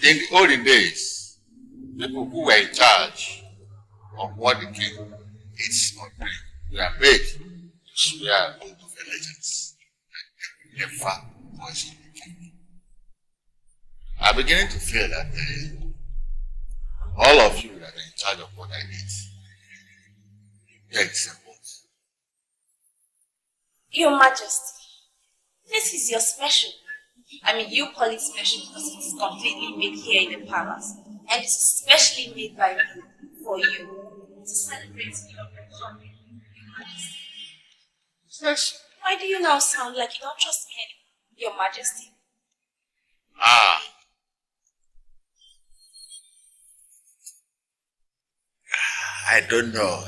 In the olden days, people who were in charge of what the king eats or drink were made to swear an oath of allegiance and never poison the king. I'm beginning to feel that all of you that are in charge of what I eat, take the same oath. Your Majesty, this is your special. I mean, you call it special because it's completely made here in the palace. And it's specially made by me for you to celebrate your birthday. Yes. Why do you now sound like you don't trust me anymore, Your Majesty? I don't know.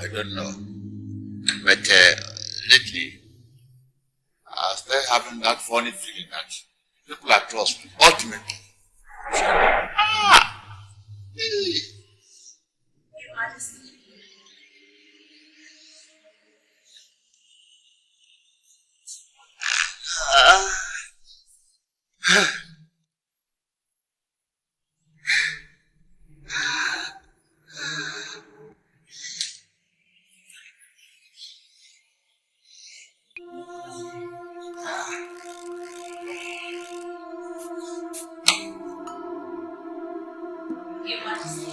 But lately, I started having that funny feeling that people are trust me. Ultimately. Your Majesty. Your Majesty.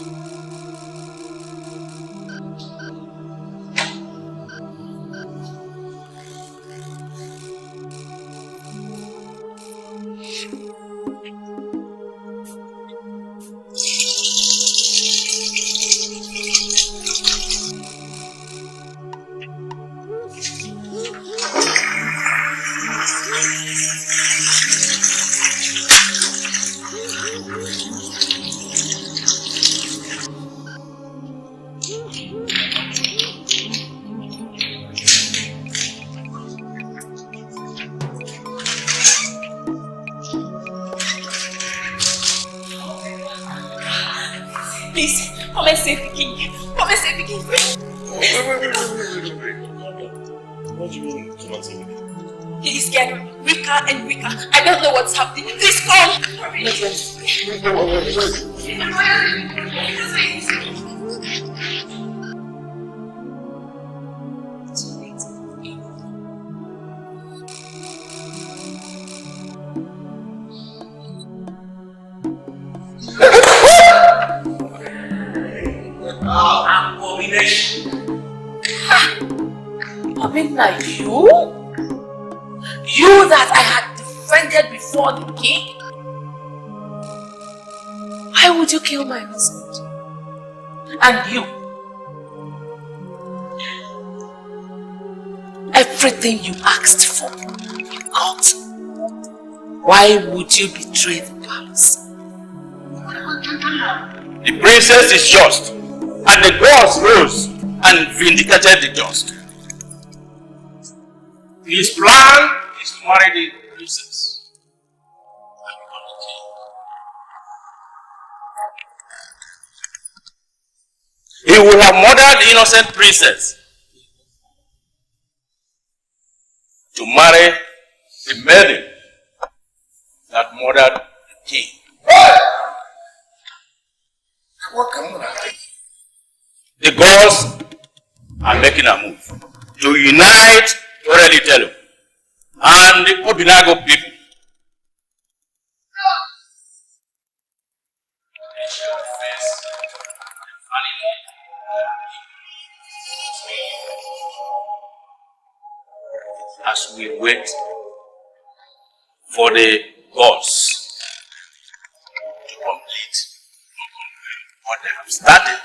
Please, come and save the king. Come and save the king. Wait. What do you mean, come and save the king? He is getting weaker and weaker. I don't know what's happening. Please come. Abomination. I mean, like you? You that I had defended before the king? Why would you kill my husband? And you? Everything you asked for, you got. Why would you betray the palace? The princess is just, and the gods rose and vindicated the just. His plan is to marry the princess. He will have murdered the innocent princess to marry the maiden that murdered the king. The gods are making a move to unite Orelitelu and the Obinago people. As we wait for the gods to complete what they have started.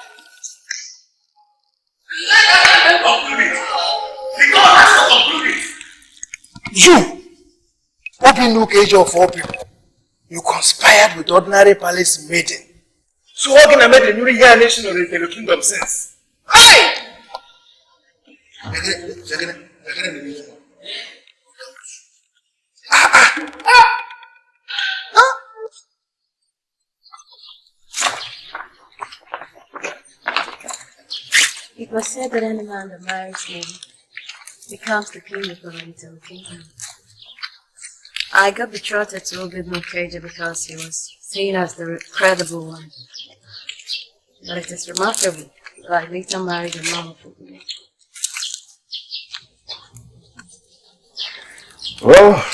Let them conclude it. The God has to conclude it. You, Obi Cage of all people, you conspired with ordinary palace maiden. So how can I make the new nation of the kingdom sense? Hey! It was said that any man that marries me becomes the king of the Little Kingdom. I got betrothed to Obed Mukeja because he was seen as the credible one. But it is remarkable that I later married a man of Obed. Well,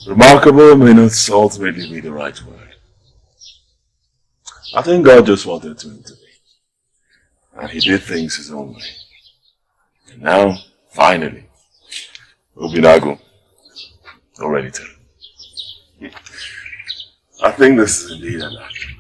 remarkable may not ultimately be the right word. I think God just wanted to intervene. And he did things his own way. And now, finally, Obinago, already tell. I think this is indeed an act.